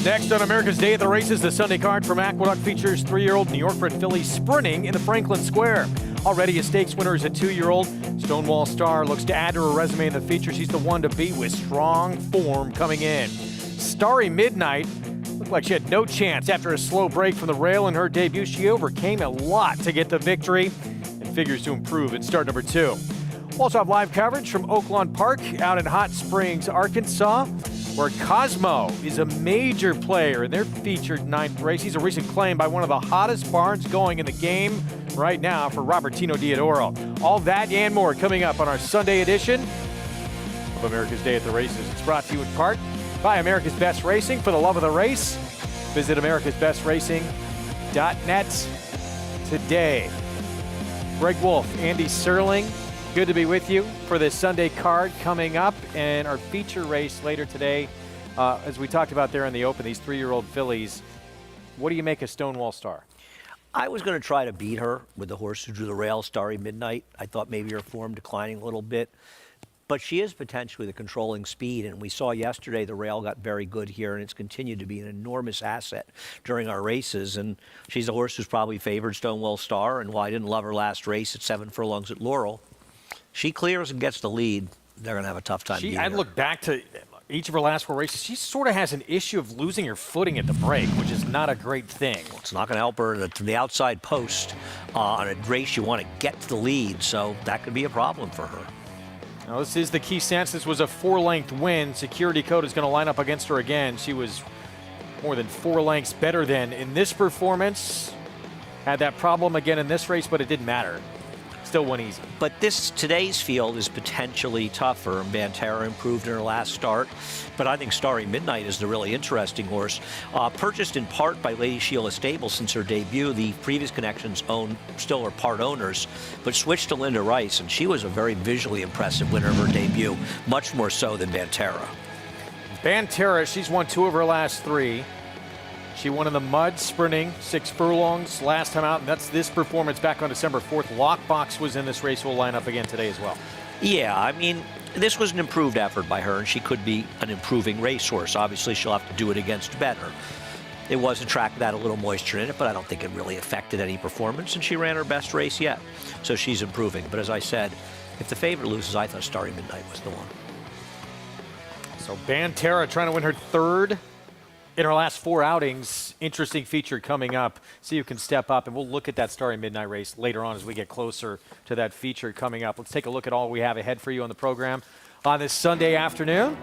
Next on America's Day at the Races, the Sunday card from Aqueduct features 3-year-old New York-bred filly sprinting in the Franklin Square. Already a stakes winner is a 2-year-old. Stonewall Star looks to add to her resume in the feature. She's the one to beat with strong form coming in. Starry Midnight looked like she had no chance after a slow break from the rail in her debut. She overcame a lot to get the victory and figures to improve in start number 2. We'll also have live coverage from Oaklawn Park out in Hot Springs, Arkansas, where Cosmo is a major player in their featured 9th race. He's a recent claim by one of the hottest barns going in the game right now for Robertino Diodoro. All that and more coming up on our Sunday edition of America's Day at the Races. It's brought to you in part by America's Best Racing. For the love of the race, visit americasbestracing.net today. Greg Wolf, Andy Serling, good to be with you for this Sunday card coming up and our feature race later today. As we talked about there in the open, these 3-year-old fillies, what do you make of Stonewall Star? I was going to try to beat her with the horse who drew the rail, Starry Midnight. I thought maybe her form declining a little bit. But she is potentially the controlling speed, and we saw yesterday the rail got very good here, and it's continued to be an enormous asset during our races. And she's a horse who's probably favored Stonewall Star, and while I didn't love her last race at 7 furlongs at Laurel, she clears and gets the lead. They're going to have a tough time beating her. I look back to each of her last 4 races. She sort of has an issue of losing her footing at the break, which is not a great thing. Well, it's not going to help her to the outside post. On a race, you want to get to the lead, so that could be a problem for her. Now, this is the key sense. This was a 4-length win. Security Code is going to line up against her again. She was more than 4 lengths better than in this performance. Had that problem again in this race, but it didn't matter. Still won easy. But today's field is potentially tougher. Banterra improved in her last start, but I think Starry Midnight is the really interesting horse. Purchased in part by Lady Sheila Stables since her debut. The previous connections still are part owners, but switched to Linda Rice, and she was a very visually impressive winner of her debut, much more so than Banterra. Banterra, she's won 2 of her last 3. She won in the mud, sprinting 6 furlongs last time out, and that's this performance back on December 4th. Lockbox was in this race, will line up again today as well. Yeah, I mean, this was an improved effort by her, and she could be an improving racehorse. Obviously, she'll have to do it against better. It was a track that had a little moisture in it, but I don't think it really affected any performance, and she ran her best race yet. So she's improving. But as I said, if the favorite loses, I thought Starry Midnight was the one. So Banterra trying to win her 3rd in her last 4 outings. Interesting feature coming up. See who can step up, and we'll look at that Starry Midnight race later on as we get closer to that feature coming up. Let's take a look at all we have ahead for you on the program on this Sunday afternoon.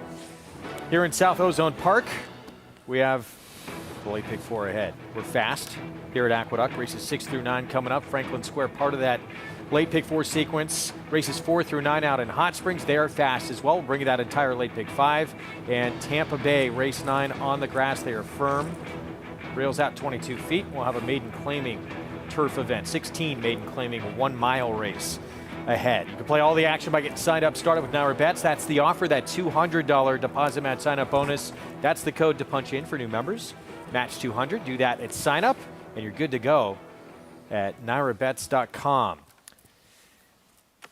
Here in South Ozone Park, we have the late pick 4 ahead. We're fast here at Aqueduct. Races 6 through 9 coming up. Franklin Square, part of that late pick 4 sequence. Races 4 through 9 out in Hot Springs. They are fast as well. We'll bring you that entire late pick 5. And Tampa Bay, race 9 on the grass. They are firm. Rails out 22 feet. We'll have a maiden claiming turf event. 16 maiden claiming a 1-mile race ahead. You can play all the action by getting signed up, started with NYRA Bets. That's the offer, that $200 deposit match sign-up bonus. That's the code to punch in for new members. Match 200. Do that at sign-up, and you're good to go at NYRABets.com.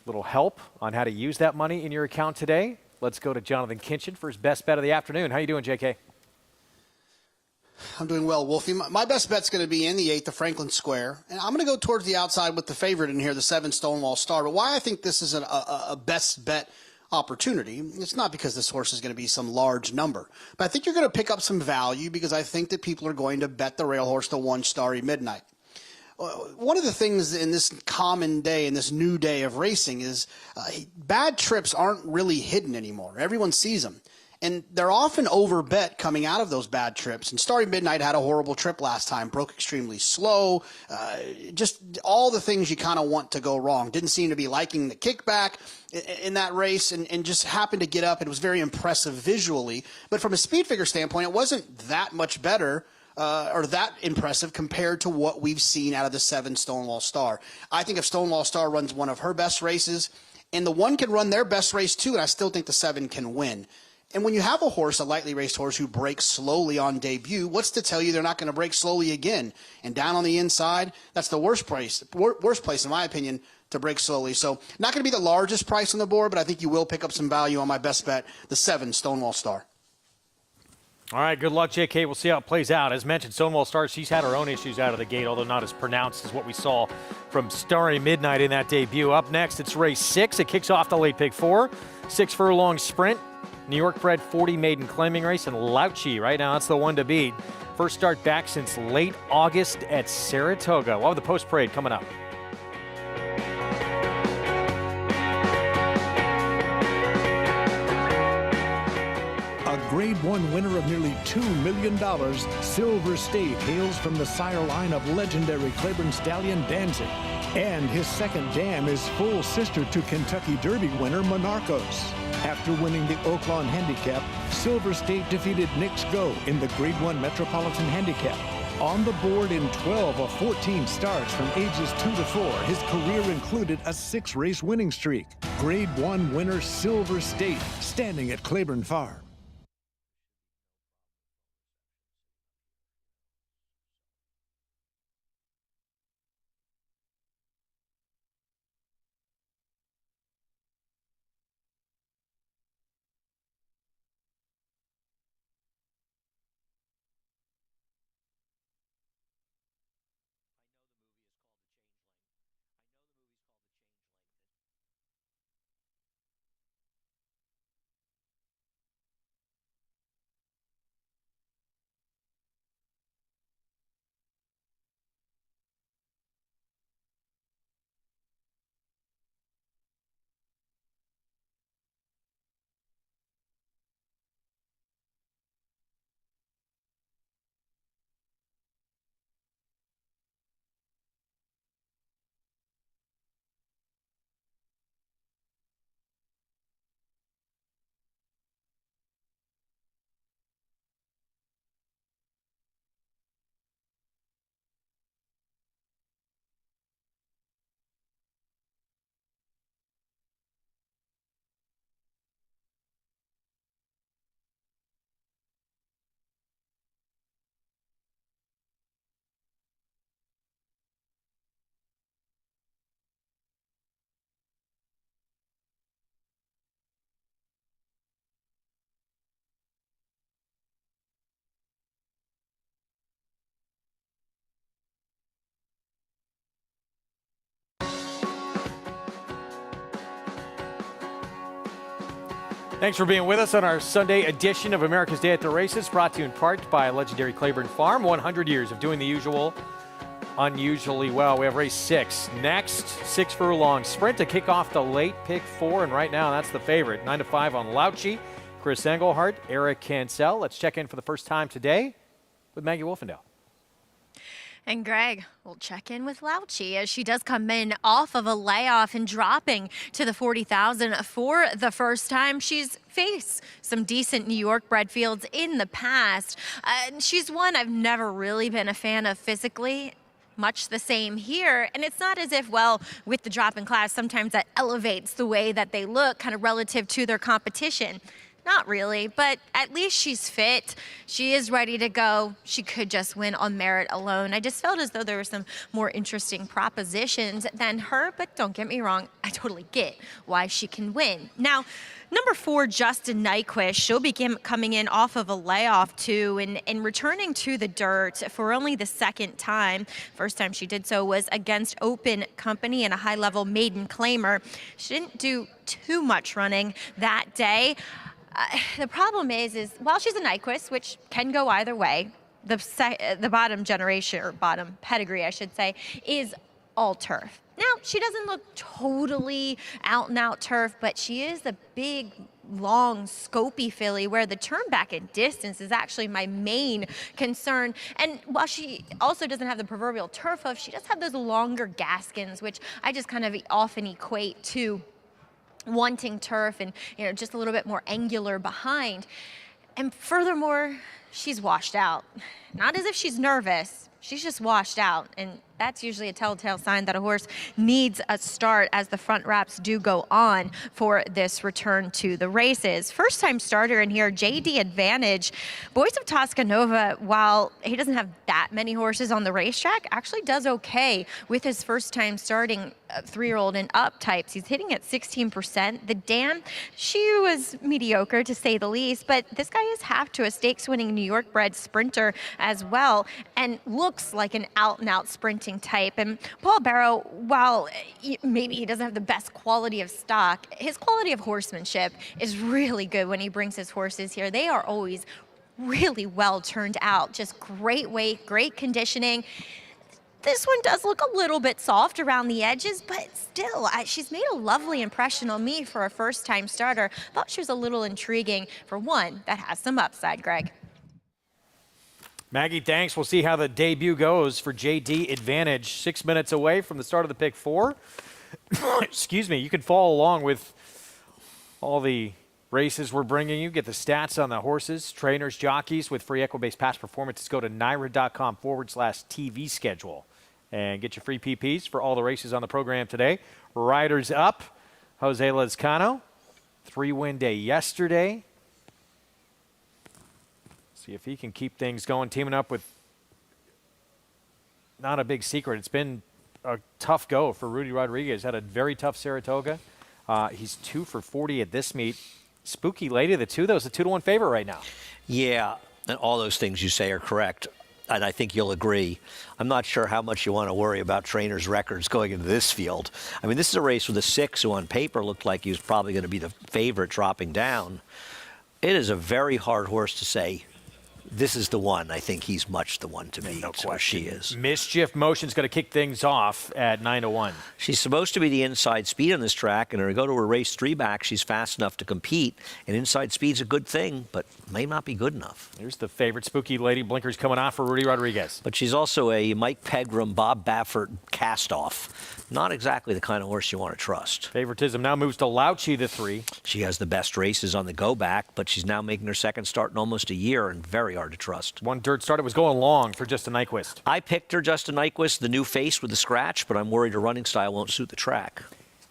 Little help on how to use that money in your account today. Let's go to Jonathan Kinchin for his best bet of the afternoon. How you doing, JK? I'm doing well, Wolfie. My best bet's going to be in the 8th, the Franklin Square. And I'm going to go towards the outside with the favorite in here, the 7 Stonewall Star. But why I think this is a best bet opportunity, it's not because this horse is going to be some large number. But I think you're going to pick up some value because I think that people are going to bet the rail horse to 1 Starry Midnight. One of the things in this common day, in this new day of racing, is bad trips aren't really hidden anymore. Everyone sees them. And they're often overbet coming out of those bad trips. And Starry Midnight had a horrible trip last time, broke extremely slow, just all the things you kind of want to go wrong. Didn't seem to be liking the kickback in that race and just happened to get up. It was very impressive visually. But from a speed figure standpoint, it wasn't that much better or that impressive compared to what we've seen out of the 7 Stonewall Star. I think if Stonewall Star runs one of her best races, and the 1 can run their best race too, and I still think the 7 can win. And when you have a horse, a lightly raced horse, who breaks slowly on debut, what's to tell you they're not going to break slowly again? And down on the inside, that's the worst place, in my opinion, to break slowly. So not going to be the largest price on the board, but I think you will pick up some value on my best bet, the 7 Stonewall Star. All right, good luck, JK. We'll see how it plays out. As mentioned, Stonewall Star, she's had her own issues out of the gate, although not as pronounced as what we saw from Starry Midnight in that debut. Up next, it's race 6. It kicks off the late pick 4. 6-furlong sprint. New York bred 40 maiden claiming race, and Lauchi right now, that's the one to beat. First start back since late August at Saratoga. We'll have the post parade coming up. A Grade 1 winner of nearly $2 million, Silver State hails from the sire line of legendary Claiborne stallion Danzig. And his second dam is full sister to Kentucky Derby winner Monarchos. After winning the Oaklawn Handicap, Silver State defeated Knicks Go in the Grade 1 Metropolitan Handicap. On the board in 12 of 14 starts from ages 2 to 4, his career included a 6-race winning streak. Grade 1 winner Silver State, standing at Claiborne Farm. Thanks for being with us on our Sunday edition of America's Day at the Races, brought to you in part by legendary Claiborne Farm. 100 years of doing the usual unusually well. We have race 6 next. 6-furlong sprint to kick off the late pick 4, and right now that's the favorite. 9-5 on Lauchi. Chris Engelhardt, Eric Cancel. Let's check in for the first time today with Maggie Wolfendale. And Greg, we'll check in with Lauchi as she does come in off of a layoff and dropping to the 40,000 for the first time. She's faced some decent New York bred fields in the past. She's one I've never really been a fan of physically. Much the same here. And it's not as if, well, with the drop in class, sometimes that elevates the way that they look kind of relative to their competition. Not really, but at least she's fit. She is ready to go. She could just win on merit alone. I just felt as though there were some more interesting propositions than her, but don't get me wrong, I totally get why she can win. Now, number 4, Justin Nyquist, she'll be coming in off of a layoff too and returning to the dirt for only the second time. First time she did so was against Open Company in a high-level maiden claimer. She didn't do too much running that day. The problem is while she's a Nyquist, which can go either way, the bottom generation, or bottom pedigree, I should say, is all turf. Now, she doesn't look totally out-and-out turf, but she is a big, long, scopy filly where the turn back in distance is actually my main concern. And while she also doesn't have the proverbial turf hoof, she does have those longer Gaskins, which I just kind of often equate to wanting turf and, just a little bit more angular behind. And furthermore, she's washed out. Not as if she's nervous. She's just washed out. And that's usually a telltale sign that a horse needs a start as the front wraps do go on for this return to the races. First time starter in here, JD Advantage. Boys of Toscanova, while he doesn't have that many horses on the racetrack, actually does okay with his first time starting 3-year-old and up types. He's hitting at 16%. The dam, she was mediocre to say the least, but this guy is half to a stakes winning New York bred sprinter as well, and looks like an out and out sprinting type. And Paul Barrow, while maybe he doesn't have the best quality of stock, his quality of horsemanship is really good when he brings his horses here. They are always really well turned out, just great weight, great conditioning. This one does look a little bit soft around the edges, but still, she's made a lovely impression on me for a first-time starter. Thought she was a little intriguing for one that has some upside, Greg. Maggie, thanks. We'll see how the debut goes for JD Advantage. 6 minutes away from the start of the pick 4. Excuse me. You can follow along with all the races we're bringing you. Get the stats on the horses, trainers, jockeys with free Equibase past performances. Go to NYRA.com/TV schedule and get your free PPs for all the races on the program today. Riders up. Jose Lezcano, 3-win day yesterday. See if he can keep things going, teaming up with not a big secret. It's been a tough go for Rudy Rodriguez. Had a very tough Saratoga. He's 2 for 40 at this meet. Spooky Lady, the 2, though, is a 2-1 favorite right now. Yeah, and all those things you say are correct. And I think you'll agree. I'm not sure how much you want to worry about trainers' records going into this field. I mean, this is a race with a 6 who on paper looked like he was probably going to be the favorite dropping down. It is a very hard horse to say, this is the one. I think he's much the one to beat. No question. So she is. Mischief Motion's going to kick things off at 9-1. She's supposed to be the inside speed on this track, and to go to her race 3 back, she's fast enough to compete. And inside speed's a good thing, but may not be good enough. Here's the favorite, Spooky Lady. Blinkers coming off for Rudy Rodriguez. But she's also a Mike Pegram, Bob Baffert cast-off. Not exactly the kind of horse you want to trust. Favoritism now moves to Lauchi, the 3. She has the best races on the go back, but she's now making her second start in almost a year and very hard to trust. One dirt start. It was going long for Justin Nyquist. I picked her, Justin Nyquist, the new face with the scratch, but I'm worried her running style won't suit the track.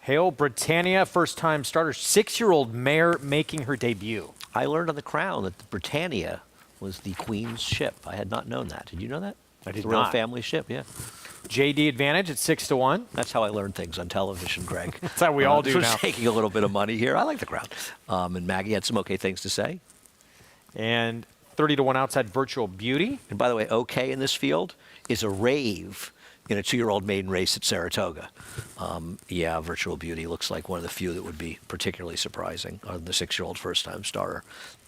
Hail Britannia, first-time starter, 6-year-old mare making her debut. I learned on the Crown that the Britannia was the Queen's ship. I had not known that. Did you know that? I did the royal not. family ship, yeah. JD Advantage at 6-1. That's how I learn things on television, Greg. That's how we all do we're now. Taking a little bit of money here. I like the Crown. And Maggie had some okay things to say. And 30-1 outside Virtual Beauty. And by the way, okay in this field is a rave in a 2-year-old maiden race at Saratoga. Yeah, Virtual Beauty looks like one of the few that would be particularly surprising on the 6-year-old first-time starter.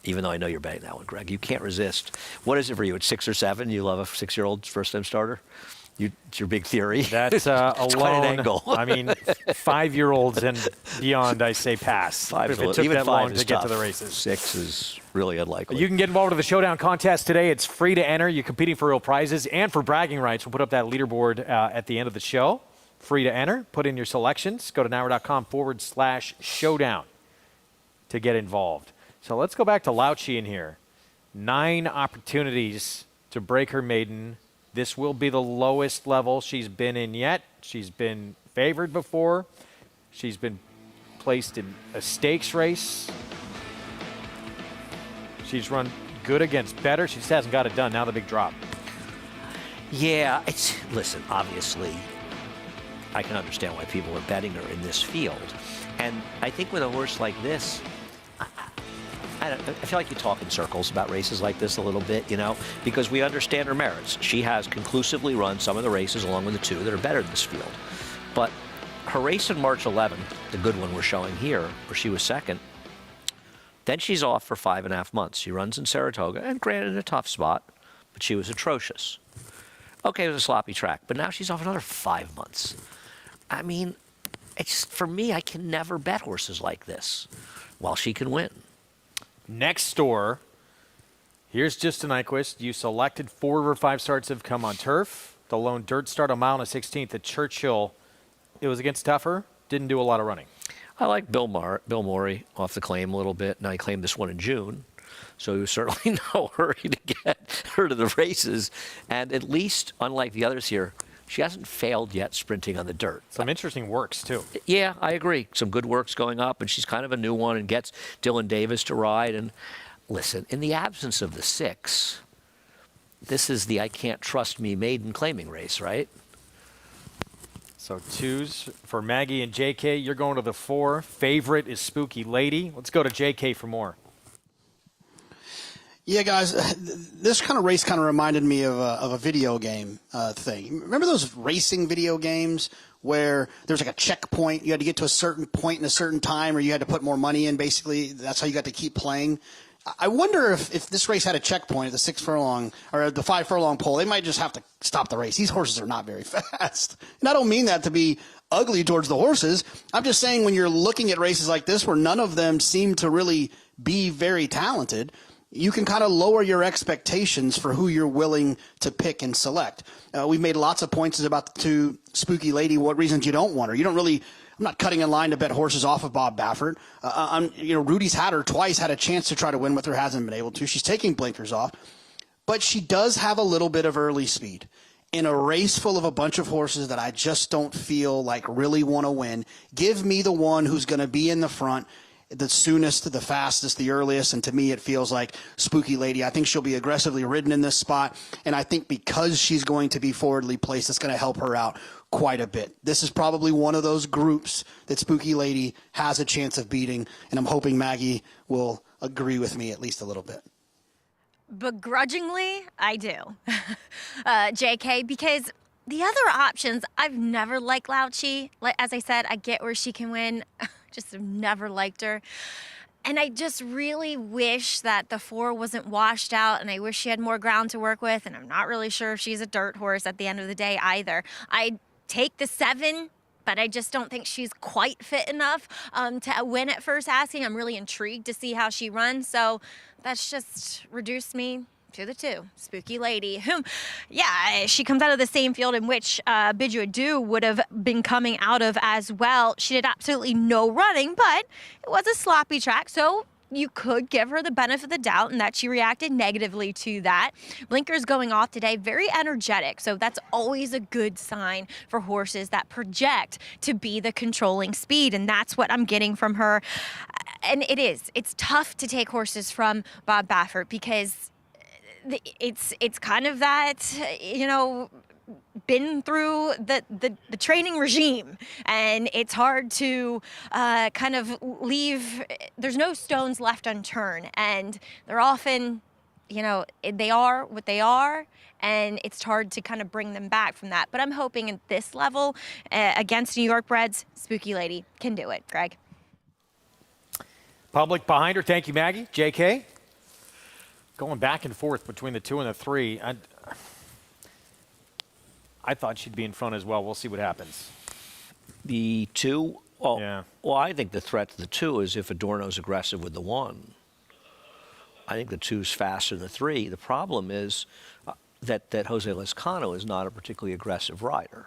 Even though I know you're betting that one, Greg. You can't resist. What is it for you? At 6 or 7, you love a 6-year-old first-time starter? It's your big theory. That's It's quite an alone. angle. I mean, 5-year-olds and beyond, I say pass. If it took Even that 5 long is to get to tough. the races. 6 is really unlikely. You can get involved with the Showdown contest today. It's free to enter. You're competing for real prizes and for bragging rights. We'll put up that leaderboard at the end of the show. Free to enter. Put in your selections. Go to NYRA.com/showdown to get involved. So let's go back to Lauchi in here. 9 opportunities to break her maiden. This will be the lowest level she's been in yet. She's been favored before. She's been placed in a stakes race. She's run good against better. She just hasn't got it done. Now the big drop. Yeah, listen, obviously, I can understand why people are betting her in this field. And I think with a horse like this, I feel like you talk in circles about races like this a little bit, because we understand her merits. She has conclusively run some of the races along with the 2 that are better in this field. But her race in March 11, the good one we're showing here, where she was second, then she's off for 5.5 months. She runs in Saratoga, and granted in a tough spot, but she was atrocious. Okay, it was a sloppy track, but now she's off another 5 months. I mean, for me, I can never bet horses like this while she can win. Next door, here's Justin Nyquist. You selected 4 of her 5 starts have come on turf. The lone dirt start, a mile and a 16th at Churchill. It was against tougher. Didn't do a lot of running. I like Bill Morey off the claim a little bit. Now he claimed this one in June, so he was certainly no hurry to get her to the races. And at least, unlike the others here, She hasn't failed yet sprinting on the dirt. Some interesting works, too. Yeah, I agree. Some good works going up, and she's kind of a new one and gets Dylan Davis to ride. And listen, in the absence of the 6, this is the I can't trust me maiden claiming race, right? So 2s for Maggie and JK. You're going to the 4. Favorite is Spooky Lady. Let's go to JK for more. Yeah, guys, this kind of race kind of reminded me of a video game thing. Remember those racing video games where there's like a checkpoint? You had to get to a certain point in a certain time, or you had to put more money in, basically. That's how you got to keep playing. I wonder if this race had a checkpoint at the 6 furlong or the 5 furlong pole, they might just have to stop the race. These horses are not very fast. And I don't mean that to be ugly towards the horses. I'm just saying when you're looking at races like this where none of them seem to really be very talented, you can kind of lower your expectations for who you're willing to pick and select. We've made lots of points about the 2 Spooky Lady, what reasons you don't want her. You don't really, I'm not cutting in line to bet horses off of Bob Baffert. Rudy's had her twice, had a chance to try to win with her, hasn't been able to. She's taking blinkers off. But she does have a little bit of early speed. In a race full of a bunch of horses that I just don't feel like really want to win, give me the one who's going to be in the front, the soonest, the fastest, the earliest, and to me it feels like Spooky Lady. I think she'll be aggressively ridden in this spot, and I think because she's going to be forwardly placed, it's going to help her out quite a bit. This is probably one of those groups that Spooky Lady has a chance of beating, and I'm hoping Maggie will agree with me at least a little bit. Begrudgingly, I do. JK, because the other options, I've never liked Lauchi. As I said, I get where she can win. Just have never liked her. And I just really wish that the 4 wasn't washed out, and I wish she had more ground to work with, and I'm not really sure if she's a dirt horse at the end of the day either. I'd take the 7, but I just don't think she's quite fit enough to win at first asking. I'm really intrigued to see how she runs, so that's just reduced me to the 2, Spooky Lady, whom, yeah, she comes out of the same field in which Bidou Adu would have been coming out of as well. She did absolutely no running, but it was a sloppy track, so you could give her the benefit of the doubt and that she reacted negatively to that. Blinkers going off today, very energetic, so that's always a good sign for horses that project to be the controlling speed, and that's what I'm getting from her. And it's tough to take horses from Bob Baffert because it's kind of that, been through the training regime, and it's hard to kind of leave. There's no stones left unturned, and they're often, they are what they are, and it's hard to kind of bring them back from that. But I'm hoping at this level against New York breds, Spooky Lady can do it. Greg. Public behind her. Thank you, Maggie. JK. Going back and forth between the 2 and the 3. I thought she'd be in front as well. We'll see what happens. The 2? Well, yeah. Well, I think the threat to the 2 is if Adorno's aggressive with the 1. I think the 2's faster than the 3. The problem is that Jose Lezcano is not a particularly aggressive rider.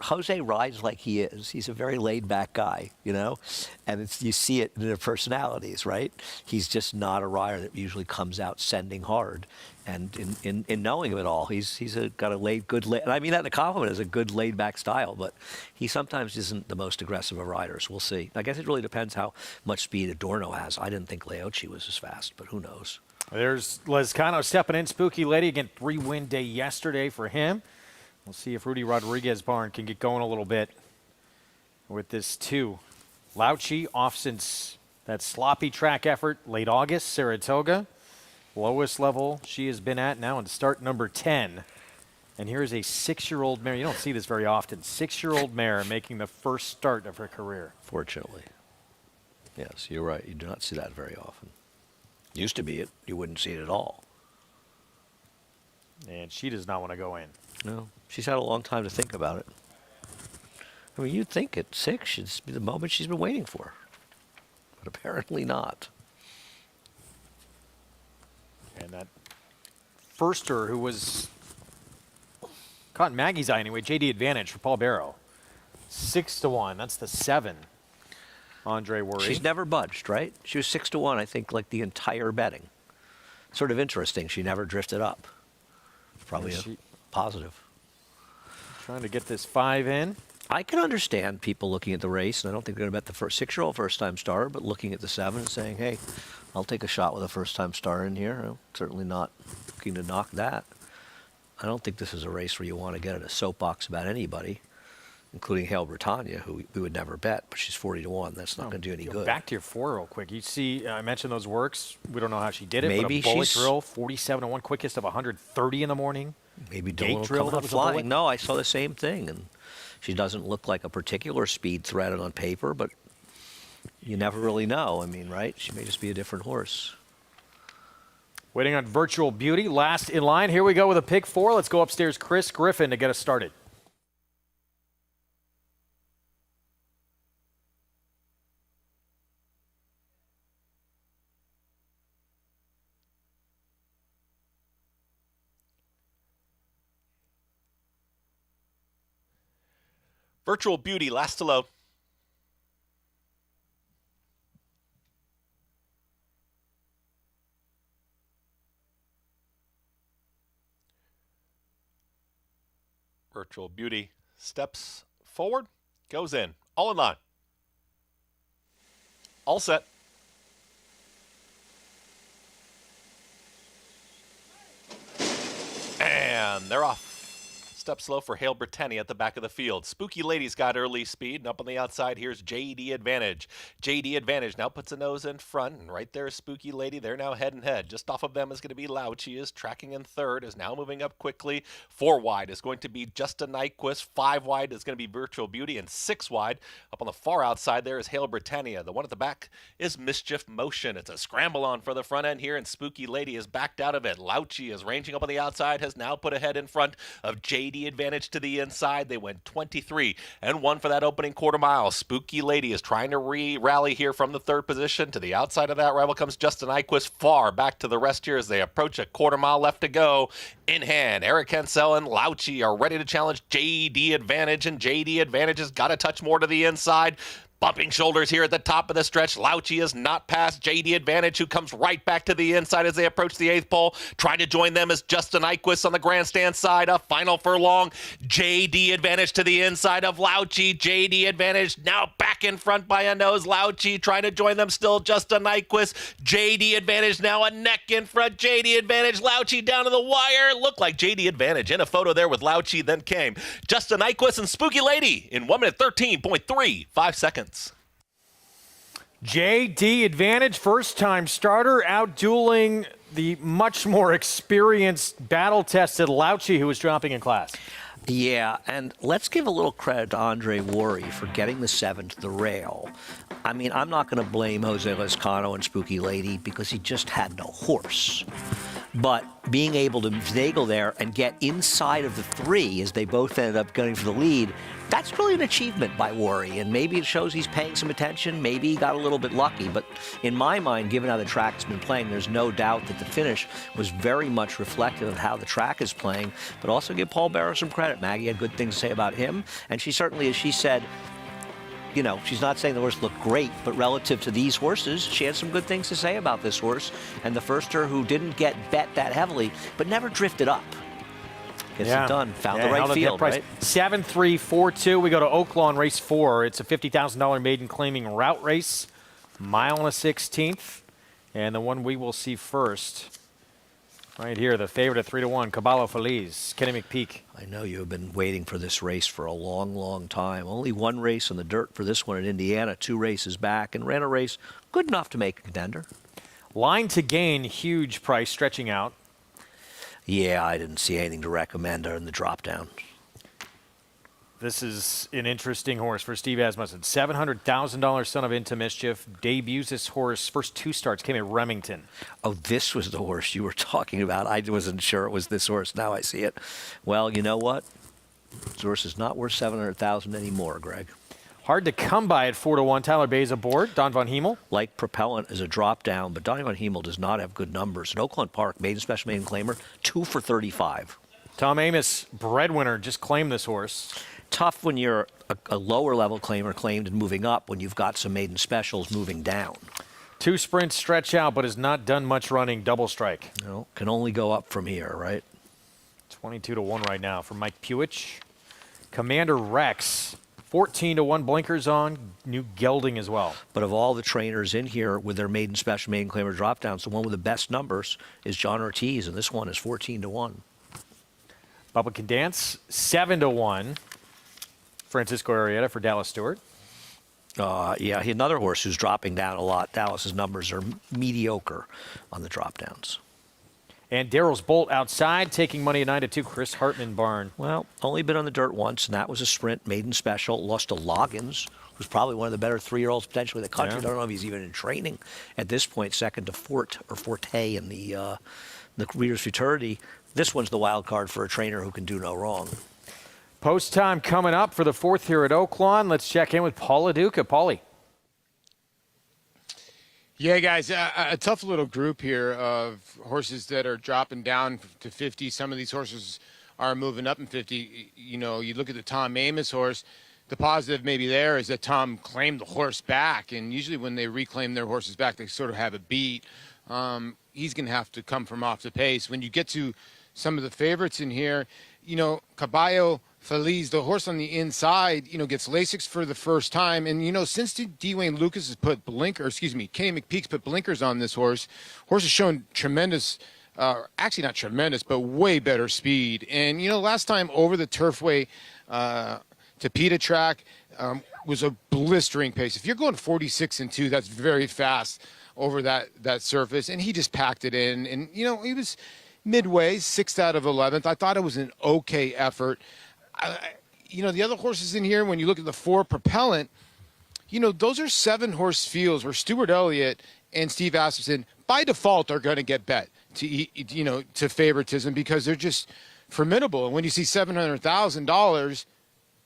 Jose rides like he is. He's a very laid-back guy, and you see it in their personalities, right? He's just not a rider that usually comes out sending hard. And in knowing him at all, he's got a good, and I mean that in a compliment, as a good laid-back style, but he sometimes isn't the most aggressive of riders. We'll see. I guess it really depends how much speed Adorno has. I didn't think Leochi was as fast, but who knows? There's Lezcano stepping in. Spooky Lady, again, 3-win day yesterday for him. We'll see if Rudy Rodriguez barn can get going a little bit with this 2. Lauchi off since that sloppy track effort late August, Saratoga. Lowest level she has been at now in start number 10. And here's a 6-year-old mare. You don't see this very often. 6-year-old mare making the first start of her career. Fortunately. Yes, you're right. You do not see that very often. Used to be it. You wouldn't see it at all. And she does not want to go in. No. She's had a long time to think about it. I mean, you'd think at 6 should be the moment she's been waiting for. But apparently not. And that firster who was caught in Maggie's eye anyway, JD Advantage for Paul Barrow. 6-1. That's the 7. Andre Worry. She's never budged, right? She was 6-1, I think, like the entire betting. Sort of interesting. She never drifted up. Probably a positive. Trying to get this 5 in. I can understand people looking at the race, and I don't think they're going to bet the first 6-year-old first-time starter, but looking at the 7 and saying, hey, I'll take a shot with a first-time starter in here. I'm certainly not looking to knock that. I don't think this is a race where you want to get in a soapbox about anybody, including Hail Britannia, who we would never bet, but she's 40-1. That's not going to do any good. Back to your 4 real quick. You see, I mentioned those works. We don't know how she did it, Maybe but a bullet she's- drill, 47-1, quickest of 130 in the morning. Maybe Gate Dolan drill coming that up was a bullet? flying. No, I saw the same thing, and she doesn't look like a particular speed threat on paper, but you never really know. I mean, right? She may just be a different horse. Waiting on Virtual Beauty, last in line. Here we go with a pick 4. Let's go upstairs, Chris Griffin, to get us started. Virtual Beauty, last to load. Virtual Beauty steps forward, goes in. All in line. All set. And they're off. Step slow for Hail Britannia at the back of the field. Spooky Lady's got early speed, and up on the outside, here's JD Advantage. JD Advantage now puts a nose in front, and right there is Spooky Lady. They're now head and head. Just off of them is going to be Louch. She is tracking in third, is now moving up quickly. 4 wide is going to be Justin Nyquist. 5 wide is going to be Virtual Beauty, and 6 wide up on the far outside there is Hail Britannia. The one at the back is Mischief Motion. It's a scramble on for the front end here, and Spooky Lady is backed out of it. Louchy is ranging up on the outside, has now put a head in front of JD Advantage to the inside. They went 23 and 1 for that opening quarter mile. Spooky Lady is trying to rally here from the 3rd position. To the outside of that rival comes Justin Nyquist, far back to the rest here as they approach a quarter mile left to go. In hand, Eric Hensel and Louchy are ready to challenge JD Advantage, and JD Advantage has got a touch more to the inside. Bumping shoulders here at the top of the stretch. Louchy is not past JD Advantage, who comes right back to the inside as they approach the 8th pole. Trying to join them is Justin Nyquist on the grandstand side. A final furlong. JD Advantage to the inside of Louchy. JD Advantage now back in front by a nose. Louchy trying to join them still. Justin Nyquist. JD Advantage now a neck in front. JD Advantage. Louchy down to the wire. Looked like JD Advantage in a photo there with Louchy. Then came Justin Nyquist and Spooky Lady in 1 minute 13.35 seconds. JD Advantage, first-time starter, out-dueling the much more experienced, battle-tested Louchy, who was dropping in class. Yeah, and let's give a little credit to Andre Worry for getting the 7 to the rail. I mean, I'm not going to blame Jose Lezcano and Spooky Lady because he just had no horse. But being able to finagle there and get inside of the 3 as they both ended up going for the lead, that's really an achievement by Worry. And maybe it shows he's paying some attention. Maybe he got a little bit lucky. But in my mind, given how the track's been playing, there's no doubt that the finish was very much reflective of how the track is playing. But also give Paul Barrow some credit. Maggie had good things to say about him. And she certainly, as she said, you know, she's not saying the horse looked great, but relative to these horses, she had some good things to say about this horse. And the firster who didn't get bet that heavily, but never drifted up. Gets it done. Found the right field, right? 7-3-4-2. We go to Oaklawn, race 4. It's a $50,000 maiden claiming route race, mile and a 16th. And the one we will see first, right here, the favorite at 3-1, Caballo Feliz, Kenny McPeak. I know you have been waiting for this race for a long, long time. Only 1 race in the dirt for this one in Indiana, 2 races back, and ran a race good enough to make a contender. Line to gain, huge price, stretching out. Yeah, I didn't see anything to recommend her in the drop down. This is an interesting horse for Steve Asmussen. $700,000 son of Into Mischief. Debuts this horse. First 2 starts came at Remington. Oh, this was the horse you were talking about. I wasn't sure it was this horse. Now I see it. Well, you know what? This horse is not worth $700,000 anymore, Greg. Hard to come by at 4-1. Tyler Bay's aboard. Don Von Hemel. Like Propellant is a drop down, but Donnie Von Hemel does not have good numbers. At Oakland Park, maiden special maiden claimer, 2 for 35. Tom Amos, breadwinner, just claimed this horse. Tough when you're a lower level claimer claimed and moving up when you've got some maiden specials moving down. 2 sprints stretch out, but has not done much running. Double strike. No, can only go up from here, right? 22-1 right now for Mike Puich. Commander Rex, 14-1 blinkers on. New gelding as well. But of all the trainers in here with their maiden special, maiden claimer drop downs, the one with the best numbers is John Ortiz, and this one is 14-1. Bubba can dance, 7-1. Francisco Arrieta for Dallas Stewart. Yeah, another horse who's dropping down a lot. Dallas's numbers are mediocre on the drop downs. And Daryl's Bolt outside, taking money at 9-2. Chris Hartman barn. Well, only been on the dirt once, and that was a sprint, maiden special. Lost to Loggins, who's probably one of the better 3-year-olds potentially in the country. Yeah. I don't know if he's even in training at this point. Second to Forte in the Reader's Futurity. This one's the wild card for a trainer who can do no wrong. Post time coming up for the 4th here at Oaklawn. Let's check in with Paula Duca. Paulie. Yeah, guys, a tough little group here of horses that are dropping down to 50. Some of these horses are moving up in 50. You know, you look at the Tom Amos horse. The positive maybe there is that Tom claimed the horse back, and usually when they reclaim their horses back, they sort of have a beat. He's going to have to come from off the pace. When you get to some of the favorites in here, you know, Caballo Feliz, the horse on the inside, you know, gets Lasix for the first time. And, you know, since Dwayne Lucas has put Kenny McPeak's put blinkers on this horse has shown tremendous, actually not tremendous, but way better speed. And, you know, last time over the Turfway Tapeta track was a blistering pace. If you're going 46-2, that's very fast over that surface. And he just packed it in. And, you know, he was midway, 6th out of 11th. I thought it was an okay effort. You know, the other horses in here, when you look at the 4 Propellant, you know, those are 7-horse fields where Stuart Elliott and Steve Asmussen, by default, are going to get bet to favoritism because they're just formidable. And when you see $700,000,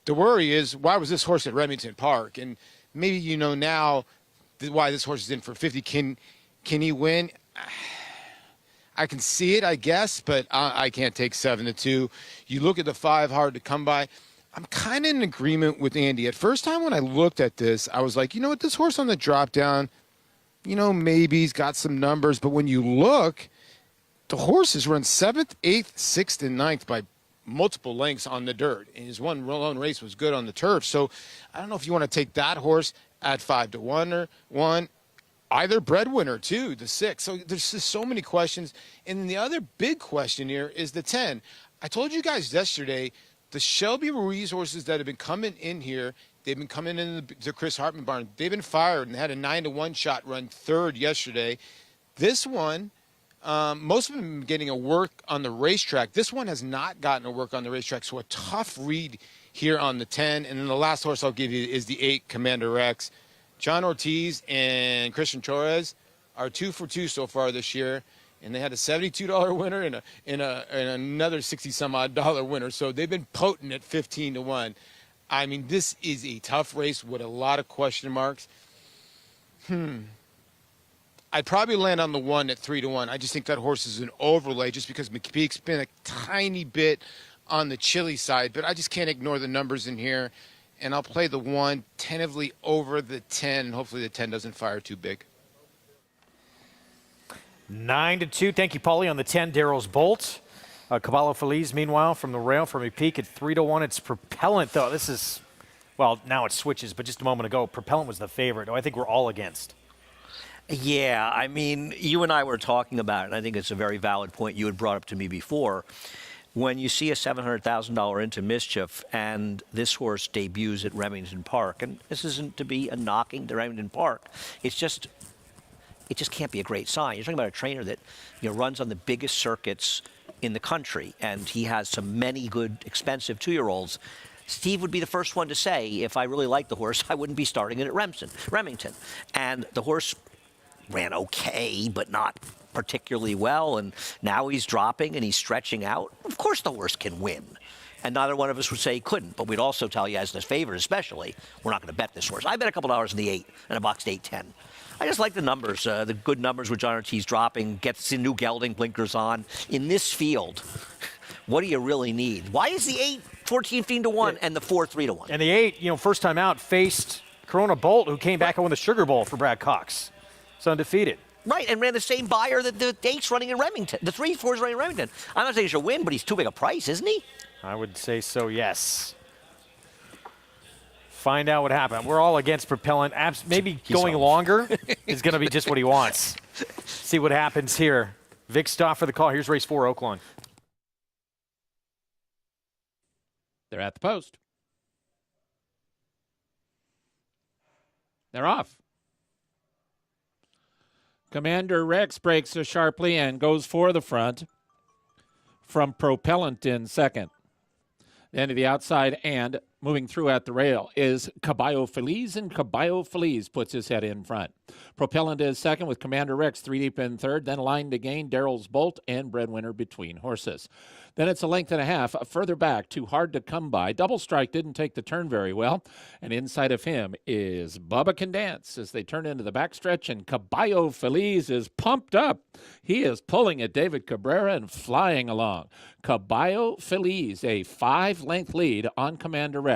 the worry is, why was this horse at Remington Park? And maybe you know now why this horse is in for 50. Can he win? I can see it, I guess, but I can't take 7-2. You look at the 5, hard to come by. I'm kind of in agreement with Andy. At first time when I looked at this, I was like, you know what, this horse on the drop down, you know, maybe he's got some numbers. But when you look, the horse is run 7th, 8th, 6th, and 9th by multiple lengths on the dirt. And his one lone race was good on the turf. So I don't know if you want to take that horse at 5-1 or 1. Either breadwinner, too, the 6. So there's just so many questions. And then the other big question here is the 10. I told you guys yesterday, the Shelby Ruiz horses that have been coming in here, they've been coming in the Chris Hartman barn. They've been fired and had a 9-1 shot run 3rd yesterday. This one, most of them have been getting a work on the racetrack. This one has not gotten a work on the racetrack, so a tough read here on the 10. And then the last horse I'll give you is the 8, Commander Rex. John Ortiz and Christian Torres are 2 for 2 so far this year, and they had a $72 winner and another $60-some-odd winner. So they've been potent at 15-1. I mean, this is a tough race with a lot of question marks. I'd probably land on the 1 at 3-1. I just think that horse is an overlay just because McPeak's been a tiny bit on the chilly side, but I just can't ignore the numbers in here. And I'll play the 1 tentatively over the 10, and hopefully the 10 doesn't fire too big. 9-2. Thank you, Paulie, on the 10. Daryl's Bolt. Caballo Feliz, meanwhile, from the rail from McPeak at 3-1. It's Propellant, though. This is, well, now it switches, but just a moment ago, Propellant was the favorite. I think we're all against. Yeah, I mean, you and I were talking about it, and I think it's a very valid point you had brought up to me before. When you see a $700,000 into Mischief and this horse debuts at Remington Park, and this isn't to be a knocking to Remington Park, it just can't be a great sign. You're talking about a trainer that, you know, runs on the biggest circuits in the country, and he has many good, expensive 2-year-olds. Steve would be the first one to say, if I really liked the horse, I wouldn't be starting it at Remington. And the horse ran okay, but not particularly well, and now he's dropping and he's stretching out. Of course the horse can win, and neither one of us would say he couldn't, but we'd also tell you, as the favorite especially, we're not going to bet this horse. I bet a couple dollars in the 8 and a boxed 8-10. I just like the numbers, the good numbers with John Ortiz dropping, gets the new gelding, blinkers on. In this field, what do you really need? Why is the 8 14-1 and the 4 3-1? And the 8, you know, first time out, faced Corona Bolt, who came back and won the Sugar Bowl for Brad Cox. It's undefeated. Right, and ran the same buyer that the 8's running in Remington. The 3-4's running in Remington. I'm not saying he should win, but he's too big a price, isn't he? I would say so, yes. find out what happened. We're all against Propellant. Maybe going home. longer is going to be just what he wants. See what happens here. Vic Stoff for the call. Here's race 4, Oaklawn. They're at the post. They're off. Commander Rex breaks sharply and goes for the front from Propellant in second. Then to the outside and moving through at the rail is Caballo Feliz, and Caballo Feliz puts his head in front. Propellant is second with Commander Rex 3 deep in third, then line to gain Daryl's Bolt and Breadwinner between horses. Then it's a length and a half further back, Too Hard to Come By. Double Strike didn't take the turn very well, and inside of him is Bubba Can Dance as they turn into the backstretch, and Caballo Feliz is pumped up. He is pulling at David Cabrera and flying along. Caballo Feliz, a 5-length lead on Commander Rex.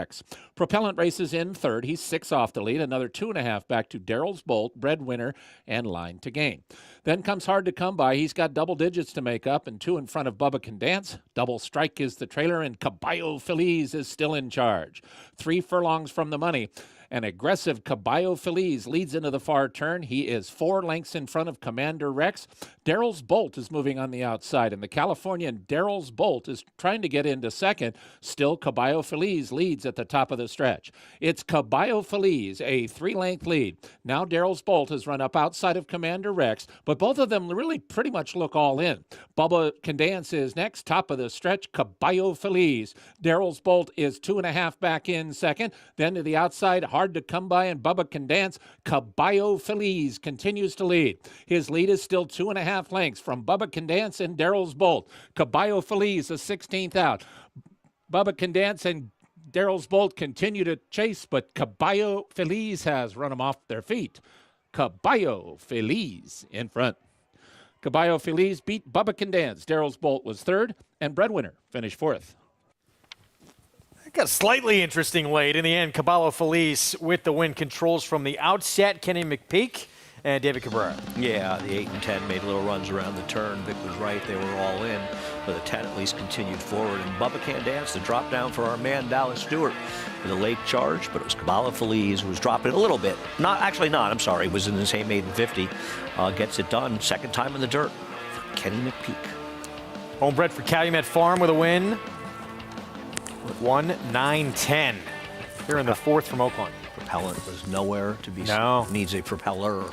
Propellant races in third. He's 6 off the lead, another 2.5 back to Daryl's Bolt, Breadwinner, and Line to Gain. Then comes Hard to Come By. He's got double digits to make up and 2 in front of Bubba Can Dance. Double Strike is the trailer, and Caballo Feliz is still in charge. 3 furlongs from the money. An aggressive Caballo Feliz leads into the far turn. He is 4 lengths in front of Commander Rex. Daryl's Bolt is moving on the outside, and the Californian Daryl's Bolt is trying to get into second. Still, Caballo Feliz leads at the top of the stretch. It's Caballo Feliz, a 3-length lead. Now Daryl's Bolt has run up outside of Commander Rex, but both of them really pretty much look all in. Bubba Can Dance is next, top of the stretch, Caballo Feliz. Daryl's Bolt is 2.5 back in second. Then to the outside, Hard to Come By, and Bubba Can Dance. Caballo Feliz continues to lead. His lead is still 2.5 lengths from Bubba Can Dance and Daryl's Bolt. Caballo Feliz is 16th out. Bubba Can Dance and Daryl's Bolt continue to chase, but Caballo Feliz has run them off their feet. Caballo Feliz in front. Caballo Feliz beat Bubba Can Dance. Daryl's Bolt was third, and Breadwinner finished fourth. Got a slightly interesting late. In the end, Caballo Feliz with the win. Controls from the outset. Kenny McPeak and David Cabrera. Yeah, the 8 and 10 made little runs around the turn. Vic was right. They were all in. But the 10 at least continued forward. And Bubba Can Dance, the drop down for our man Dallas Stewart with a late charge. But it was Caballo Feliz who was dropping a little bit. I'm sorry. It was in the same maiden 50. Gets it done. Second time in the dirt for Kenny McPeak. Homebred for Calumet Farm with a win. 1-9-10. Here in the fourth from Oaklawn. Propellant was nowhere to be No. seen. Needs a propeller.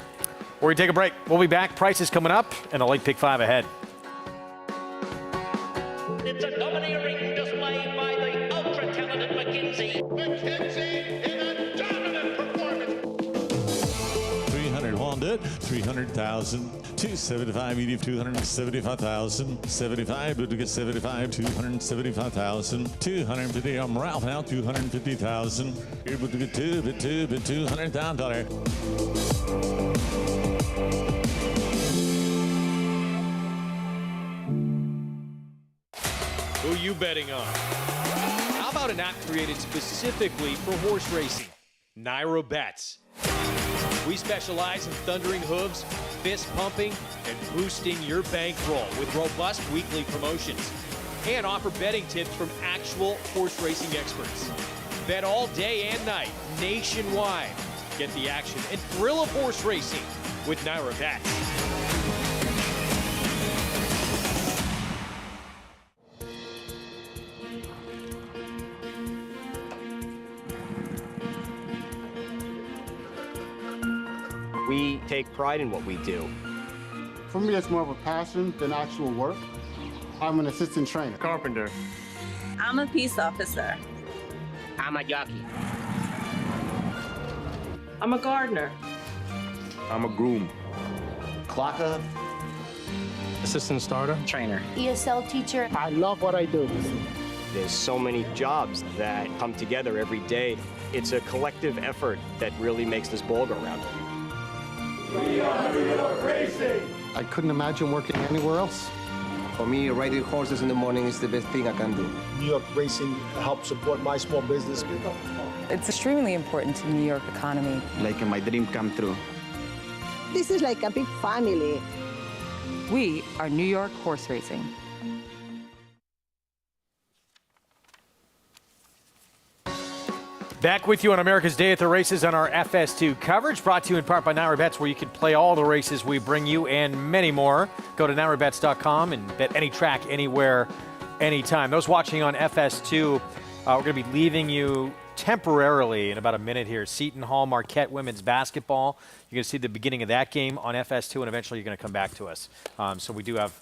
Or we take a break. We'll be back. Prices coming up and a late pick 5 ahead. It's a domineering display by the ultra-talented McKinsey. McKinsey in a dominant performance. 300 Honda, 300,000. 275, medium 275,000. 75, but to get 75, 275,000. 250, I'm Ralph now, 250,000. Here, but to get $200,000. Who are you betting on? How about an app created specifically for horse racing? Naira Bets. We specialize in thundering hooves, fist pumping, and boosting your bankroll with robust weekly promotions. And offer betting tips from actual horse racing experts. Bet all day and night, nationwide. Get the action and thrill of horse racing with Naira Bets. We take pride in what we do. For me, it's more of a passion than actual work. I'm an assistant trainer. Carpenter. I'm a peace officer. I'm a jockey. I'm a gardener. I'm a groom. Clocker. Assistant starter. Trainer. ESL teacher. I love what I do. There's so many jobs that come together every day. It's a collective effort that really makes this ball go round. We are New York Racing. I couldn't imagine working anywhere else. For me, riding horses in the morning is the best thing I can do. New York Racing helps support my small business. It's extremely important to the New York economy. Like my dream come true. This is like a big family. We are New York Horse Racing. Back with you on America's Day at the Races on our FS2 coverage, brought to you in part by NYRA Bets, where you can play all the races we bring you and many more. Go to NYRABets.com and bet any track, anywhere, anytime. Those watching on FS2, we're going to be leaving you temporarily in about a minute here. Seton Hall Marquette women's basketball. You're going to see the beginning of that game on FS2, and eventually you're going to come back to us. So we do have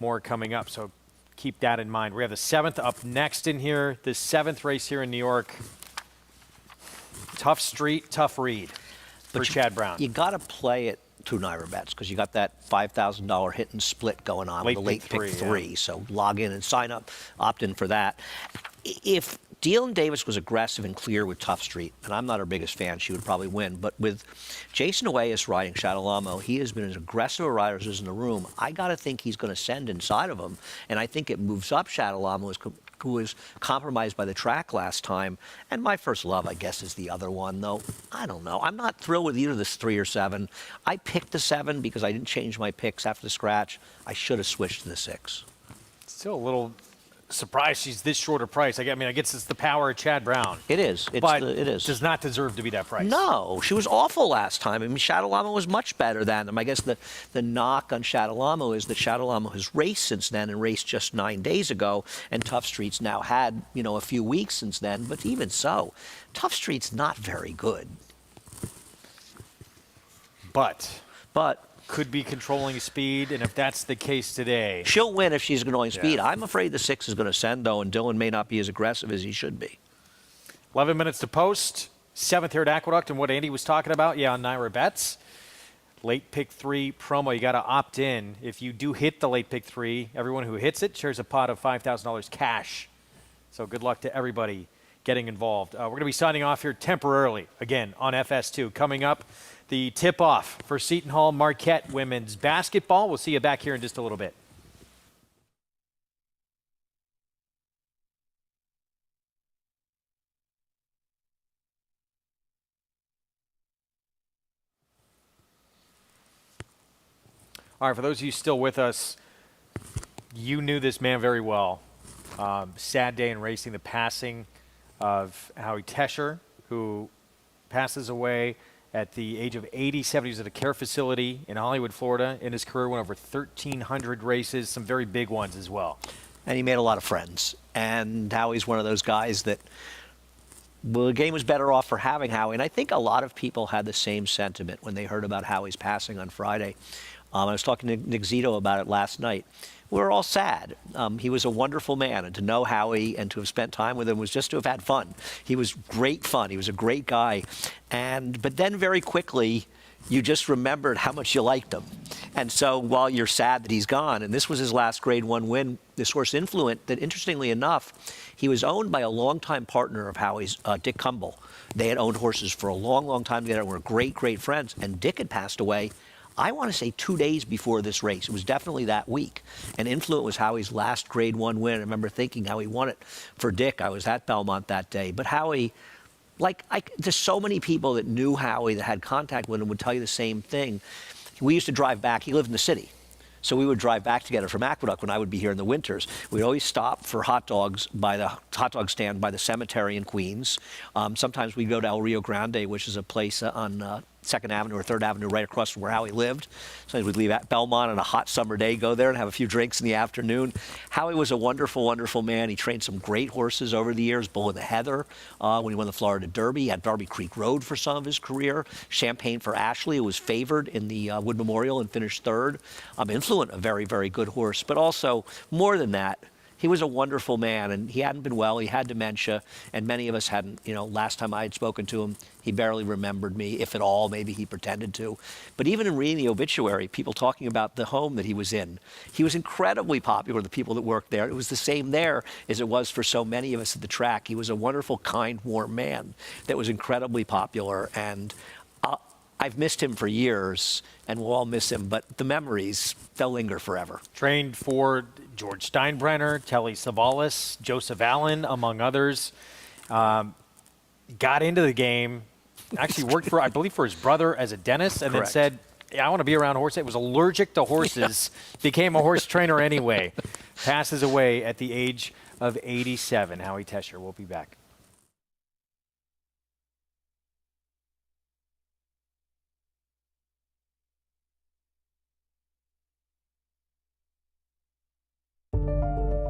more coming up, so keep that in mind. We have the 7th up next in here, the 7th race here in New York. Tough street, tough read for Chad Brown. You got to play it through NYRA Bets because you got that $5,000 hit and split going on with the late pick three. Yeah. So log in and sign up, opt in for that. If Dealyn Davis was aggressive and clear with Tough Street, and I'm not her biggest fan, she would probably win. But with Jason Uwais riding Shadalamo, he has been as aggressive a rider as is in the room. I got to think he's going to send inside of him, and I think it moves up Shadalamo, who was compromised by the track last time. And my first love, I guess, is the other one, though. I don't know. I'm not thrilled with either this 3 or 7. I picked the 7 because I didn't change my picks after the scratch. I should have switched to the 6. Still a little surprised she's this short a price. I guess it's the power of Chad Brown. It is. It is. Does not deserve to be that price. No, she was awful last time. I mean, Shadalamo was much better than them. I guess the knock on Shadalamo is that Shadalamo has raced since then and raced just 9 days ago, and Tough Street's now had, a few weeks since then. But even so, Tough Street's not very good. But could be controlling speed, and if that's the case today, she'll win if she's controlling speed. I'm afraid the 6 is going to send, though, and Dylan may not be as aggressive as he should be. 11 minutes to post. 7th here at Aqueduct, and what Andy was talking about, on NYRA Bets. Late pick 3 promo, you got to opt in. If you do hit the late pick 3, everyone who hits it shares a pot of $5,000 cash. So good luck to everybody getting involved. We're going to be signing off here temporarily, again, on FS2. Coming up, the tip-off for Seton Hall Marquette women's basketball. We'll see you back here in just a little bit. All right, for those of you still with us, you knew this man very well. Sad day in racing, the passing of Howie Tesher, who passes away at the age of 87. He was at a care facility in Hollywood, Florida. In his career, went over 1,300 races, some very big ones as well. And he made a lot of friends. And Howie's one of those guys that, the game was better off for having Howie. And I think a lot of people had the same sentiment when they heard about Howie's passing on Friday. I was talking to Nick Zito about it last night. We were all sad. He was a wonderful man, and to know Howie and to have spent time with him was just to have had fun. He was great fun. He was a great guy. But then very quickly, you just remembered how much you liked him. And so while you're sad that he's gone, and this was his last Grade 1 win, this horse Influent, that interestingly enough, he was owned by a longtime partner of Howie's, Dick Cumble. They had owned horses for a long, long time together and were great, great friends. And Dick had passed away, I want to say 2 days before this race. It was definitely that week. And Influent was Howie's last Grade 1 win. I remember thinking how he won it for Dick. I was at Belmont that day. But Howie, there's so many people that knew Howie that had contact with him would tell you the same thing. We used to drive back. He lived in the city. So we would drive back together from Aqueduct when I would be here in the winters. We'd always stop for hot dogs by the hot dog stand by the cemetery in Queens. Sometimes we'd go to El Rio Grande, which is a place on 2nd Avenue or 3rd Avenue right across from where Howie lived. Sometimes we'd leave at Belmont on a hot summer day, go there and have a few drinks in the afternoon. Howie was a wonderful, wonderful man. He trained some great horses over the years, Bull in the Heather when he won the Florida Derby. He had Darby Creek Road for some of his career. Champagne for Ashley, who was favored in the Wood Memorial and finished 3rd. Influent, a very, very good horse. But also, more than that, he was a wonderful man, and he hadn't been well. He had dementia, and many of us hadn't. Last time I had spoken to him, he barely remembered me, if at all. Maybe he pretended to. But even in reading the obituary, people talking about the home that he was in, he was incredibly popular with the people that worked there. It was the same there as it was for so many of us at the track. He was a wonderful, kind, warm man that was incredibly popular, and I've missed him for years, and we'll all miss him, but the memories, they'll linger forever. Trained for George Steinbrenner, Telly Savalas, Joseph Allen, among others. Got into the game, actually worked for, I believe, for his brother as a dentist, and Correct. then said, I want to be around horses. Was allergic to horses, became a horse trainer anyway. Passes away at the age of 87. Howie Tesher will be back.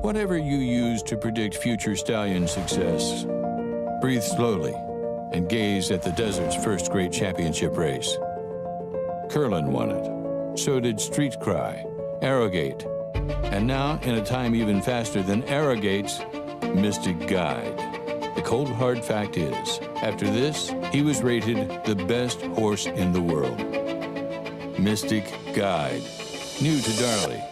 Whatever you use to predict future stallion success, breathe slowly and gaze at the desert's first great championship race. Curlin won it. So did Street Cry, Arrogate, and now, in a time even faster than Arrogate's, Mystic Guide. The cold hard fact is, after this, he was rated the best horse in the world. Mystic Guide. New to Darley.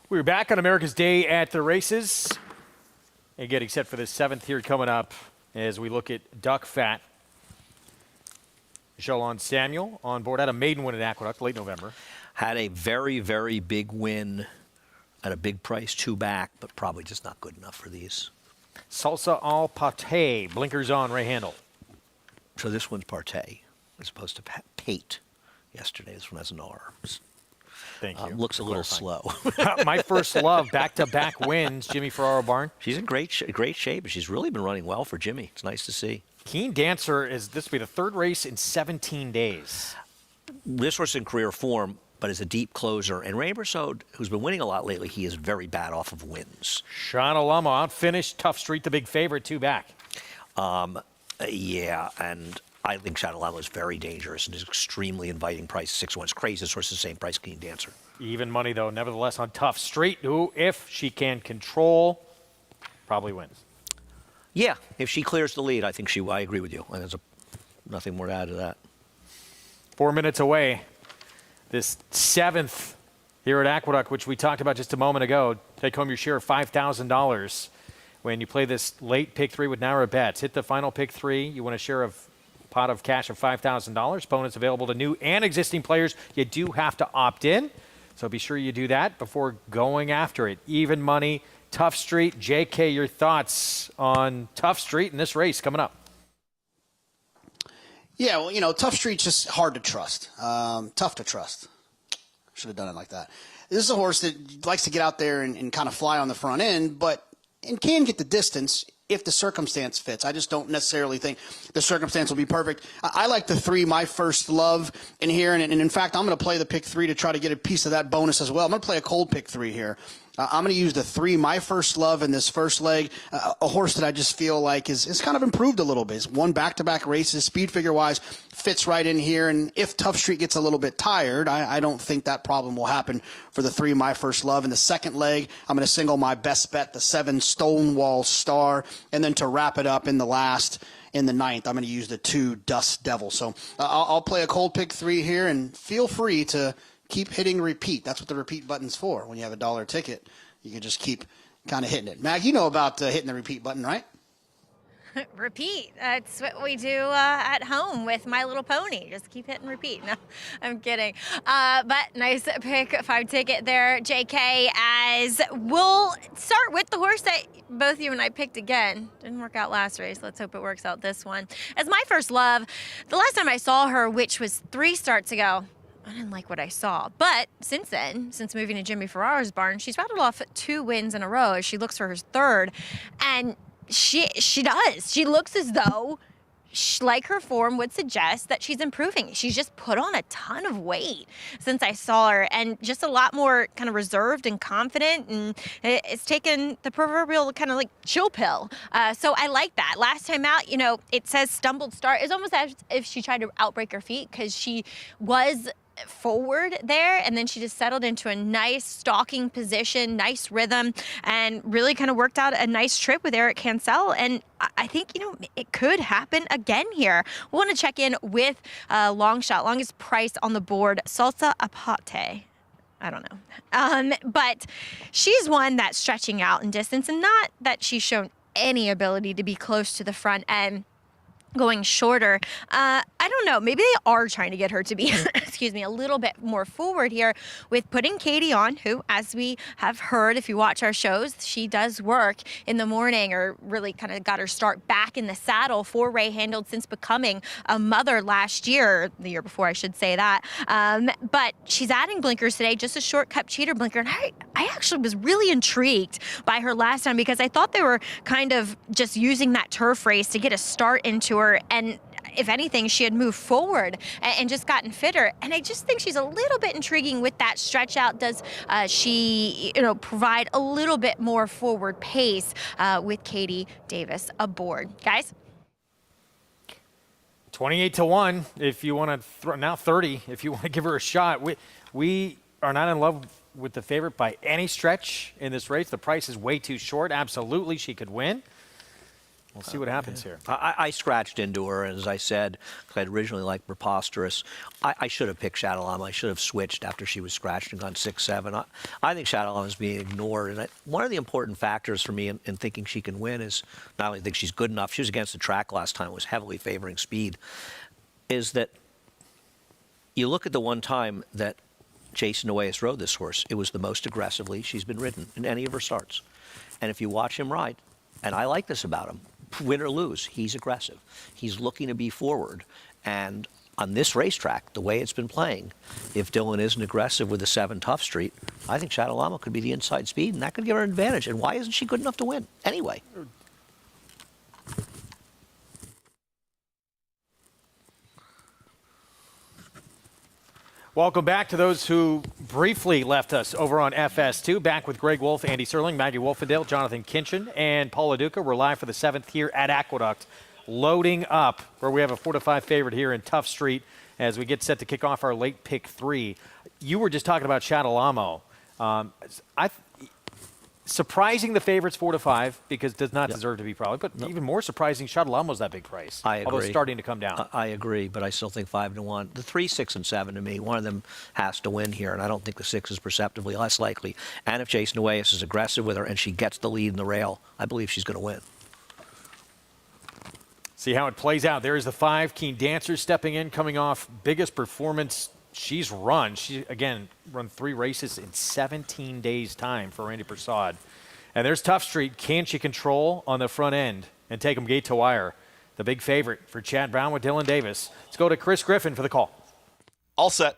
We're back on America's Day at the Races and getting set for the 7th here coming up as we look at Duck Fat. Jalon Samuel on board. Had a maiden win at Aqueduct late November. Had a very, very big win at a big price, 2 back, but probably just not good enough for these. Salsa al Pate. Blinkers on, Ray Handel. So this one's Partey as opposed to Pate yesterday. This one has an R. Thank you. Looks a little slow. My first love, back-to-back wins, Jimmy Ferraro Barn. She's in great shape, and she's really been running well for Jimmy. It's nice to see. Keen Dancer, this will be the 3rd race in 17 days. This horse in career form, but is a deep closer. And Ray Bersaud, who's been winning a lot lately, he is very bad off of wins. Sean Alamo outfinished Tough Street, the big favorite, 2 back. Yeah, and I think Sean Alamo is very dangerous and is extremely inviting price. 6-1. It's crazy. This horse is the same price, Keen Dancer. Even money, though, nevertheless, on Tough Street, who, if she can control, probably wins. Yeah, if she clears the lead, I agree with you. There's nothing more to add to that. 4 minutes away. This 7th here at Aqueduct, which we talked about just a moment ago. Take home your share of $5,000 when you play this late pick 3 with Naira Bets. Hit the final pick 3. You win a share of pot of cash of $5,000. Bonus available to new and existing players. You do have to opt in, so be sure you do that before going after it. Even money, Tough Street. JK, your thoughts on Tough Street in this race coming up? Yeah, well, Tough Street's just hard to trust. Tough to trust. Should have done it like that. This is a horse that likes to get out there and kind of fly on the front end, and can get the distance if the circumstance fits. I just don't necessarily think the circumstance will be perfect. I like the 3, My First Love, in here. And in fact, I'm going to play the pick 3 to try to get a piece of that bonus as well. I'm going to play a cold pick 3 here. I'm going to use the 3, My First Love, in this first leg. A horse that I just feel like is kind of improved a little bit. It's won back-to-back races, speed figure-wise, fits right in here. And if Tough Street gets a little bit tired, I don't think that problem will happen for the 3, My First Love. In the second leg, I'm going to single my best bet, the 7, Stonewall Star. And then to wrap it up in the 9th, I'm going to use the 2, Dust Devil. So I'll play a cold pick 3 here, and feel free to keep hitting repeat. That's what the repeat button's for. When you have a $1 ticket, you can just keep kind of hitting it. Mag, you know about hitting the repeat button, right? Repeat. That's what we do at home with My Little Pony. Just keep hitting repeat. No, I'm kidding. But nice pick 5 ticket there, JK, as we'll start with the horse that both you and I picked again. Didn't work out last race. Let's hope it works out this one. As My First Love, the last time I saw her, which was 3 starts ago, I didn't like what I saw. But since then, since moving to Jimmy Ferrara's barn, she's rattled off 2 wins in a row as she looks for her 3rd. And she does. She looks as though, like her form would suggest, that she's improving. She's just put on a ton of weight since I saw her, and just a lot more kind of reserved and confident, and it's taken the proverbial kind of like chill pill. So I like that. Last time out, it says stumbled start. It's almost as if she tried to outbreak her feet because she was forward there, and then she just settled into a nice stalking position, nice rhythm, and really kind of worked out a nice trip with Eric Cancel. And I think, it could happen again here. We want to check in with long shot, longest price on the board, Salsa Apate. I don't know. But she's one that's stretching out in distance, and not that she's shown any ability to be close to the front end. Going shorter. I don't know. Maybe they are trying to get her to be, a little bit more forward here with putting Katie on, who, as we have heard, if you watch our shows, she does work in the morning, or really kind of got her start back in the saddle for Ray Handled since becoming a mother last year, the year before, I should say that. But she's adding blinkers today, just a short cup cheater blinker. And I actually was really intrigued by her last time because I thought they were kind of just using that turf race to get a start into her. And if anything, she had moved forward and just gotten fitter. And I just think she's a little bit intriguing with that stretch out. Does she, provide a little bit more forward pace with Katie Davis aboard? Guys? 28-1 if you want to now 30 if you want to give her a shot. We are not in love with the favorite by any stretch in this race. The price is way too short. Absolutely, she could win. We'll see what happens here. I scratched into her, and as I said, because I'd originally liked Preposterous, I should have picked Shadowlama. I should have switched after she was scratched and gone 6-7. I think Shadowlama is being ignored, and one of the important factors for me in thinking she can win is not only think she's good enough, she was against the track last time, was heavily favoring speed, is that you look at the one time that Jason Noyes rode this horse, it was the most aggressively she's been ridden in any of her starts. And if you watch him ride, and I like this about him, win or lose, he's aggressive. He's looking to be forward. And on this racetrack, the way it's been playing, if Dylan isn't aggressive with the 7 Tough Street, I think Shadowlama could be the inside speed, and that could give her an advantage. And why isn't she good enough to win anyway? Welcome back to those who briefly left us over on FS2. Back with Greg Wolf, Andy Serling, Maggie Wolfendale, Jonathan Kinchin, and Paula Duca. We're live for the 7th here at Aqueduct, loading up where we have a 4-5 favorite here in Tough Street as we get set to kick off our late pick 3. You were just talking about Shadowlama. Surprising the favorites 4-5 because does not deserve to be probably, but even more surprising, Shadowlama's that big price. I agree. Although starting to come down. I agree, but I still think 5-1. The 3, 6, and 7 to me, one of them has to win here, and I don't think the 6 is perceptibly less likely. And if Jason Noyes is aggressive with her and she gets the lead in the rail, I believe she's going to win. See how it plays out. There is the 5, Keen Dancer stepping in, coming off biggest performance she's run. She, again, run 3 races in 17 days' time for Randy Prasad. And there's Tough Street. Can she control on the front end and take them gate to wire? The big favorite for Chad Brown with Dylan Davis. Let's go to Chris Griffin for the call. All set.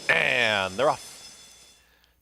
And they're off.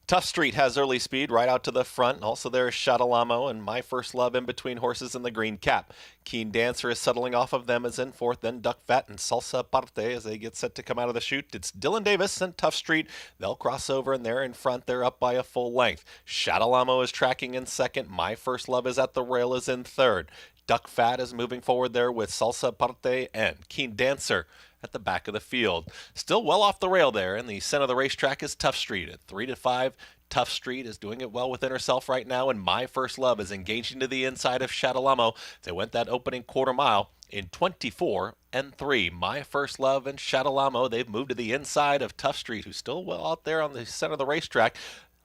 Tough Street has early speed right out to the front. Also there's Shadowlama and My First Love in between horses in the green cap. Keen Dancer is settling off of them as in 4th, then Duck Fat and Salsa Parte as they get set to come out of the chute. It's Dylan Davis and Tough Street. They'll cross over and they're in front. They're up by a full length. Shadowlama is tracking in 2nd. My First Love is at the rail is in 3rd. Duck Fat is moving forward there with Salsa Parte and Keen Dancer at the back of the field. Still well off the rail there, and the center of the racetrack is Tough Street at 3-5, Tough Street is doing it well within herself right now, and My First Love is engaging to the inside of Shadalamo. They went that opening quarter mile in 24-3. My First Love and Shadalamo, they've moved to the inside of Tough Street, who's still well out there on the center of the racetrack.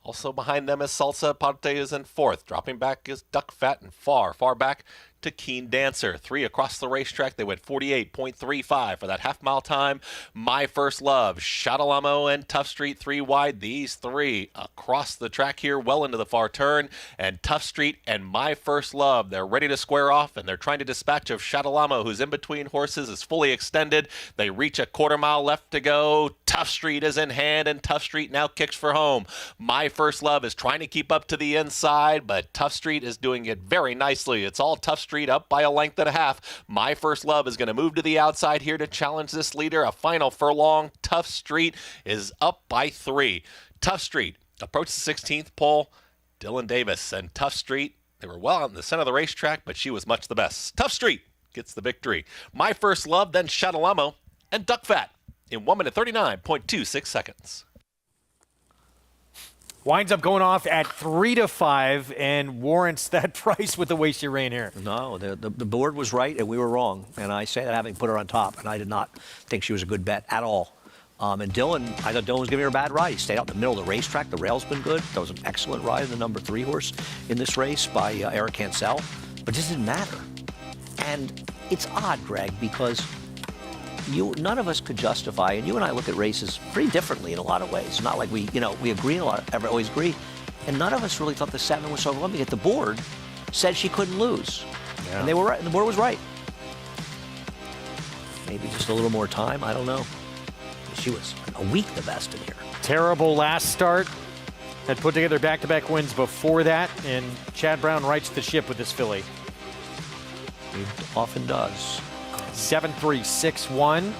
Also behind them is Salsa Ponte is in fourth. Dropping back is Duck Fat, and far back to Keen Dancer. 3 across the racetrack. They went 48.35 for that half-mile time. My First Love, Shadalamo, and Tough Street 3 wide. These 3 across the track here, well into the far turn. And Tough Street and My First Love, they're ready to square off, and they're trying to dispatch of Shadalamo, who's in between horses, is fully extended. They reach a quarter mile left to go. Tough Street is in hand, and Tough Street now kicks for home. My First Love is trying to keep up to the inside, but Tough Street is doing it very nicely. It's all Tough Street up by a length and a half. My First Love is going to move to the outside here to challenge this leader. A final furlong. Tough Street is up by 3. Tough Street approached the 16th pole. Dylan Davis and Tough Street, they were well out in the center of the racetrack, but she was much the best. Tough Street gets the victory. My First Love, then Shadalamo, and Duck Fat in 1 minute 39.26 seconds. Winds up going off at 3-5 and warrants that price with the way she ran here. No, the board was right and we were wrong. And I say that having put her on top, and I did not think she was a good bet at all. And Dylan, I thought Dylan was giving her a bad ride. He stayed out in the middle of the racetrack. The rail's been good. That was an excellent ride in the number 3 horse in this race by Eric Cancel. But it just didn't matter. And it's odd, Greg, because none of us could justify, and you and I look at races pretty differently in a lot of ways. It's not like we agree in a lot, always agree. And none of us really thought the 7 was so overwhelming. Yet the board said she couldn't lose. Yeah. And they were right. The board was right. Maybe just a little more time. I don't know. She was a week the best in here. Terrible last start. Had put together back-to-back wins before that, and Chad Brown rights the ship with this filly. He often does. 7-3, 6-1.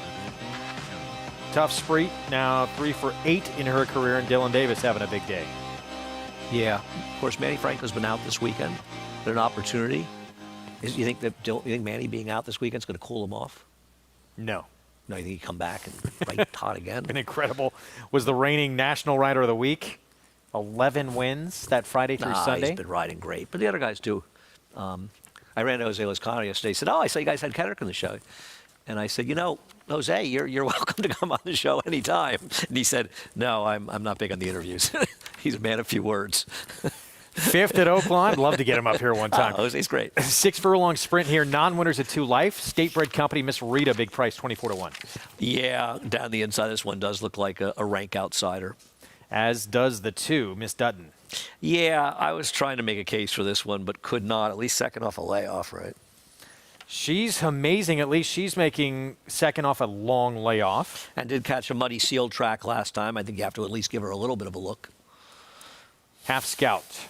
Tough Street now 3 for 8 in her career, and Dylan Davis having a big day. Yeah. Of course, Manny Franco's been out this weekend. But an opportunity. You think Manny being out this weekend is going to cool him off? No. No, you think he'd come back and right hot again? Been incredible. Was the reigning National Rider of the Week. 11 wins that Friday through Sunday. He's been riding great. But the other guys too. I ran to Jose Lozcano yesterday. He said, I saw you guys had Kendrick on the show. And I said, Jose, you're welcome to come on the show anytime. And he said, no, I'm not big on the interviews. He's a man of few words. 5th at Oaklawn. I'd love to get him up here one time. Jose's great. 6 furlong sprint here. Non-winners at 2 Life. State Bred Company, Miss Rita, big price, 24-1. Yeah, down the inside, this one does look like a rank outsider. As does the 2, Miss Dutton. Yeah, I was trying to make a case for this one, but could not. At least second off a layoff, right? She's amazing. At least she's making second off a long layoff. And did catch a muddy sealed track last time. I think you have to at least give her a little bit of a look. Half Scout.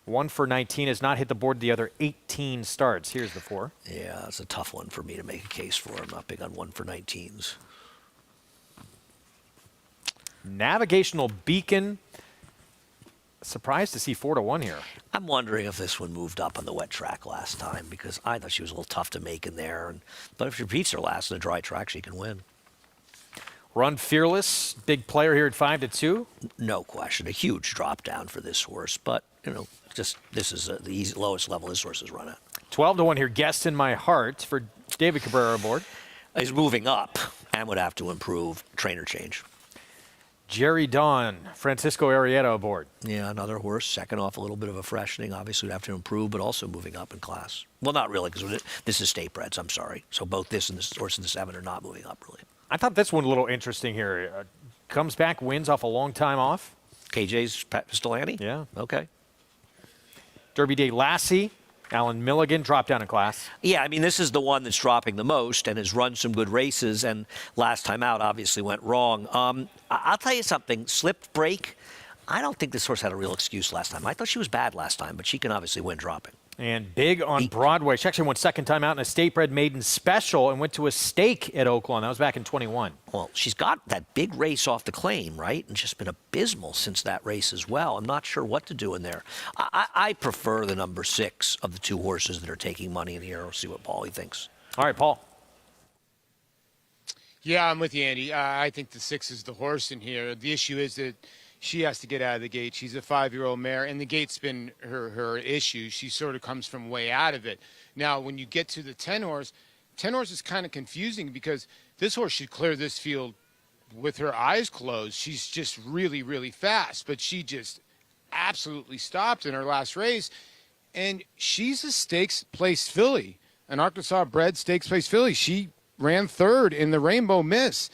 1 for 19, has not hit the board the other 18 starts. Here's the 4. Yeah, it's a tough one for me to make a case for. I'm not big on 1 for 19s. Navigational Beacon. Surprised to see 4-1 here. I'm wondering if this one moved up on the wet track last time, because I thought she was a little tough to make in there. But if she beats her last in a dry track, she can win. Run Fearless, big player here at 5-2. No question, a huge drop down for this horse. But just this is the lowest level this horse has run at. 12-1 here. Guest in My Heart for David Cabrera aboard. He's moving up and would have to improve. Trainer change. Jerry Dawn, Francisco Arrieta aboard. Yeah, another horse, second off a little bit of a freshening. Obviously, would have to improve, but also moving up in class. Well, not really, because this is State Breds, I'm sorry. So both this and this horse and the 7 are not moving up, really. I thought this one a little interesting here. Comes back, wins off a long time off. KJ's Pat Pistolani? Yeah. Okay. Derby Day Lassie. Alan Milligan dropped down in class. Yeah, I mean, this is the one that's dropping the most and has run some good races, and last time out obviously went wrong. I'll tell you something, slipped break. I don't think this horse had a real excuse last time. I thought she was bad last time, but she can obviously win dropping. And big on Broadway. She actually won second time out in a State Bred Maiden Special and went to a stake at Oaklawn. That was back in 21. Well, she's got that big race off the claim, right? And just been abysmal since that race as well. I'm not sure what to do in there. I prefer the number 6 of the 2 horses that are taking money in here. We'll see what Paulie thinks. All right, Paul. Yeah, I'm with you, Andy. I think the 6 is the horse in here. The issue is that she has to get out of the gate. She's a 5-year-old mare, and the gate's been her issue. She sort of comes from way out of it. Now, when you get to the 10 horse is kind of confusing because this horse should clear this field with her eyes closed. She's just really, really fast, but she just absolutely stopped in her last race. And she's a stakes place filly, an Arkansas bred stakes place filly. She ran third in the Rainbow Miss.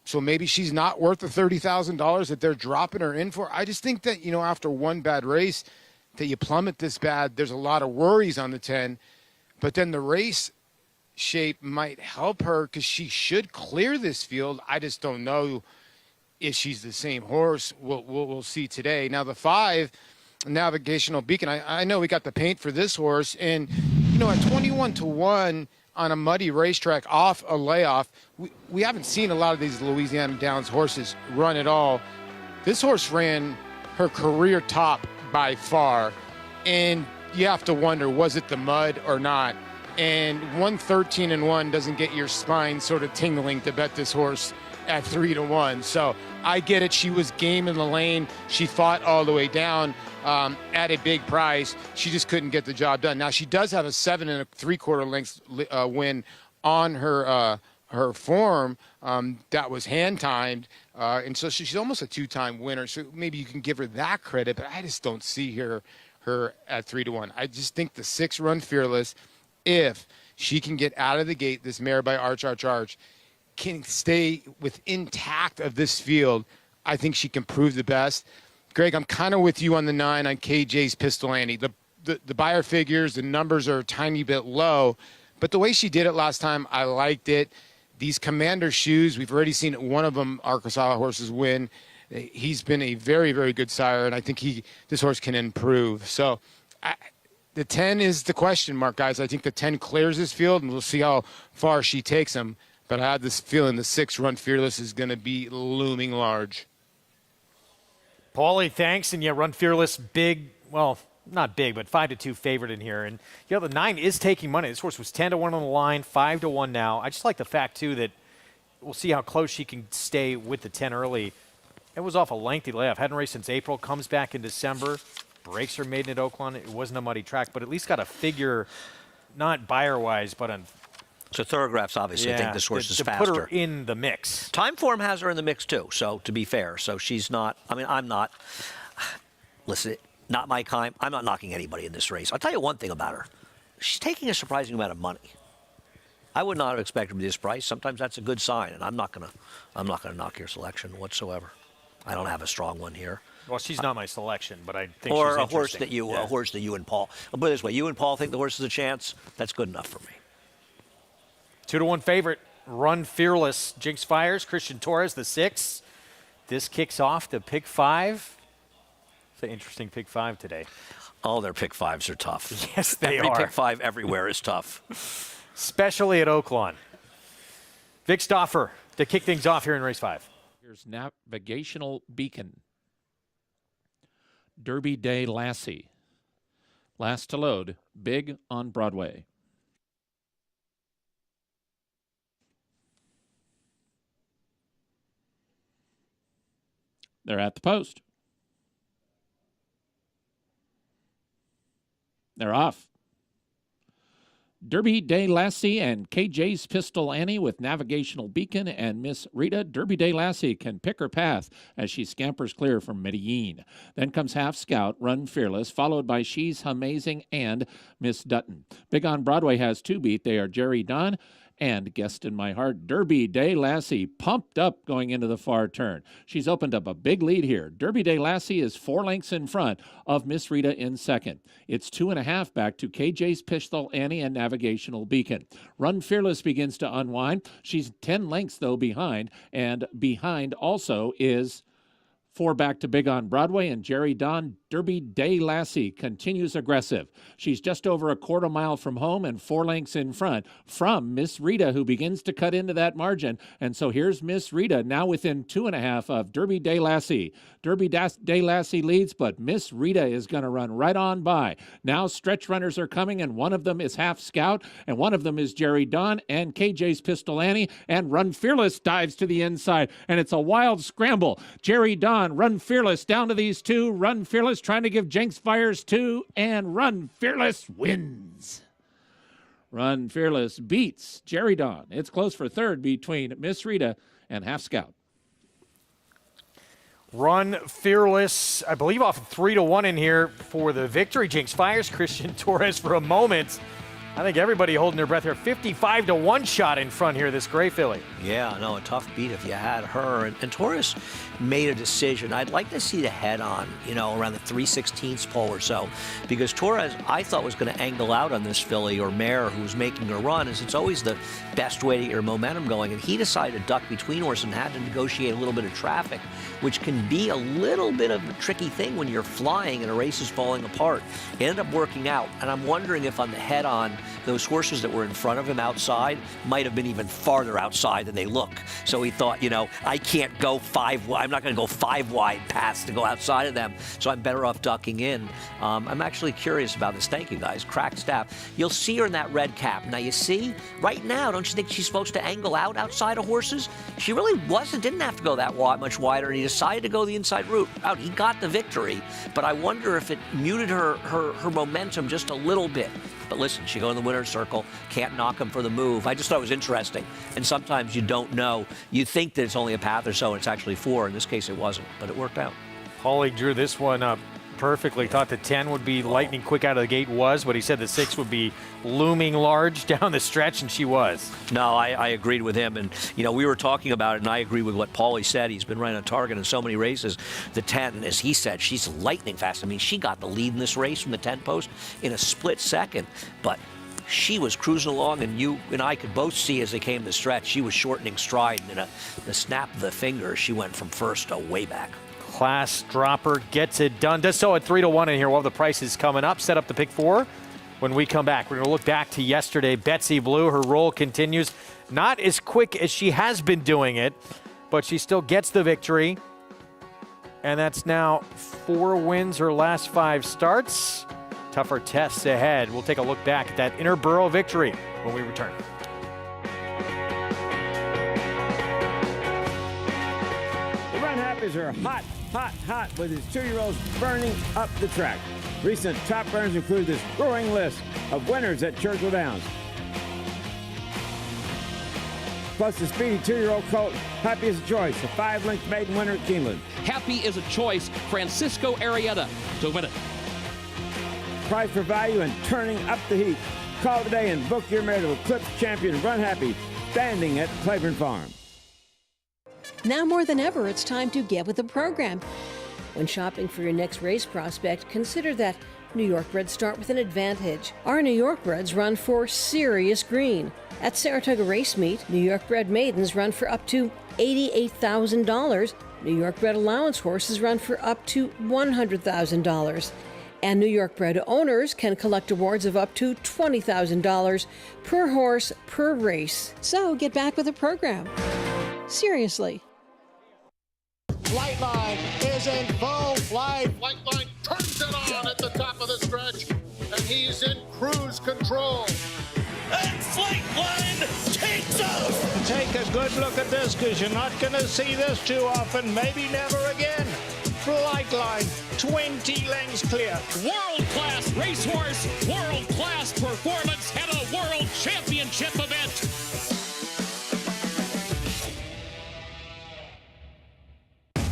So maybe she's not worth the $30,000 that they're dropping her in for. I just think that, after one bad race, that you plummet this bad. There's a lot of worries on the 10, but then the race shape might help her because she should clear this field. I just don't know if she's the same horse. We'll see today. Now the 5, Navigational Beacon. I know we got the paint for this horse, and at 21-1 on a muddy racetrack off a layoff, we haven't seen a lot of these Louisiana Downs horses run at all. This horse ran her career top by far, and you have to wonder, was it the mud or not? And 113-1 doesn't get your spine sort of tingling to bet this horse at 3-1. So I get it. She was game in the lane. She fought all the way down at a big price. She just couldn't get the job done. Now she does have a 7 3/4 lengths win on her form that was hand timed, and so she's almost a 2-time winner. So maybe you can give her that credit, but I just don't see her at 3-1. I just think the 6 Run Fearless, if she can get out of the gate, this mare by Arch, can stay with intact of this field, I think she can prove the best. Greg, I'm kind of with you on the 9 on KJ's Pistol Annie. The buyer figures, the numbers are a tiny bit low, but the way she did it last time, I liked it. These Commander shoes, we've already seen one of them, Arkansas horses, win. He's been a very, very good sire, and I think this horse can improve. So the 10 is the question mark, guys. I think the 10 clears this field, and we'll see how far she takes him. But I have this feeling the 6 Run Fearless is going to be looming large. Paulie, thanks. And Run Fearless, big, well, not big, but 5-2 favorite in here. And the 9 is taking money. This horse was 10-1 on the line, 5-1 now. I just like the fact, too, that we'll see how close she can stay with the 10 early. It was off a lengthy layoff. Hadn't raced since April, comes back in December, breaks her maiden at Oakland. It wasn't a muddy track, but at least got a figure, not buyer-wise, but on. So Thoroughgraphs obviously think this horse is faster. To put her in the mix. Time Form has her in the mix too, so to be fair. So she's not, I'm not, listen, not my kind. I'm not knocking anybody in this race. I'll tell you one thing about her. She's taking a surprising amount of money. I would not have expected her to be this price. Sometimes that's a good sign, and I'm not gonna knock your selection whatsoever. I don't have a strong one here. Well, she's not my selection, but I think or she's a horse interesting. a horse that you and Paul. I'll put it this way: you and Paul think the horse is a chance. That's good enough for me. 2-1 favorite, Run Fearless. Jinx fires. Christian Torres, the 6. This kicks off the pick 5. It's an interesting pick 5 today. All their pick 5s are tough. Yes, they are. Every pick 5 everywhere is tough. Especially at Oaklawn. Vic Stauffer to kick things off here in race 5. Here's Navigational Beacon. Derby Day Lassie. Last to load, big on Broadway. They're at the post. They're off. Derby Day Lassie and KJ's Pistol Annie with Navigational Beacon and Miss Rita. Derby Day Lassie can pick her path as she scampers clear from Medellin. Then comes Half Scout, Run Fearless, followed by She's Amazing and Miss Dutton. Big on Broadway has 2 beat. They are Jerry Dunn and Guest in My Heart. Derby Day Lassie pumped up going into the far turn. She's opened up a big lead here. Derby Day Lassie is 4 lengths in front of Miss Rita in second. It's 2.5 back to KJ's Pistol Annie and Navigational Beacon. Run Fearless begins to unwind. She's 10 lengths though behind, and behind also is 4 back to Big on Broadway and Jerry Don. Derby Day Lassie continues aggressive. She's just over a quarter mile from home and 4 lengths in front from Miss Rita, who begins to cut into that margin. And so here's Miss Rita now within 2.5 of Derby Day Lassie. Derby Day Lassie leads, but Miss Rita is going to run right on by. Now stretch runners are coming, and one of them is Half Scout, and one of them is Jerry Don, and KJ's Pistol Annie, and Run Fearless dives to the inside, and it's a wild scramble. Jerry Don, Run Fearless down to these two. Run Fearless trying to give Jenks Fires 2, and Run Fearless wins. Run Fearless beats Jerry Don. It's close for third between Miss Rita and Half Scout. Run Fearless, I believe, off 3-1 in here for the victory. Jenks Fires, Christian Torres for a moment. I think everybody holding their breath here. 55-1 shot in front here, this gray filly. Yeah, no, a tough beat if you had her. And Torres made a decision. I'd like to see the head on, around the 3/16 pole or so, because Torres, I thought, was going to angle out on this filly or mare who was making a run, as it's always the best way to get your momentum going. And he decided to duck between horses and had to negotiate a little bit of traffic, which can be a little bit of a tricky thing when you're flying and a race is falling apart. It ended up working out, and I'm wondering if on the head on, those horses that were in front of him outside might have been even farther outside than they look. So he thought, I can't go 5 wide. I'm not going to go 5 wide paths to go outside of them, so I'm better off ducking in. I'm actually curious about this. Thank you, guys. Cracked staff. You'll see her in that red cap. Now, you see, right now, don't you think she's supposed to angle out outside of horses? She really didn't have to go that much wider, and he decided to go the inside route out. He got the victory, but I wonder if it muted her momentum just a little bit. But listen, she go in the winner's circle, can't knock him for the move. I just thought it was interesting. And sometimes you don't know. You think that it's only a path or so, and it's actually 4. In this case, it wasn't, but it worked out. Paulie drew this one up perfectly. Thought the 10 would be lightning quick out of the gate, but he said the 6 would be looming large down the stretch, and she was. No, I agreed with him. And, we were talking about it, and I agree with what Paulie said. He's been right on target in so many races. The 10, as he said, she's lightning fast. I mean, she got the lead in this race from the 10 post in a split second. But she was cruising along, and you and I could both see as they came to the stretch, she was shortening stride. And in the snap of the finger, she went from first to way back. Class dropper gets it done. Does so at 3-1 in here. We'll have the prices coming up. Set up the pick 4 when we come back. We're going to look back to yesterday. Betsy Blue, her roll continues. Not as quick as she has been doing it, but she still gets the victory. And that's now 4 wins her last 5 starts. Tougher tests ahead. We'll take a look back at that Interborough victory when we return. Happys are hot with his 2-year-olds burning up the track. Recent top runners include this growing list of winners at Churchill Downs. Plus the speedy 2-year-old colt, Happy is a Choice, a 5-length maiden winner at Keeneland. Happy is a Choice, Francisco Arrieta to win it. Price for value and turning up the heat. Call today and book your mare to Eclipse Champion Run Happy, standing at Claiborne Farm. Now more than ever, it's time to get with the program. When shopping for your next race prospect, consider that New York breds start with an advantage. Our New York breds run for serious green. At Saratoga Race Meet, New York bred maidens run for up to $88,000. New York bred allowance horses run for up to $100,000. And New York bred owners can collect awards of up to $20,000 per horse per race. So get back with the program. Seriously. Flightline is in full flight. Flightline turns it on at the top of the stretch, and he's in cruise control. And Flightline takes off. Take a good look at this, because you're not going to see this too often, maybe never again. Flightline, 20 lengths clear. World-class racehorse, world-class performance at a world championship event.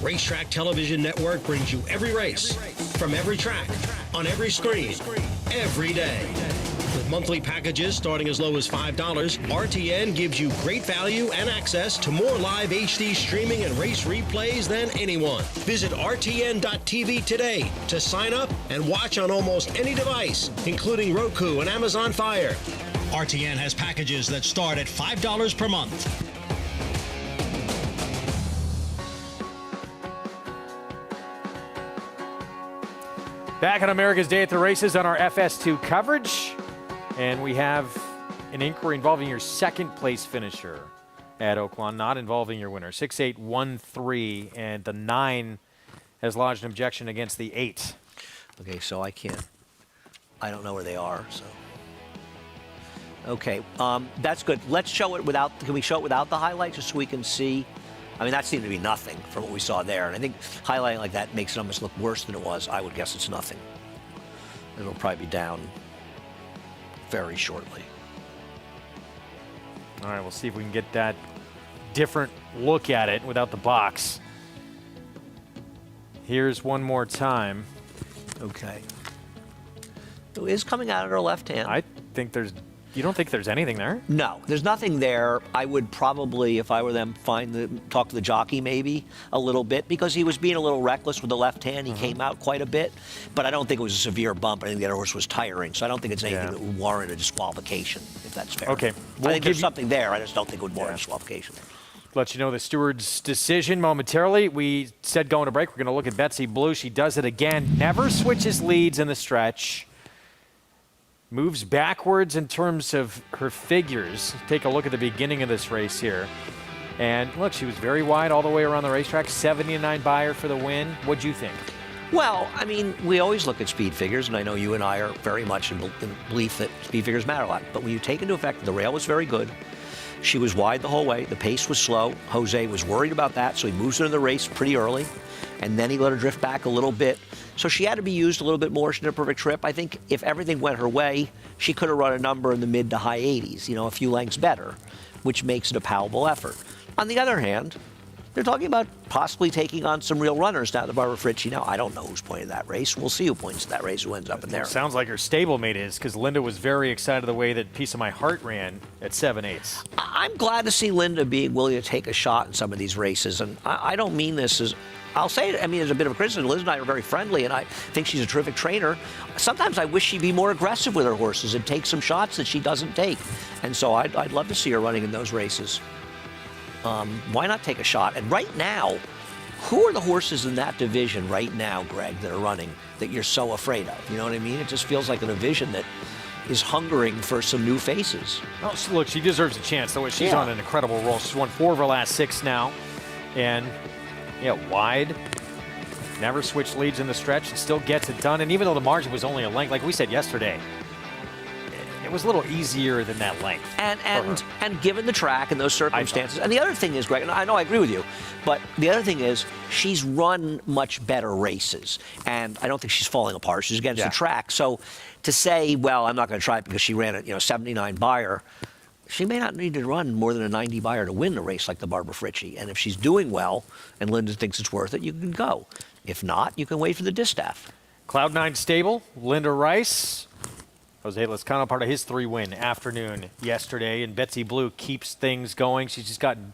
Racetrack Television Network brings you every race, from every track, on every screen, every day. With monthly packages starting as low as $5, RTN gives you great value and access to more live HD streaming and race replays than anyone. Visit RTN.tv today to sign up and watch on almost any device, including Roku and Amazon Fire. RTN has packages that start at $5 per month. Back on America's Day at the Races on our FS2 coverage. And we have an inquiry involving your second place finisher at Oaklawn, not involving your winner. 6-8-1-3, and the 9 has lodged an objection against the 8. Okay, so I don't know where they are, so. Okay, that's good. Let's show it without, can we show it without the highlights just so we can see? I mean, that seemed to be nothing from what we saw there. And I think highlighting like that makes it almost look worse than it was. I would guess it's nothing. It'll probably be down very shortly. All right, we'll see if we can get that different look at it without the box. Here's one more time. Okay. It is coming out of her left hand. I think you don't think there's anything there? No, there's nothing there. I would probably, if I were them, talk to the jockey maybe a little bit, because he was being a little reckless with the left hand. He came out quite a bit, but I don't think it was a severe bump. I think the other horse was tiring, so I don't think it's anything that would warrant a disqualification, if that's fair. Okay. I think there's something there. I just don't think it would warrant a disqualification. Let you know the steward's decision momentarily. We said going to break, we're going to look at Betsy Blue. She does it again. Never switches leads in the stretch. Moves backwards in terms of her figures. Take a look at the beginning of this race here. And look, she was very wide all the way around the racetrack. 79 buyer for the win. What'd you think? Well, I mean, we always look at speed figures, and I know you and I are very much in belief that speed figures matter a lot. But when you take into effect the rail was very good, she was wide the whole way, the pace was slow. Jose was worried about that, so he moves into the race pretty early, and then he let her drift back a little bit. So she had to be used a little bit more. She did a perfect trip. I think if everything went her way, she could have run a number in the mid to high 80s, a few lengths better, which makes it a palatable effort. On the other hand, they're talking about possibly taking on some real runners now, the Barbara Fritchie. Now, I don't know who's pointing that race. We'll see who points that race, who ends up in there. Sounds like her stablemate is, because Linda was very excited the way that Piece of My Heart ran at 7/8. I'm glad to see Linda being willing to take a shot in some of these races, and I don't mean this as... I'll say it, as a bit of a criticism. Liz and I are very friendly, and I think she's a terrific trainer. Sometimes I wish she'd be more aggressive with her horses and take some shots that she doesn't take. And so I'd love to see her running in those races. Why not take a shot? And right now, who are the horses in that division right now, Greg, that are running that you're so afraid of? You know what I mean? It just feels like a division that is hungering for some new faces. Oh, so look, she deserves a chance, though. She's on an incredible roll. She's won 4 of her last 6 now. And... wide, never switched leads in the stretch, and still gets it done. And even though the margin was only a length, like we said yesterday, it was a little easier than that length. And given the track and those circumstances, and the other thing is, Greg, and I know I agree with you, but the other thing is she's run much better races, and I don't think she's falling apart. She's against the track. So to say, well, I'm not going to try it because she ran at 79 buyer. She may not need to run more than a 90 buyer to win a race like the Barbara Fritchie. And if she's doing well and Linda thinks it's worth it, you can go. If not, you can wait for the distaff. Cloud9 stable, Linda Rice. Jose Lezcano, part of his 3-win afternoon yesterday. And Betsy Blue keeps things going. She's just gotten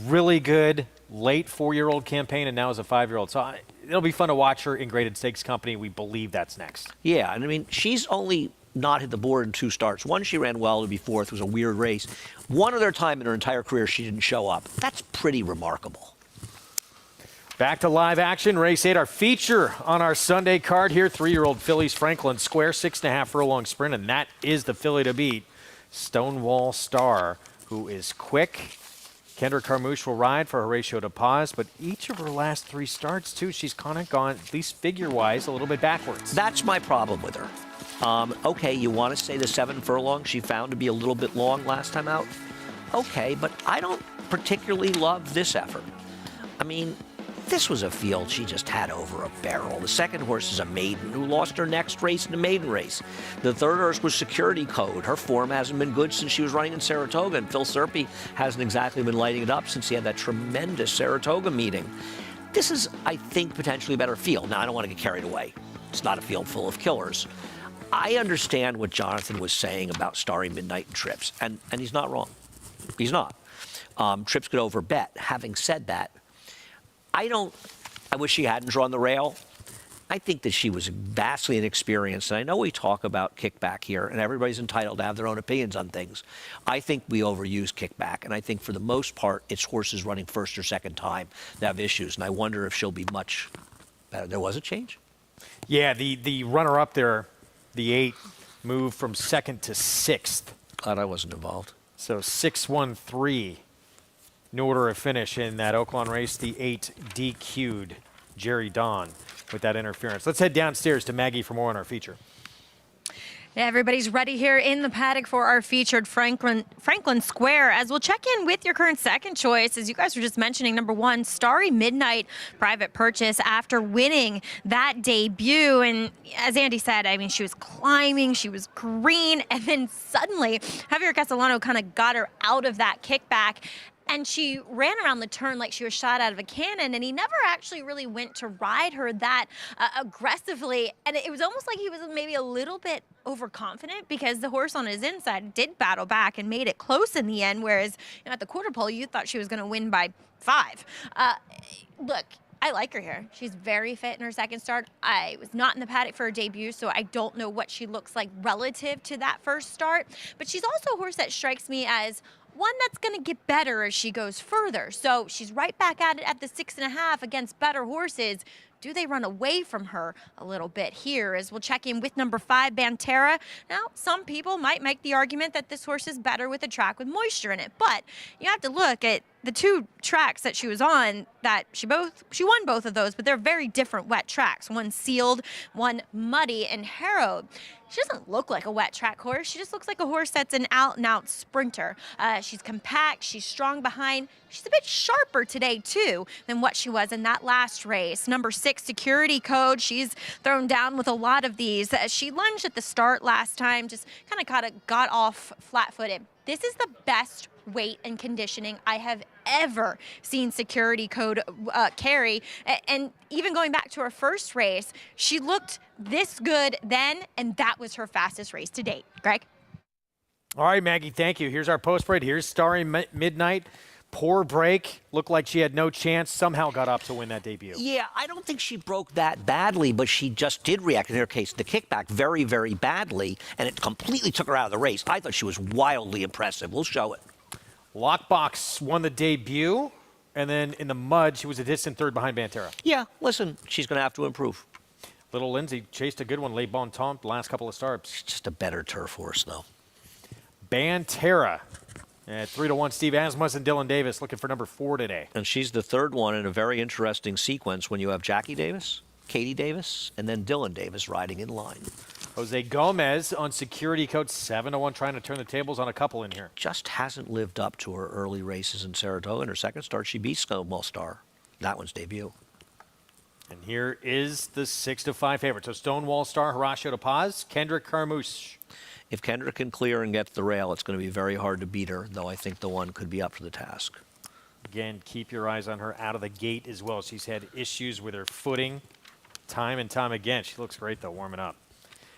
really good late 4-year-old campaign and now as a 5-year-old. So it'll be fun to watch her in Graded Stakes company. We believe that's next. Yeah, and I mean, she's only not hit the board in 2 starts. One, she ran well to be 4th. It was a weird race. One other time in her entire career, she didn't show up. That's pretty remarkable. Back to live action. Race 8, our feature on our Sunday card here. 3-year-old fillies, Franklin Square, 6.5 furlong sprint, and that is the filly to beat. Stonewall Star, who is quick. Kendra Carmouche will ride for Horatio de Paz, but each of her last 3 starts, too, she's kind of gone, at least figure-wise, a little bit backwards. That's my problem with her. Okay, you want to say the 7 furlong she found to be a little bit long last time out? Okay, but I don't particularly love this effort. I mean, this was a field she just had over a barrel. The second horse is a maiden who lost her next race in the maiden race. The third horse was Security Code. Her form hasn't been good since she was running in Saratoga, and Phil Serpe hasn't exactly been lighting it up since he had that tremendous Saratoga meeting. This is, I think, potentially a better field. Now, I don't want to get carried away. It's not a field full of killers. I understand what Jonathan was saying about Starry Midnight and Trips, and he's not wrong. He's not. Trips could overbet. Having said that, I wish she hadn't drawn the rail. I think that she was vastly inexperienced, and I know we talk about Kickback here, and everybody's entitled to have their own opinions on things. I think we overuse Kickback, and I think for the most part, it's horses running first or second time that have issues, and I wonder if she'll be much better. There was a change? Yeah, the runner-up there, the 8, moved from 2nd to 6th. Glad I wasn't involved. So 6-1-3 in order of finish in that Oaklawn race. The 8 DQ'd Jerry Don with that interference. Let's head downstairs to Maggie for more on our feature. Everybody's ready here in the paddock for our featured Franklin Square, as we'll check in with your current second choice. As you guys were just mentioning, number 1, Starry Midnight, private purchase after winning that debut. And as Andy said, I mean, she was climbing, she was green, and then suddenly Javier Castellano kind of got her out of that kickback. And she ran around the turn like she was shot out of a cannon, and he never actually really went to ride her that aggressively. And it was almost like he was maybe a little bit overconfident, because the horse on his inside did battle back and made it close in the end, whereas at the quarter pole, you thought she was going to win by 5. Look, I like her here. She's very fit in her second start. I was not in the paddock for her debut, so I don't know what she looks like relative to that first start. But she's also a horse that strikes me as one that's going to get better as she goes further. So she's right back at it at the 6.5 against better horses. Do they run away from her a little bit here, as we'll check in with number 5, Banterra. Now, some people might make the argument that this horse is better with a track with moisture in it, but you have to look at the 2 tracks that she was on, that she won both of those, but they're very different wet tracks. One sealed, one muddy and harrowed. She doesn't look like a wet track horse. She just looks like a horse that's an out-and-out sprinter. She's compact, she's strong behind. She's a bit sharper today, too, than what she was in that last race. Number 6, Security Code. She's thrown down with a lot of these. She lunged at the start last time, just kind of got off flat-footed. This is the best weight and conditioning I have ever seen Security Code carry. And even going back to her first race, she looked this good then, and that was her fastest race to date. Greg? All right, Maggie, thank you. Here's our post break. Here's Starry Midnight. Poor break. Looked like she had no chance. Somehow got up to win that debut. Yeah, I don't think she broke that badly, but she just did react, in her case, the kickback very, very badly, and it completely took her out of the race. I thought she was wildly impressive. We'll show it. Lockbox won the debut, and then in the mud, she was a distant 3rd behind Banterra. Yeah, listen, she's going to have to improve. Little Lindsay chased a good one, Les Bon Temps, the last couple of starts. She's just a better turf horse, though. Banterra at 3-1. Steve Asmus and Dylan Davis looking for number 4 today. And she's the 3rd one in a very interesting sequence when you have Jackie Davis, Katie Davis, and then Dylan Davis riding in line. Jose Gomez on Security Code, 7-1, trying to turn the tables on a couple in here. Just hasn't lived up to her early races in Saratoga. In her second start, she beat Stonewall Star. That one's debut. And here is the 6-5 favorite. So Stonewall Star, Horacio de Paz, Kendrick Carmouche. If Kendrick can clear and get the rail, it's going to be very hard to beat her, though I think the 1 could be up to the task. Again, keep your eyes on her out of the gate as well. She's had issues with her footing time and time again. She looks great, though, warming up.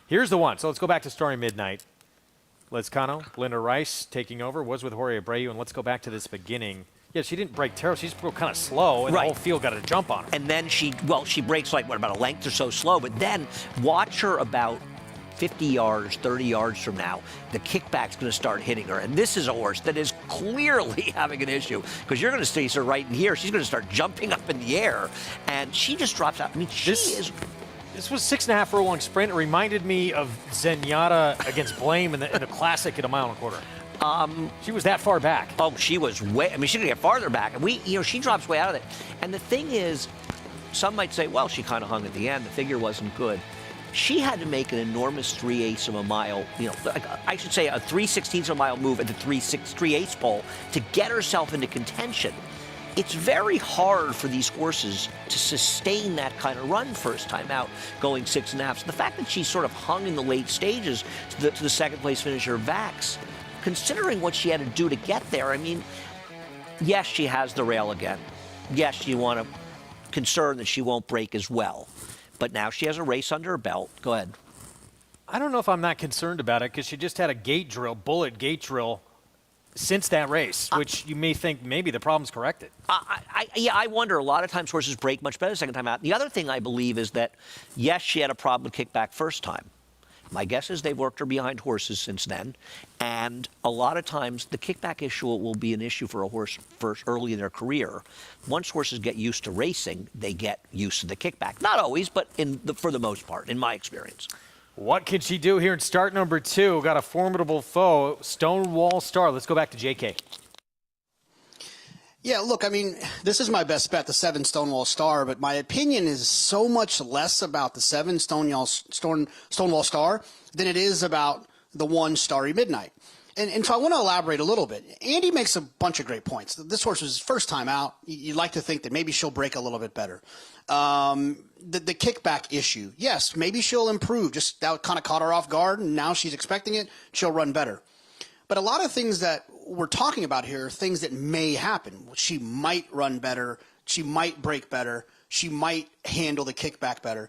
Here's the 1. So let's go back to Starry Midnight. Lezcano, Linda Rice taking over, was with Jorge Abreu, and let's go back to this beginning. Yeah, she didn't break terrible. She's kind of slow, and the whole field got a jump on her. And then she breaks like, about a length or so slow, but then watch her about 50 yards, 30 yards from now, the kickback's going to start hitting her. And this is a horse that is clearly having an issue, because you're going to see her right in here. She's going to start jumping up in the air, and she just drops out. I mean, This was 6.5 furlong sprint. It reminded me of Zenyatta against Blame in the Classic at a 1.25 miles. She was that far back. Oh, she was way. I mean, she's going to get farther back. And she drops way out of it. And the thing is, some might say, well, she kind of hung at the end. The figure wasn't good. She had to make an enormous 3/8 of a mile, I should say a 3/16 of a mile move at the 3/8 pole to get herself into contention. It's very hard for these horses to sustain that kind of run first time out, going 6.5. So the fact that she sort of hung in the late stages to the second place finisher, Vax, considering what she had to do to get there, I mean, yes, she has the rail again. Yes, you want to concern that she won't break as well. But now she has a race under her belt. Go ahead. I don't know if I'm not concerned about it, because she just had a bullet gate drill since that race, which you may think maybe the problem's corrected. I wonder. A lot of times horses break much better the second time out. The other thing I believe is that, yes, she had a problem with kickback first time, My guess is they've worked her behind horses since then. And a lot of times the kickback issue will be an issue for a horse first early in their career. Once horses get used to racing, they get used to the kickback. Not always, but for the most part, in my experience. What can she do here in start number 2? Got a formidable foe, Stonewall Star. Let's go back to JK. Yeah, look, I mean, this is my best bet, the 7 Stonewall Star, but my opinion is so much less about the 7 Stonewall Star than it is about the 1 Starry Midnight. And so I want to elaborate a little bit. Andy makes a bunch of great points. This horse was his first time out. You'd like to think that maybe she'll break a little bit better. The kickback issue, yes, maybe she'll improve. Just that kind of caught her off guard, and now she's expecting it. She'll run better. But a lot of things that we're talking about here are things that may happen. She might run better. She might break better. She might handle the kickback better.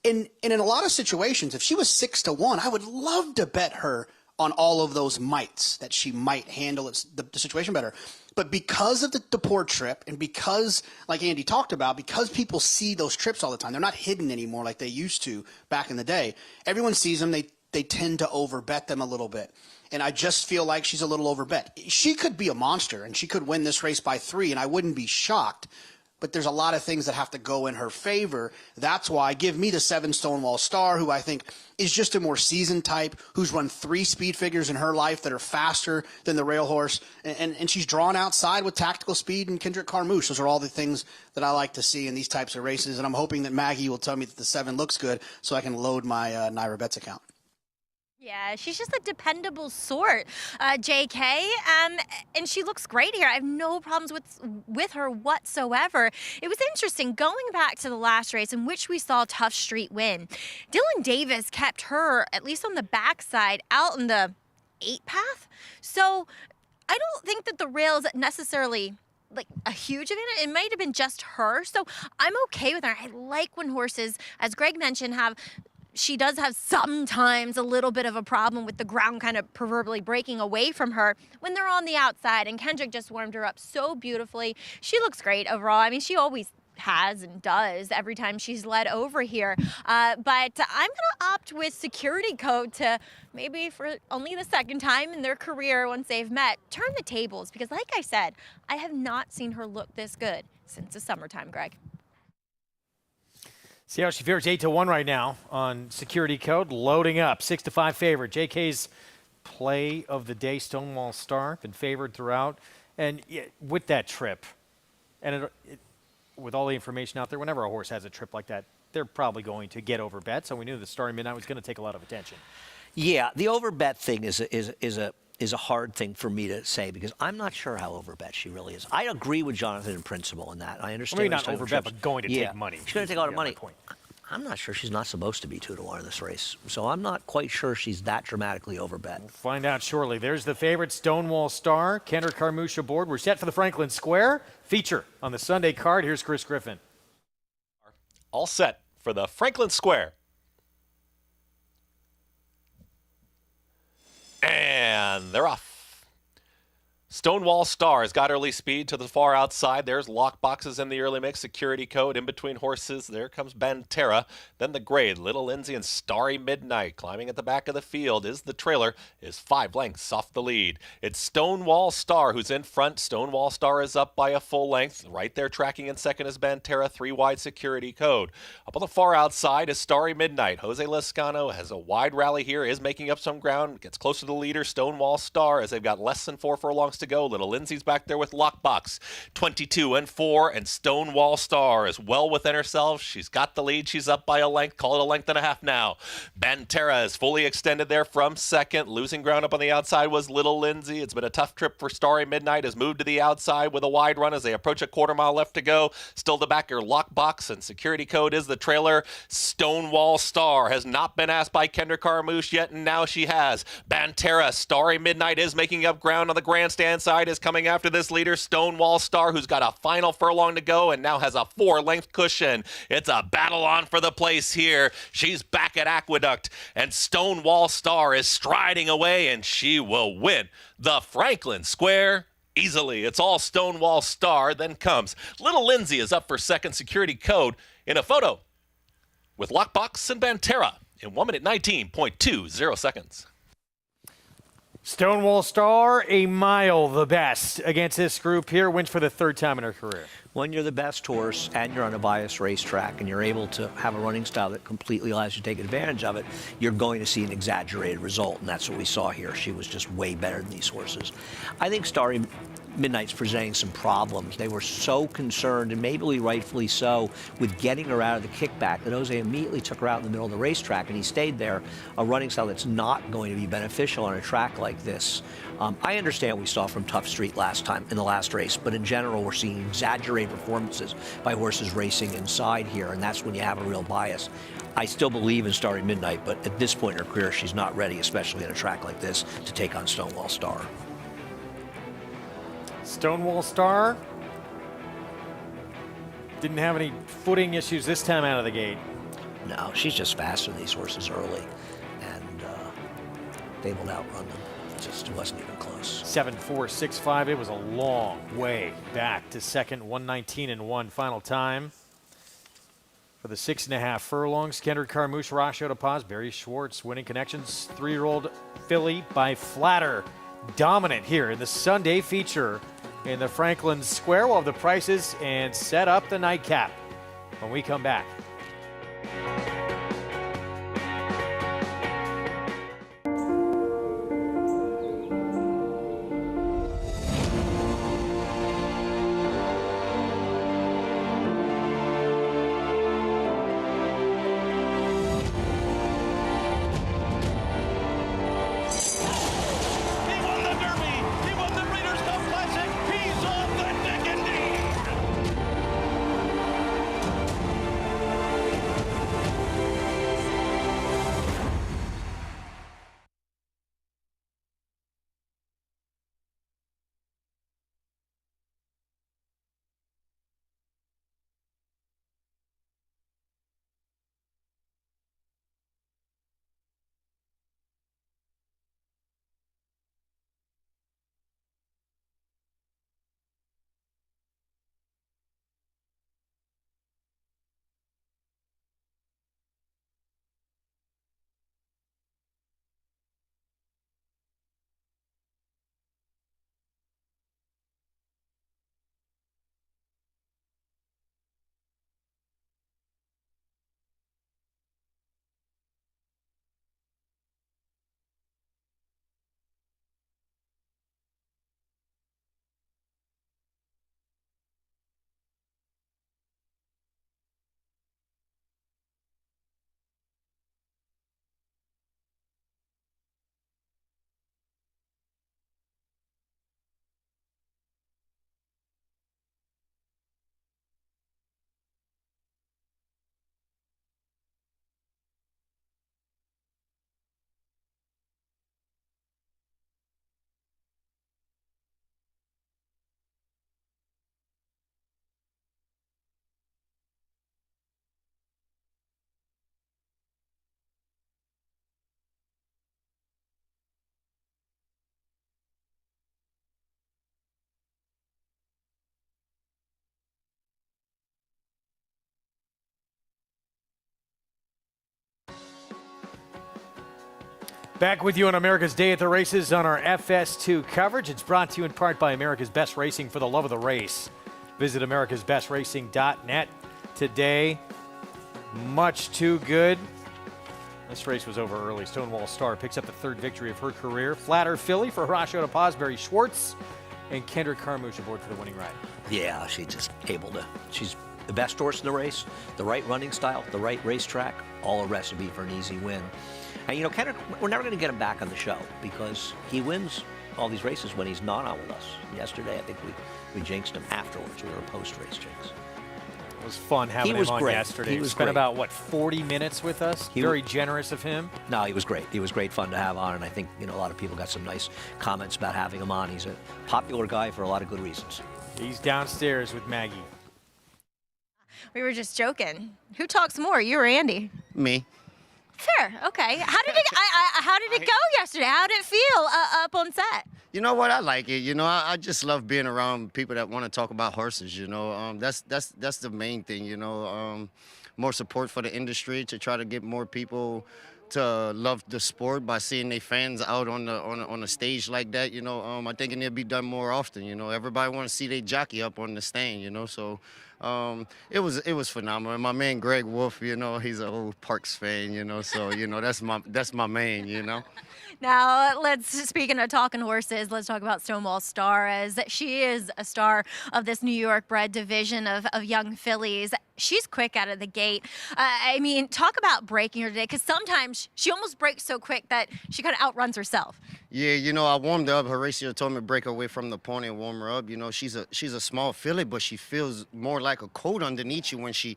And in a lot of situations, if she was 6-1, I would love to bet her on all of those mights, that she might handle the situation better. But because of the poor trip, and because, like Andy talked about, because people see those trips all the time, they're not hidden anymore like they used to back in the day. Everyone sees them. They tend to overbet them a little bit. And I just feel like she's a little overbet. She could be a monster, and she could win this race by 3, and I wouldn't be shocked. But there's a lot of things that have to go in her favor. That's why give me the 7 Stonewall Star, who I think is just a more seasoned type, who's run 3 speed figures in her life that are faster than the rail horse. And she's drawn outside with tactical speed and Kendrick Carmouche. Those are all the things that I like to see in these types of races. And I'm hoping that Maggie will tell me that the 7 looks good so I can load my Naira Bets account. Yeah, she's just a dependable sort, JK, and she looks great here. I have no problems with her whatsoever. It was interesting going back to the last race in which we saw Tough Street win. Dylan Davis kept her, at least on the backside, out in the 8 path. So I don't think that the rail's necessarily like a huge advantage. It might have been just her. So I'm okay with her. I like when horses, as Greg mentioned, she does have sometimes a little bit of a problem with the ground kind of proverbially breaking away from her when they're on the outside, and Kendrick just warmed her up so beautifully. She looks great overall. I mean, she always has and does every time she's led over here. But I'm going to opt with Security Code to maybe for only the 2nd time in their career once they've met, turn the tables, because like I said, I have not seen her look this good since the summertime, Greg. See how she fares 8-1 right now on Security Code. Loading up, 6-5 favorite. JK's play of the day, Stonewall Star, been favored throughout. And with that trip, and with all the information out there, whenever a horse has a trip like that, they're probably going to get over bet. So we knew the Starry Midnight was going to take a lot of attention. Yeah, the overbet thing is a hard thing for me to say because I'm not sure how overbet she really is. I agree with Jonathan in principle in that. I understand. Maybe not overbet, but going to take money. She's going to take a lot of money. I'm not sure she's not supposed to be 2-1 in this race, so I'm not quite sure she's that dramatically overbet. We'll find out shortly. There's the favorite, Stonewall Star. Kendrick Carmouche aboard. We're set for the Franklin Square feature on the Sunday card. Here's Chris Griffin. All set for the Franklin Square. And they're off. Stonewall Star has got early speed to the far outside. There's lock boxes in the early mix. Security Code in between horses. There comes Banterra. Then the grade. Little Lindsay and Starry Midnight. Climbing at the back of the field is the trailer. Is 5 lengths off the lead. It's Stonewall Star who's in front. Stonewall Star is up by a full length. Right there tracking in second is Banterra. 3 wide Security Code. Up on the far outside is Starry Midnight. Jose Lezcano has a wide rally here. Is making up some ground. Gets close to the leader, Stonewall Star, as they've got less than 4 furlongs to go. Little Lindsay's back there with Lockbox. 22-4, and Stonewall Star is well within herself. She's got the lead. She's up by a length. Call it a length and a half now. Banterra is fully extended there from second. Losing ground up on the outside was Little Lindsay. It's been a tough trip for Starry Midnight. Has moved to the outside with a wide run as they approach a quarter mile left to go. Still the backer, Lockbox, and Security Code is the trailer. Stonewall Star has not been asked by Kendrick Carmouche yet, and now she has. Banterra, Starry Midnight is making up ground on the grandstand side, is coming after this leader, Stonewall Star, who's got a final furlong to go and now has a 4-length cushion. It's a battle on for the place here. She's back at Aqueduct, and Stonewall Star is striding away, and she will win the Franklin Square easily. It's all Stonewall Star. Then comes Little Lindsay is up for second. Security Code in a photo with Lockbox and Banterra in 1 minute 19.20 seconds. Stonewall Star, a mile the best against this group here, wins for the third time in her career. When you're the best horse and you're on a biased racetrack and you're able to have a running style that completely allows you to take advantage of it, you're going to see an exaggerated result, and that's what we saw here. She was just way better than these horses. I think Starry Midnight's presenting some problems. They were so concerned, and maybe rightfully so, with getting her out of the kickback that Jose immediately took her out in the middle of the racetrack, and he stayed there, a running style that's not going to be beneficial on a track like this. I understand what we saw from Tough Street last time in the last race, but in general, we're seeing exaggerated performances by horses racing inside here, and that's when you have a real bias. I still believe in Starry Midnight, but at this point in her career, she's not ready, especially in a track like this, to take on Stonewall Star. Stonewall Star didn't have any footing issues this time out of the gate. No, she's just faster than these horses early, and they will outrun them. It just wasn't even close. 7.465. It was a long way back to second. 119-1 final time. For the 6.5 furlongs, Kendrick Carmouche, Horacio De Paz, Barry Schwartz winning connections. 3-year-old filly by Flatter. Dominant here in the Sunday feature in the Franklin Square. We'll have the prices and set up the nightcap when we come back. Back with you on America's Day at the Races on our FS2 coverage. It's brought to you in part by America's Best Racing for the love of the race. Visit americasbestracing.net today. Much too good. This race was over early. Stonewall Star picks up the third victory of her career. Flatter filly for Horacio De Paz, Barry Schwartz, and Kendrick Carmouche aboard for the winning ride. Yeah, she's just able to. She's the best horse in the race, the right running style, the right racetrack, all a recipe for an easy win. And, you know, Kendrick, we're never going to get him back on the show because he wins all these races when he's not on with us. Yesterday, I think we jinxed him afterwards. We were a post-race jinx. It was fun having him on yesterday. He spent about, 40 minutes with us? Very generous of him. No, he was great. He was great fun to have on, and I think, you know, a lot of people got some nice comments about having him on. He's a popular guy for a lot of good reasons. He's downstairs with Maggie. We were just joking. Who talks more, you or Andy? Me. Fair. Okay. How did it go yesterday? How did it feel up on set? You know what? I like it. You know, I just love being around people that want to talk about horses. You know, that's the main thing. You know, more support for the industry to try to get more people to love the sport by seeing their fans out on the stage like that. You know, I think it need to be done more often. You know, everybody want to see their jockey up on the stand. You know, so it was phenomenal. And my man Greg Wolf, you know, he's an old Parks fan. You know, so you know that's my man. You know. Now, speaking of talking horses, let's talk about Stonewall Star, as she is a star of this New York bred division of young fillies. She's quick out of the gate. I mean, talk about breaking her today, because sometimes she almost breaks so quick that she kind of outruns herself. Yeah, you know, I warmed her up. Horacio told me to break her away from the pony and warm her up. You know, she's a small filly, but she feels more like a coat underneath you when she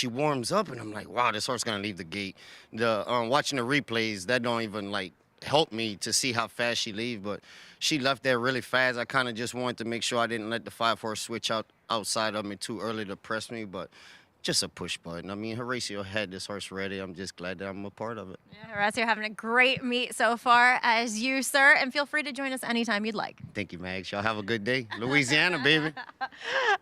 warms up. And I'm like, wow, this horse gonna leave the gate. Watching the replays, that don't even like help me to see how fast she leave, but she left there really fast. I kind of just wanted to make sure I didn't let the 5-horse switch outside of me too early to press me, but just a push button. I mean, Horacio had this horse ready. I'm just glad that I'm a part of it. Yeah, Horacio having a great meet so far, as you, sir, and feel free to join us anytime you'd like. Thank you, Max. Y'all have a good day. Louisiana, baby.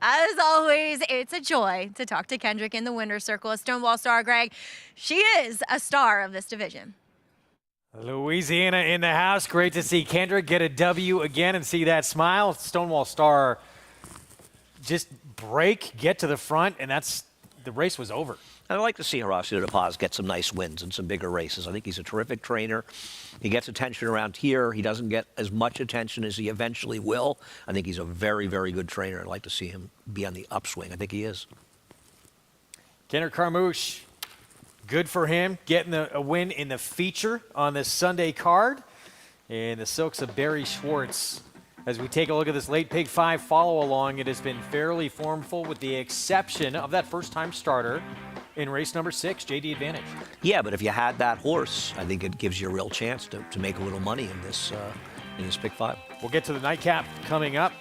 As always, it's a joy to talk to Kendrick in the winner's circle. A Stonewall Star, Greg. She is a star of this division. Louisiana in the house. Great to see Kendrick get a W again and see that smile. Stonewall Star just get to the front, and the race was over. I'd like to see Horacio De Paz get some nice wins in some bigger races. I think he's a terrific trainer. He gets attention around here. He doesn't get as much attention as he eventually will. I think he's a very, very good trainer. I'd like to see him be on the upswing. I think he is. Kendrick Carmouche. Good for him, getting a win in the feature on this Sunday card. And the Silks of Barry Schwartz. As we take a look at this late Pig 5 follow-along, it has been fairly formful with the exception of that first-time starter in race number 6, JD Advantage. Yeah, but if you had that horse, I think it gives you a real chance to make a little money in this Pig 5. We'll get to the nightcap coming up.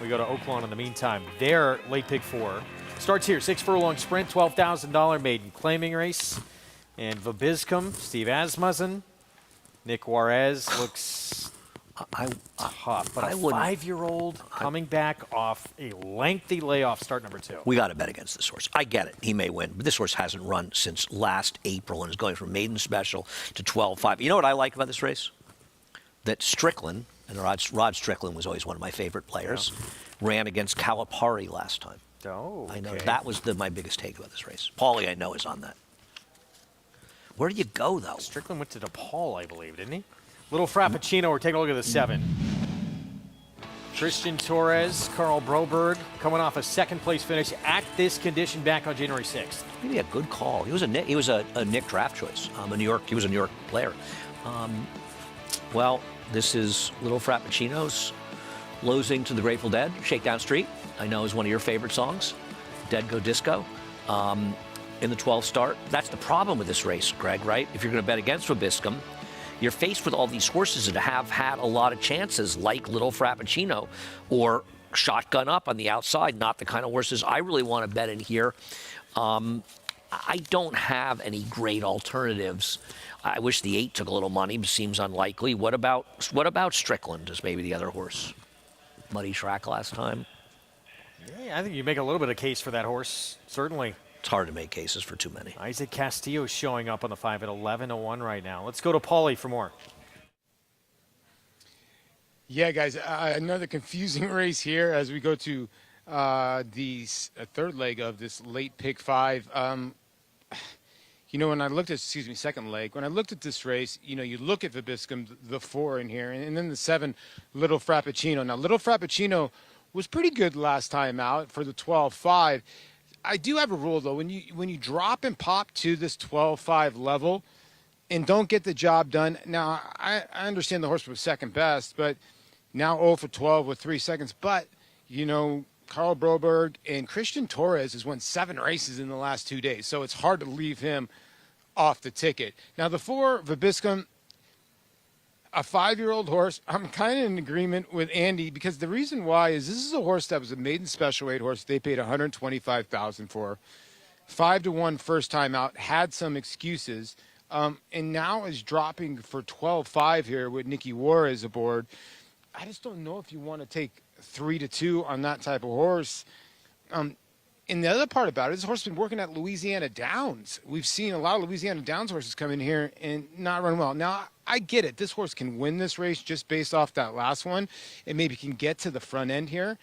We go to Oaklawn in the meantime. Their late Pig 4 starts here, 6-furlong sprint, $12,000 maiden claiming race. And Vabiscum, Steve Asmussen, Nick Juarez looks tough. But a 5-year-old coming back off a lengthy layoff, start number 2. We got to bet against this horse. I get it. He may win, but this horse hasn't run since last April and is going from maiden special to 12-5. You know what I like about this race? That Strickland, and Rod Strickland was always one of my favorite players, ran against Calipari last time. Oh, okay. I know that was my biggest take about this race. Paulie, I know, is on that. Where do you go, though? Strickland went to DePaul, I believe, didn't he? Little Frappuccino, we're taking a look at the 7. Christian Torres, Carl Broberg, coming off a second-place finish at this condition back on January 6th. Maybe a good call. He was a Nick draft choice. He was a New York player. Well, this is Little Frappuccino's losing to the Grateful Dead, Shakedown Street. I know is one of your favorite songs, Dead Go Disco, in the 12th start. That's the problem with this race, Greg, right? If you're going to bet against Vabiscum, you're faced with all these horses that have had a lot of chances, like Little Frappuccino or Shotgun Up on the outside, not the kind of horses I really want to bet in here. I don't have any great alternatives. I wish the 8 took a little money, but seems unlikely. What about Strickland as maybe the other horse? Muddy track last time. Yeah, I think you make a little bit of case for that horse, certainly. It's hard to make cases for too many. Isaac Castillo showing up on the 5 at 11-1 right now. Let's go to Paulie for more. Yeah, guys, another confusing race here as we go to the third leg of this late Pig 5. You know, when I looked at, second leg, when I looked at this race, you know, you look at Vabiscum, the 4 in here, and then the 7, Little Frappuccino. Now, Little Frappuccino was pretty good last time out for the 12-5. I do have a rule, though. When you drop and pop to this 12-5 level and don't get the job done, now, I understand the horse was second best, but now 0 for 12 with 3 seconds. But, you know, Carl Broberg and Christian Torres has won 7 races in the last 2 days, so it's hard to leave him off the ticket. Now, the 4, Vabiscum, a 5-year-old horse. I'm kind of in agreement with Andy because the reason why is this is a horse that was a maiden special weight horse. They paid $125,000 for. 5-1 first time out, had some excuses, and now is dropping for 12-5 here with Nicky Juarez aboard. I just don't know if you want to take 3-2 on that type of horse. And the other part about it, this horse has been working at Louisiana Downs. We've seen a lot of Louisiana Downs horses come in here and not run well. Now, I get it. This horse can win this race just based off that last one and maybe can get to the front end here.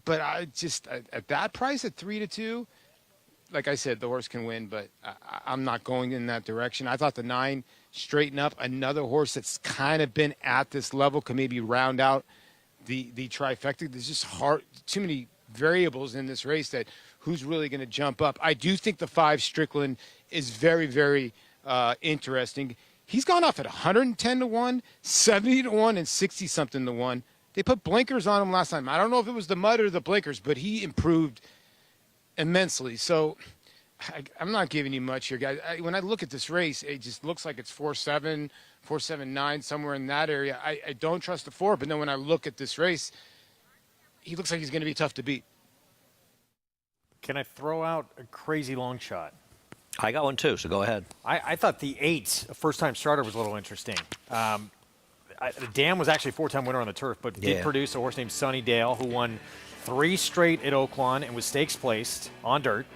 But I just, at that price, at 3-2, like I said, the horse can win, but I'm not going in that direction. I thought the 9 Straighten Up, another horse that's kind of been at this level, can maybe round out the trifecta. There's just too many variables in this race that who's really going to jump up. I do think the 5 Strickland is very, very interesting. He's gone off at 110-1, 70-1, and 60-something to 1. They put blinkers on him last time. I don't know if it was the mud or the blinkers, but he improved immensely. So I'm not giving you much here, guys. When I look at this race, it just looks like it's 4-7, 4-7-9, somewhere in that area. I don't trust the 4, but then when I look at this race, he looks like he's going to be tough to beat. Can I throw out a crazy long shot? I got one too, so go ahead. I thought the 8, a first-time starter, was a little interesting. Dan was actually a 4-time winner on the turf, but did produce a horse named Sunny Dale, who won 3 straight at Oaklawn and was stakes placed on dirt.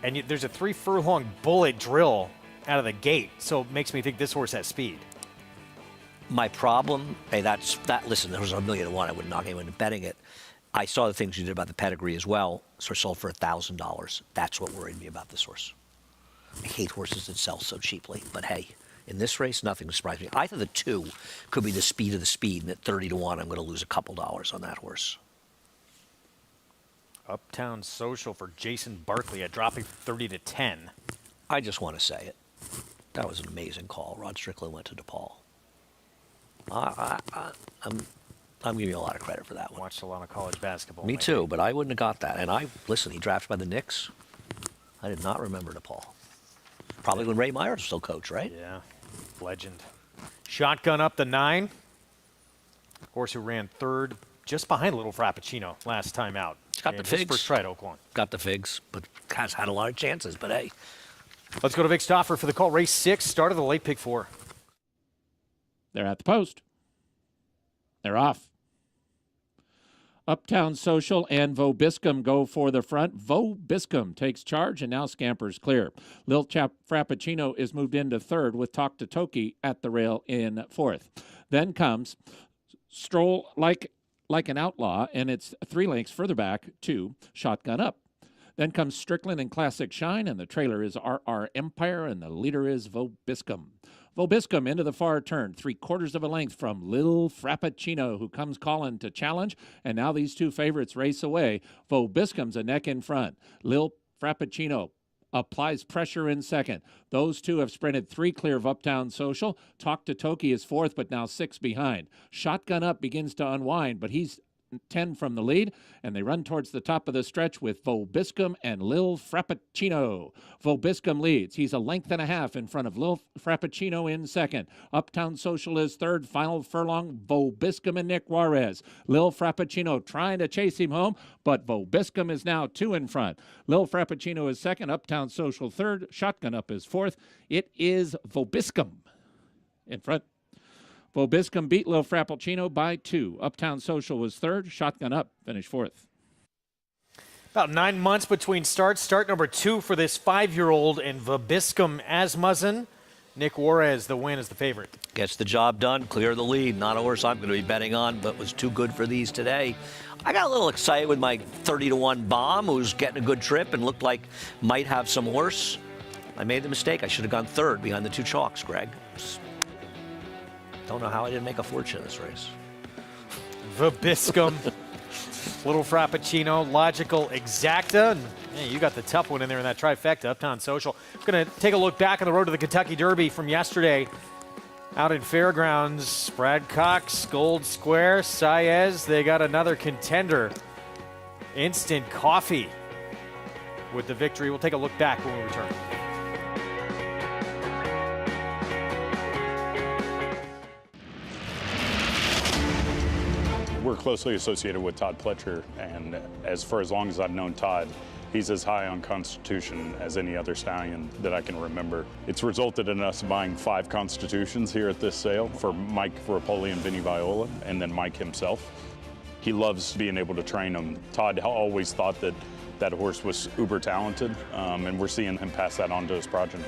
And there's a 3-furlong bullet drill out of the gate, so it makes me think this horse has speed. My problem, listen, there was $1 million to 1. I wouldn't knock anyone into betting it. I saw the things you did about the pedigree as well. So it sold for $1,000. That's what worried me about this horse. I hate horses that sell so cheaply, but hey, in this race, nothing surprised me. I thought the 2 could be the speed of the speed, and at 30-1, I'm going to lose a couple dollars on that horse. Uptown Social for Jason Barkley at dropping 30-10. I just want to say it. That was an amazing call. Rod Strickland went to DePaul. I'm giving you a lot of credit for that one. Watched a lot of college basketball. Me too, but I wouldn't have got that. And he drafted by the Knicks. I did not remember DePaul. Probably when Ray Myers was still coach, right? Yeah, legend. Shotgun Up the 9. Horse who ran 3rd, just behind Little Frappuccino last time out. Got the figs. First try at Oaklawn. Got the figs, but has had a lot of chances. But hey, let's go to Vic Stauffer for the call. Race 6, start of the late pick 4. They're at the post. They're off. Uptown Social and Vobiscum go for the front. Vobiscum takes charge and now scampers clear. Lil Frappuccino is moved into 3rd with Talk to Toki at the rail in 4th. Then comes Stroll Like an Outlaw, and it's 3 lengths further back to Shotgun Up. Then comes Strickland and Classic Shine, and the trailer is RR Empire, and the leader is Vobiscum. Vobiscum into the far turn, 3/4 of a length from Lil Frappuccino, who comes calling to challenge, and now these 2 favorites race away. Vobiscum's a neck in front. Lil Frappuccino applies pressure in 2nd. Those 2 have sprinted 3 clear of Uptown Social. Talk to Toki is 4th, but now 6 behind. Shotgun Up begins to unwind, but he's 10 from the lead, and they run towards the top of the stretch with Vobiscum and Lil Frappuccino. Vobiscum leads. He's a length and a half in front of Lil Frappuccino in 2nd. Uptown Social is 3rd. Final furlong, Vobiscum and Nick Juarez. Lil Frappuccino trying to chase him home, but Vobiscum is now 2 in front. Lil Frappuccino is 2nd. Uptown Social 3rd. Shotgun Up is 4th. It is Vobiscum in front. Vobiscum beat Lil Frappuccino by 2. Uptown Social was 3rd. Shotgun Up finished 4th. About 9 months between starts. Start number 2 for this 5-year-old in Vobiscum Asmussen. Nick Juarez, the win, is the favorite. Gets the job done, clear the lead. Not a horse I'm going to be betting on, but was too good for these today. I got a little excited with my 30-1 bomb, who's getting a good trip and looked like might have some horse. I made the mistake. I should have gone 3rd behind the 2 chalks, Greg. Don't know how I didn't make a fortune in this race. Vobiscum, Little Frappuccino, Logical Exacta. And, hey, you got the tough one in there in that trifecta, Uptown Social. We're going to take a look back on the road to the Kentucky Derby from yesterday. Out in Fairgrounds, Brad Cox, Gold Square, Saez. They got another contender. Instant Coffee with the victory. We'll take a look back when we return. We're closely associated with Todd Pletcher, and for as long as I've known Todd, he's as high on Constitution as any other stallion that I can remember. It's resulted in us buying 5 Constitutions here at this sale for Mike Rapoli and Vinny Viola, and then Mike himself. he loves being able to train him. Todd always thought that that horse was uber talented, and we're seeing him pass that on to his progeny.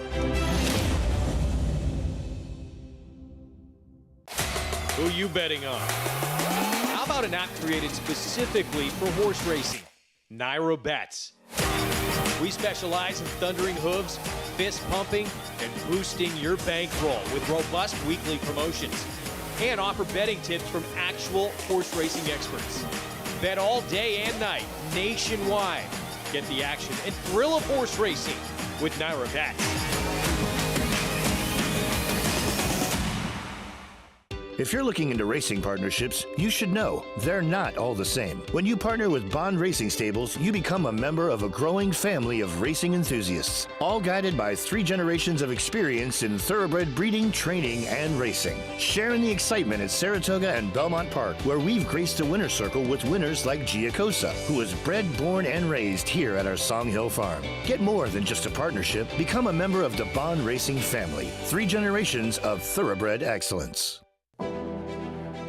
Who you betting on? How about an app created specifically for horse racing? Naira Bets. We specialize in thundering hooves, fist pumping, and boosting your bankroll with robust weekly promotions. And offer betting tips from actual horse racing experts. Bet all day and night, nationwide. Get the action and thrill of horse racing with Naira Bets. If you're looking into racing partnerships, you should know they're not all the same. When you partner with Bond Racing Stables, you become a member of a growing family of racing enthusiasts, all guided by 3 generations of experience in thoroughbred breeding, training, and racing. Share in the excitement at Saratoga and Belmont Park, where we've graced a winner's circle with winners like Giacosa, who was bred, born, and raised here at our Song Hill Farm. Get more than just a partnership. Become a member of the Bond Racing family. 3 generations of thoroughbred excellence.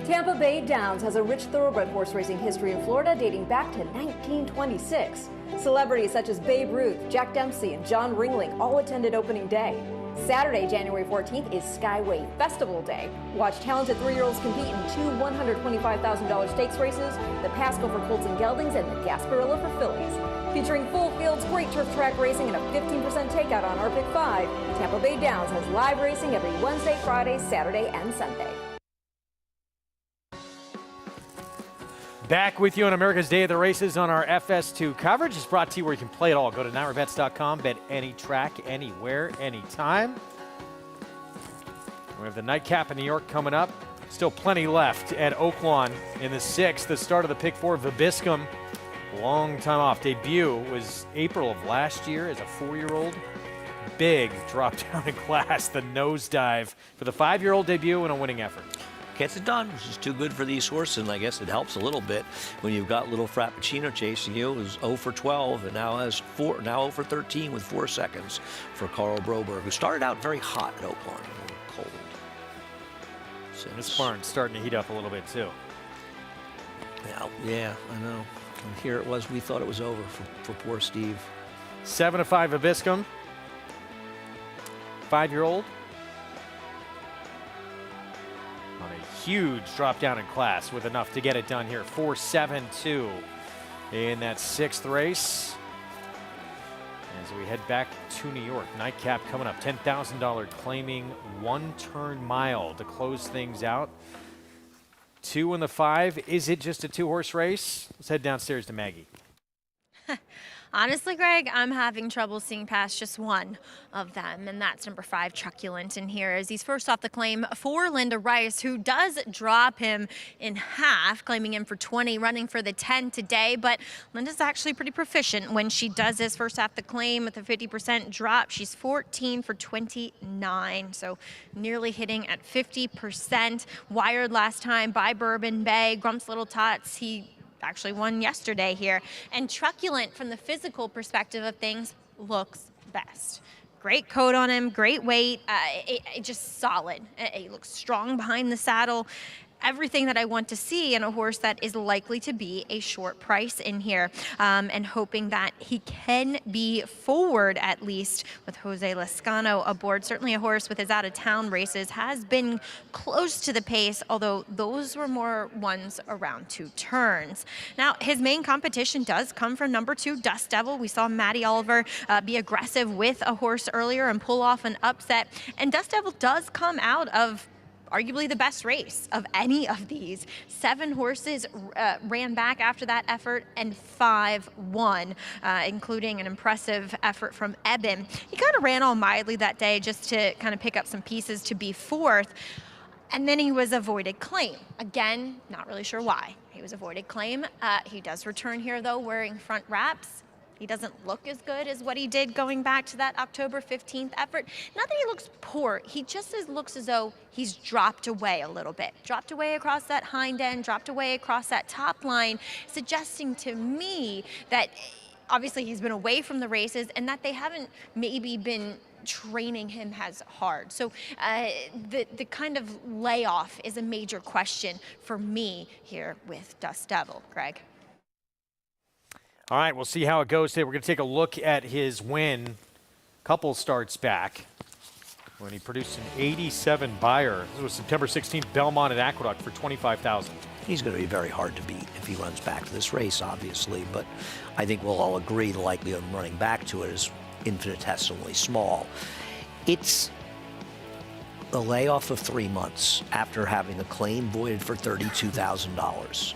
Tampa Bay Downs has a rich thoroughbred horse racing history in Florida dating back to 1926. Celebrities such as Babe Ruth, Jack Dempsey, and John Ringling all attended opening day. Saturday, January 14th is Skyway Festival Day. Watch talented 3-year-olds compete in 2 $125,000 stakes races, the Pasco for Colts and Geldings and the Gasparilla for Fillies. Featuring full fields, great turf track racing, and a 15% takeout on RPIC 5, Tampa Bay Downs has live racing every Wednesday, Friday, Saturday, and Sunday. Back with you on America's Day of the Races on our FS2 coverage. It's brought to you where you can play it all. Go to NairaBets.com, bet any track, anywhere, anytime. We have the nightcap in New York coming up. Still plenty left at Oaklawn in the 6th. The start of the pick 4, Vibiscum. Long time off. Debut was April of last year as a 4-year-old. Big drop down in class, the nosedive for the 5-year-old debut and a winning effort. Gets it done, which is too good for these horses, and I guess it helps a little bit when you've got little Frappuccino chasing you. It was 0 for 12 and now 0 for 13 with 4 seconds for Carl Broberg, who started out very hot at Oaklawn, a little cold. And this barn's starting to heat up a little bit too. Yeah, I know. And here it was. We thought it was over for poor Steve. 7-5 Vibiscum. 5-year-old. On a huge drop down in class with enough to get it done here. 4-7-2 in that 6th race. As we head back to New York, nightcap coming up. $10,000 claiming 1 turn mile to close things out. 2 in the 5. Is it just a 2-horse race? Let's head downstairs to Maggie. Honestly, Greg, I'm having trouble seeing past just one of them, and that's number 5, Truculent, in here as he's first off the claim for Linda Rice, who does drop him in half, claiming him for 20, running for the 10 today, but Linda's actually pretty proficient when she does this first off the claim with a 50% drop. She's 14 for 29, so nearly hitting at 50%. Wired last time by Bourbon Bay. Grump's Little Tots, he actually won yesterday here. And Truculent, from the physical perspective of things, looks best. Great coat on him, great weight, just solid. He looks strong behind the saddle. Everything that I want to see in a horse that is likely to be a short price in here, and hoping that he can be forward at least with Jose Lezcano aboard. Certainly a horse with his out-of-town races has been close to the pace, although those were more ones around 2 turns. Now, his main competition does come from number 2, Dust Devil. We saw Maddie Oliver be aggressive with a horse earlier and pull off an upset, and Dust Devil does come out of arguably the best race of any of these. 7 horses ran back after that effort, and 5 won, including an impressive effort from Eben. He kind of ran all mildly that day just to kind of pick up some pieces to be 4th. And then he was avoided claim. Again, not really sure why he was avoided claim. He does return here, though, wearing front wraps. He doesn't look as good as what he did going back to that October 15th effort. Not that he looks poor, he just looks as though he's dropped away a little bit. Dropped away across that hind end, dropped away across that top line, suggesting to me that obviously he's been away from the races and that they haven't maybe been training him as hard. So the kind of layoff is a major question for me here with Dust Devil. Greg. All right, we'll see how it goes today. We're going to take a look at his win couple starts back when he produced an 87 buyer. This was September 16th, Belmont at Aqueduct for $25,000. He's going to be very hard to beat if he runs back to this race, obviously, but I think we'll all agree the likelihood of running back to it is infinitesimally small. It's a layoff of 3 months after having a claim voided for $32,000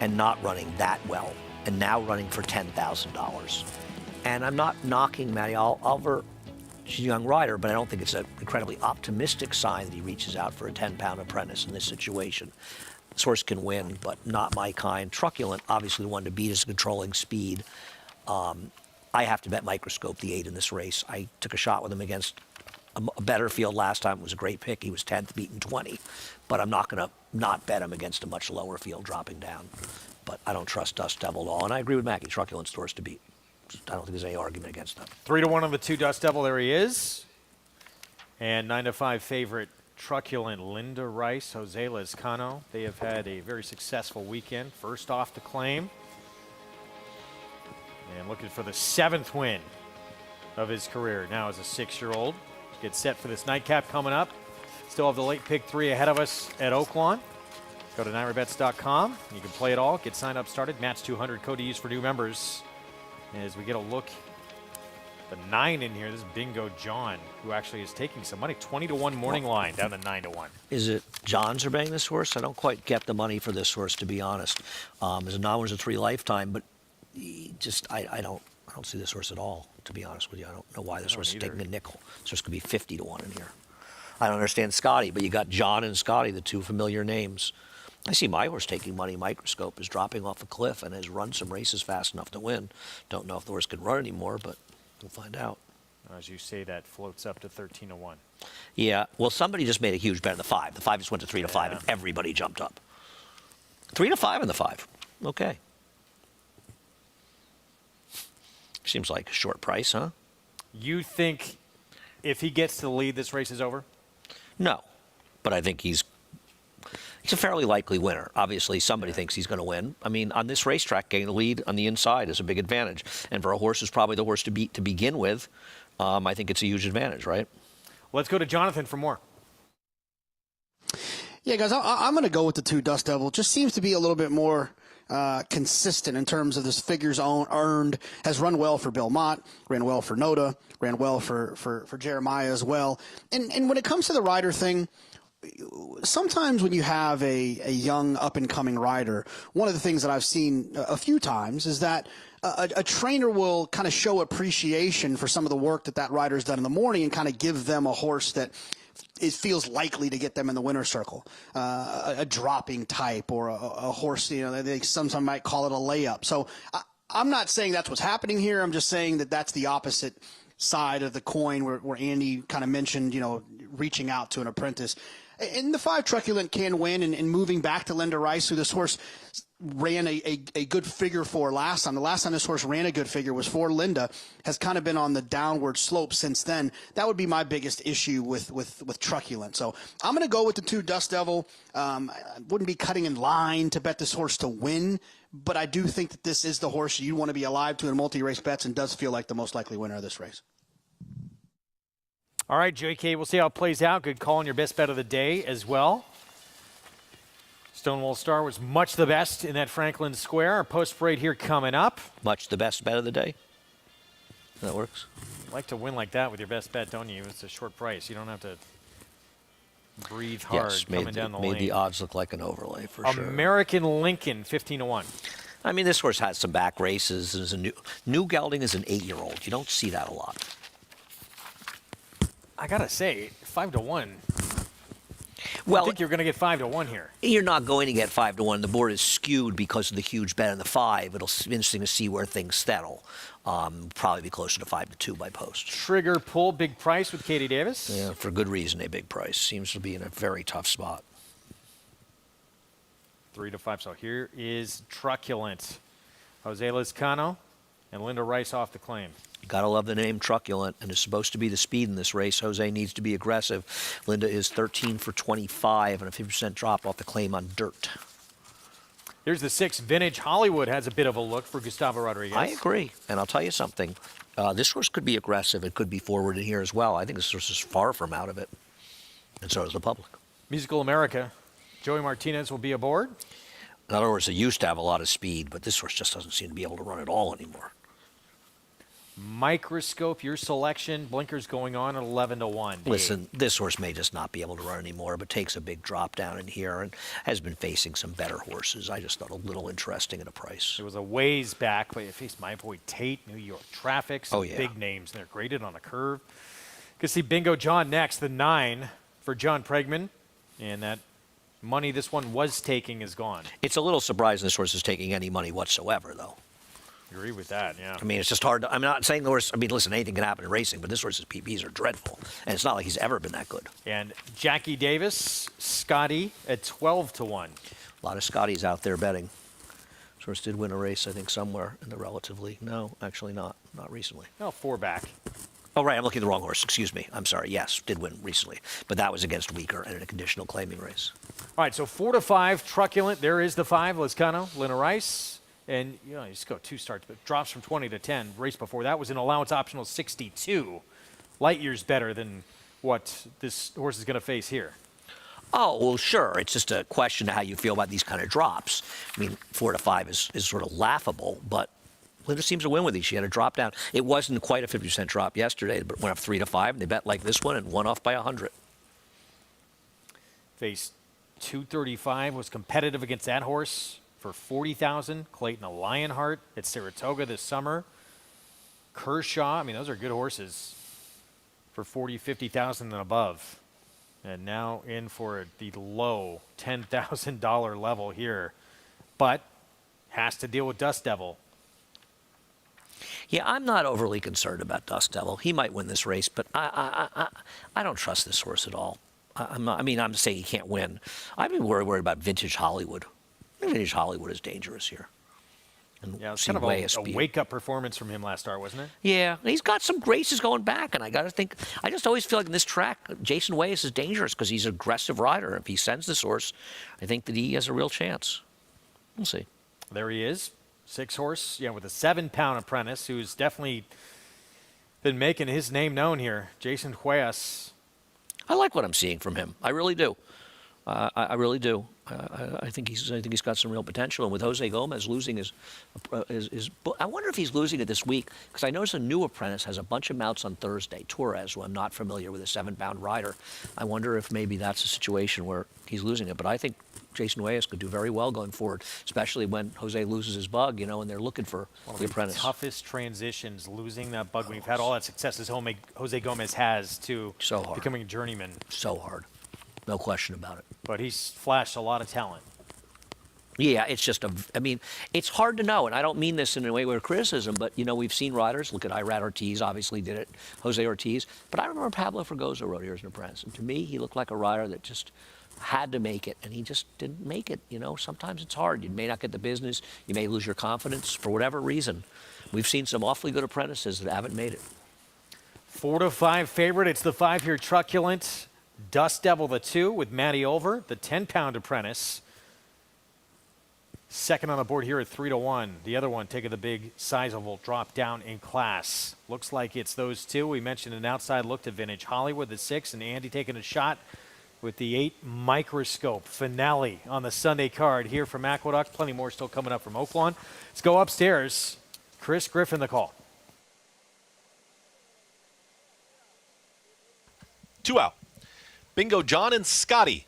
and not running that well, and now running for $10,000. And I'm not knocking Maddie Oliver. She's a young rider, but I don't think it's an incredibly optimistic sign that he reaches out for a 10-pound apprentice in this situation. This horse can win, but not my kind. Truculent, obviously the one to beat is controlling speed. I have to bet Microscope the 8 in this race. I took a shot with him against a better field last time. It was a great pick. He was 10th, beaten 20. But I'm not going to not bet him against a much lower field dropping down. But I don't trust Dust Devil at all. And I agree with Mackie. Truculent's the horse to beat. I don't think there's any argument against that. 3-1 on the 2 Dust Devil. There he is. And 9-5 favorite Truculent, Linda Rice, Jose Lezcano. They have had a very successful weekend. First off the claim. And looking for the 7th win of his career now as a 6-year-old. Get set for this nightcap coming up. Still have the late pick 3 ahead of us at Oaklawn. Go to NYRABets.com. You can play it all. Get signed up started. Match 200 code to use for new members. As we get a look, the 9 in here, this is Bingo John, who actually is taking some money. 20-1 morning line down to 9-1. Is it Johns are betting this horse? I don't quite get the money for this horse, to be honest. As a non-winners of 3 lifetime, but I don't see this horse at all, to be honest with you. I don't know why this horse is taking a nickel. This horse could be 50-1 in here. I don't understand Scotty, but you got John and Scotty, the 2 familiar names. I see my horse taking money. Microscope is dropping off a cliff and has run some races fast enough to win. Don't know if the horse can run anymore, but we'll find out. As you say, that floats up to 13-1. Yeah, well, somebody just made a huge bet on the 5. The 5 just went to 3-5, and everybody jumped up. 3-5 in the 5. Okay. Seems like a short price, huh? You think if he gets to the lead, this race is over? No, but I think he's a fairly likely winner. Obviously, somebody thinks he's going to win. I mean, on this racetrack, getting the lead on the inside is a big advantage. And for a horse who's probably the horse to beat to begin with, I think it's a huge advantage, right? Let's go to Jonathan for more. Yeah, guys, I'm going to go with the 2 Dust Devil. Just seems to be a little bit more consistent in terms of this figures earned. Has run well for Bill Mott, ran well for Noda, ran well for Jeremiah as well. And when it comes to the rider thing, sometimes when you have a young up-and-coming rider, one of the things that I've seen a few times is that a trainer will kind of show appreciation for some of the work that rider's done in the morning and kind of give them a horse that it feels likely to get them in the winner's circle, a dropping type or a horse, they sometimes might call it a layup. So I'm not saying that's what's happening here. I'm just saying that that's the opposite side of the coin where Andy kind of mentioned, reaching out to an apprentice. And the 5 Truculent can win, and moving back to Linda Rice, who this horse ran a good figure for last time. The last time this horse ran a good figure was for Linda, has kind of been on the downward slope since then. That would be my biggest issue with Truculent. So I'm going to go with the 2 Dust Devil. I wouldn't be cutting in line to bet this horse to win, but I do think that this is the horse you want to be alive to in multi-race bets and does feel like the most likely winner of this race. All right, JK, we'll see how it plays out. Good call on your best bet of the day as well. Stonewall Star was much the best in that Franklin Square. Our post-parade here coming up. Much the best bet of the day. That works. You like to win like that with your best bet, don't you? It's a short price. You don't have to breathe hard coming down the lane. Made the odds look like an overlay for sure. American Lincoln, 15-1. I mean, this horse has some back races. Is a new gelding is an 8-year-old. You don't see that a lot. I gotta say, 5-1. Well, I think you're going to get 5-1 here. You're not going to get 5-1. The board is skewed because of the huge bet on the 5. It'll be interesting to see where things settle. Probably be closer to 5-2 by post. Trigger pull, big price with Katie Davis. Yeah, for good reason, a big price. Seems to be in a very tough spot. 3-5. So here is Truculent. Jose Lezcano and Linda Rice off the claim. Gotta love the name Truculent, and it's supposed to be the speed in this race. Jose needs to be aggressive. Linda is 13 for 25 and a 50% drop off the claim on dirt. Here's the 6. Vintage Hollywood has a bit of a look for Gustavo Rodriguez. I agree, and I'll tell you something. This horse could be aggressive. It could be forward in here as well. I think this horse is far from out of it, and so is the public. Musical America. Joey Martinez will be aboard. In other words, it used to have a lot of speed, but this horse just doesn't seem to be able to run at all anymore. Microscope, your selection. Blinkers going on at 11 to 1. Listen, this horse may just not be able to run anymore, but takes a big drop down in here and has been facing some better horses. I just thought a little interesting at a price. It was a ways back, but you faced My Boy Tate, New York Traffic, some Oh, yeah. big names, and they're graded on a curve. Could see Bingo John next, the 9 for John Pregman, and that money this one was taking is gone. It's a little surprising this horse is taking any money whatsoever, though. Agree with that, yeah. I mean, it's just hard. I'm not saying the horse. I mean, listen, anything can happen in racing, but this horse's PPs are dreadful, and it's not like he's ever been that good. And Jackie Davis, Scotty at 12 to 1. A lot of Scotties out there betting. This horse did win a race, I think, somewhere in the relatively. No, actually not recently. No, 4 back. Oh, right, I'm looking at the wrong horse. Excuse me. I'm sorry. Yes, did win recently, but that was against Weaker and in a conditional claiming race. All right, so 4 to 5, Truculent. There is the 5, Lizcano, Lena Rice. And, you just go 2 starts, but drops from 20 to 10. Race before that was an allowance optional 62. Light years better than what this horse is going to face here. Oh, well, sure. It's just a question of how you feel about these kind of drops. I mean, 4 to 5 is sort of laughable, but Linda seems to win with these. She had a drop down. It wasn't quite a 50% drop yesterday, but it went up 3 to 5. And they bet like this one and won off by 100. Faced 235, was competitive against that horse for 40,000. Clayton Lionheart at Saratoga this summer. Kershaw, I mean, those are good horses for 40, 50,000 and above. And now in for the low $10,000 level here. But has to deal with Dust Devil. Yeah, I'm not overly concerned about Dust Devil. He might win this race, but I don't trust this horse at all. I'm not. I mean, I'm saying he can't win. I'd be worried about Vintage Hollywood. Vintage Hollywood is dangerous here. And Yeah, it was kind of a wake-up performance from him last start, wasn't it? Yeah, he's got some graces going back, and I got to think. I just always feel like in this track, Jason Wayes is dangerous because he's an aggressive rider. If he sends this horse, I think that he has a real chance. We'll see. There he is, 6 horse, with a 7-pound apprentice who's definitely been making his name known here. Jason Hues. I like what I'm seeing from him. I really do. I really do. I think he's got some real potential. And with Jose Gomez losing his I wonder if he's losing it this week because I noticed a new apprentice has a bunch of mounts on Thursday. Torres, who I'm not familiar with, a 7-pound rider. I wonder if maybe that's a situation where he's losing it. But I think Jason Wayes could do very well going forward, especially when Jose loses his bug, and they're looking for the apprentice. Toughest transitions, losing that bug when you've had all that success as Jose Gomez has to becoming a journeyman. So hard. No question about it. But he's flashed a lot of talent. Yeah, it's just it's hard to know, and I don't mean this in a way of criticism, but, we've seen riders. Look at Irad Ortiz, obviously did it, Jose Ortiz. But I remember Pablo Fregoso rode here as an apprentice, and to me, he looked like a rider that just had to make it, and he just didn't make it. Sometimes it's hard. You may not get the business. You may lose your confidence for whatever reason. We've seen some awfully good apprentices that haven't made it. 4 to 5 favorite. It's the 5 here, Truculent. Dust Devil, the 2, with Matty Over, the 10-pound apprentice. Second on the board here at 3 to 1. The other one taking the big sizable drop down in class. Looks like it's those 2. We mentioned an outside look to Vintage Hollywood, the 6, and Andy taking a shot with the 8 Microscope finale on the Sunday card here from Aqueduct. Plenty more still coming up from Oaklawn. Let's go upstairs. Chris Griffin, the call. 2 out. Bingo John and Scotty.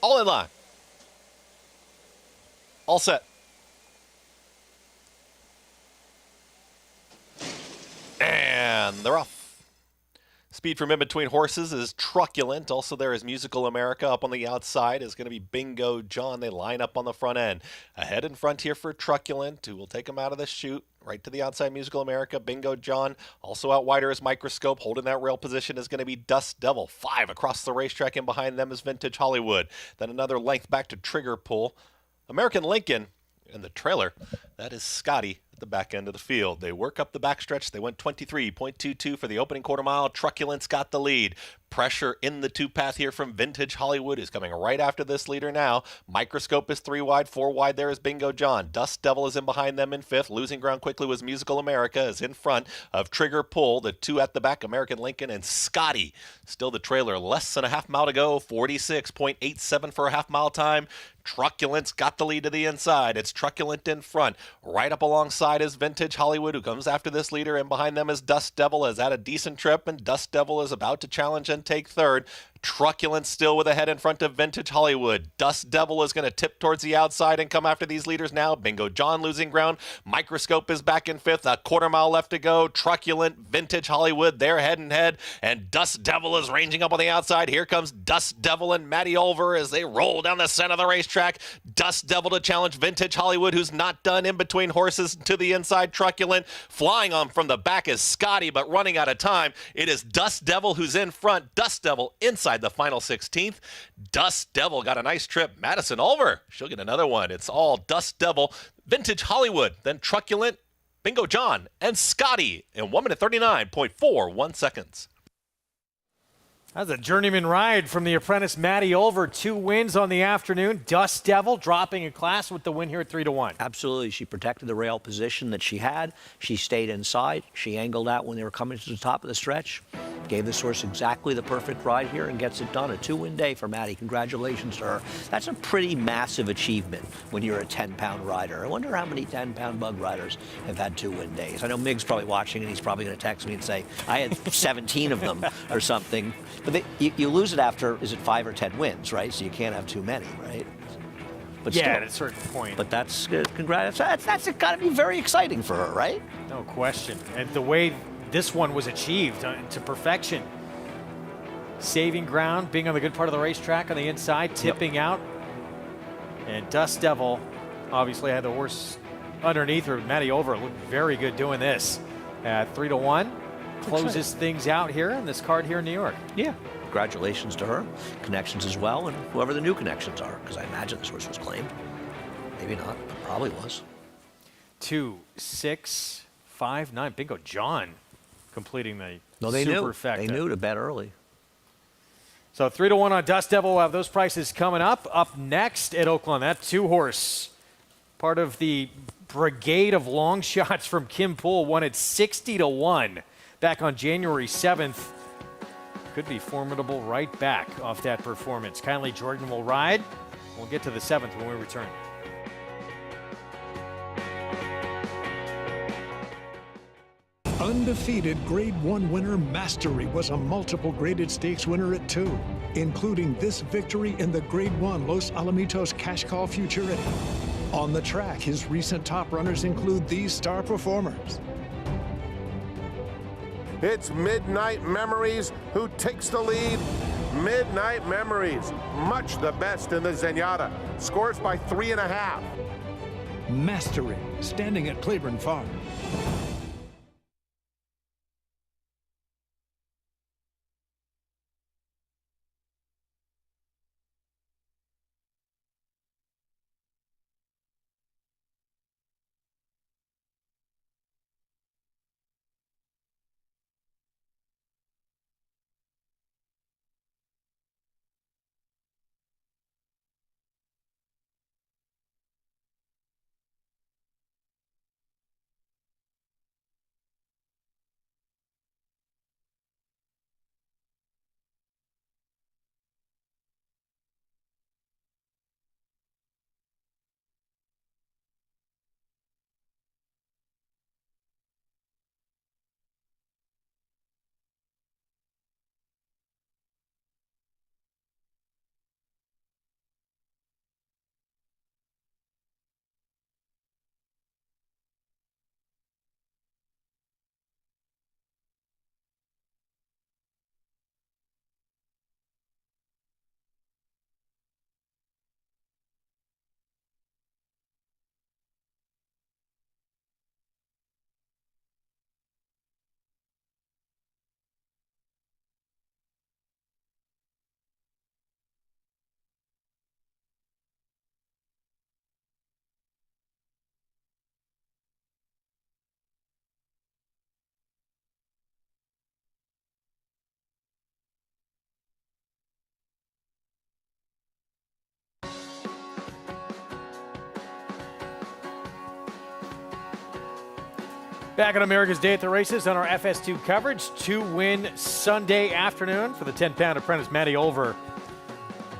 All in line. All set. And they're off. Speed from in between horses is Truculent. Also there is Musical America. Up on the outside is going to be Bingo John. They line up on the front end. Ahead in front here for Truculent, who will take him out of the chute. Right to the outside, Musical America, Bingo John. Also out wider is Microscope. Holding that rail position is going to be Dust Devil. 5 across the racetrack, and behind them is Vintage Hollywood. Then another length back to Trigger Pull. American Lincoln in the trailer, that is Scotty at the back end of the field. They work up the backstretch. They went 23.22 for the opening quarter mile. Truculent's got the lead. Pressure in the two-path here from Vintage Hollywood is coming right after this leader now. Microscope is 3 wide, 4 wide. There is Bingo John. Dust Devil is in behind them in 5th. Losing ground quickly was Musical America is in front of Trigger Pull. The 2 at the back, American Lincoln and Scotty. Still the trailer. Less than a half mile to go. 46.87 for a half mile time. Truculent's got the lead to the inside. It's Truculent in front. Right up alongside is Vintage Hollywood, who comes after this leader, and behind them is Dust Devil, has had a decent trip, and Dust Devil is about to challenge and take third. Truculent still with a head in front of Vintage Hollywood. Dust Devil is going to tip towards the outside and come after these leaders now. Bingo John losing ground. Microscope is back in 5th. A quarter mile left to go. Truculent, Vintage Hollywood, they're head and head. And Dust Devil is ranging up on the outside. Here comes Dust Devil and Matty Olver as they roll down the center of the racetrack. Dust Devil to challenge Vintage Hollywood, who's not done in between horses to the inside. Truculent flying on from the back is Scotty, but running out of time. It is Dust Devil who's in front. Dust Devil inside the final 16th. Dust Devil got a nice trip. Madison Olver, she'll get another one. It's all Dust Devil, Vintage Hollywood, then Truculent, Bingo John, and Scotty in 1 minute 39.41 seconds. That's a journeyman ride from the apprentice Matty Olver. 2 wins on the afternoon. Dust Devil dropping a class with the win here at 3-1. Absolutely. She protected the rail position that she had. She stayed inside. She angled out when they were coming to the top of the stretch. Gave this horse exactly the perfect ride here and gets it done. A 2-win day for Matty. Congratulations to her. That's a pretty massive achievement when you're a 10-pound rider. I wonder how many 10-pound bug riders have had 2-win days. I know Mig's probably watching, and he's probably going to text me and say, I had 17 of them or something. But you lose it after, is it 5 or 10 wins, right? So you can't have too many, right? But yeah, still, at a certain point. But that's good. Congrats. That's got to be very exciting for her, right? No question. And the way this one was achieved to perfection. Saving ground, being on the good part of the racetrack on the inside, tipping out. And Dust Devil obviously had the horse underneath her. Matty Olver looked very good doing this. At 3-1. Closes things out here in this card here in New York. Yeah. Congratulations to her. Connections as well, and whoever the new connections are, because I imagine this horse was claimed. Maybe not, but probably was. 2, 6, 5, 9. Bingo John completing the they knew. superfecta. They knew to bet early. So 3-1 on Dust Devil. We'll have those prices coming up. Up next at Oakland, that 2-horse, part of the brigade of long shots from Kim Poole, won at 60-1 back on January 7th. Could be formidable right back off that performance. Kylie Jordan will ride. We'll get to the 7th when we return. Undefeated Grade 1 winner Mastery was a multiple graded stakes winner at 2, including this victory in the Grade 1 Los Alamitos Cash Call Futurity. On the track, his recent top runners include these star performers. It's Midnight Memories who takes the lead. Midnight Memories, much the best in the Zenyatta. Scores by 3.5. Mastery, standing at Claiborne Farm. Back on America's Day at the Races on our FS2 coverage. 2-win Sunday afternoon for the 10-pound apprentice Matty Olver.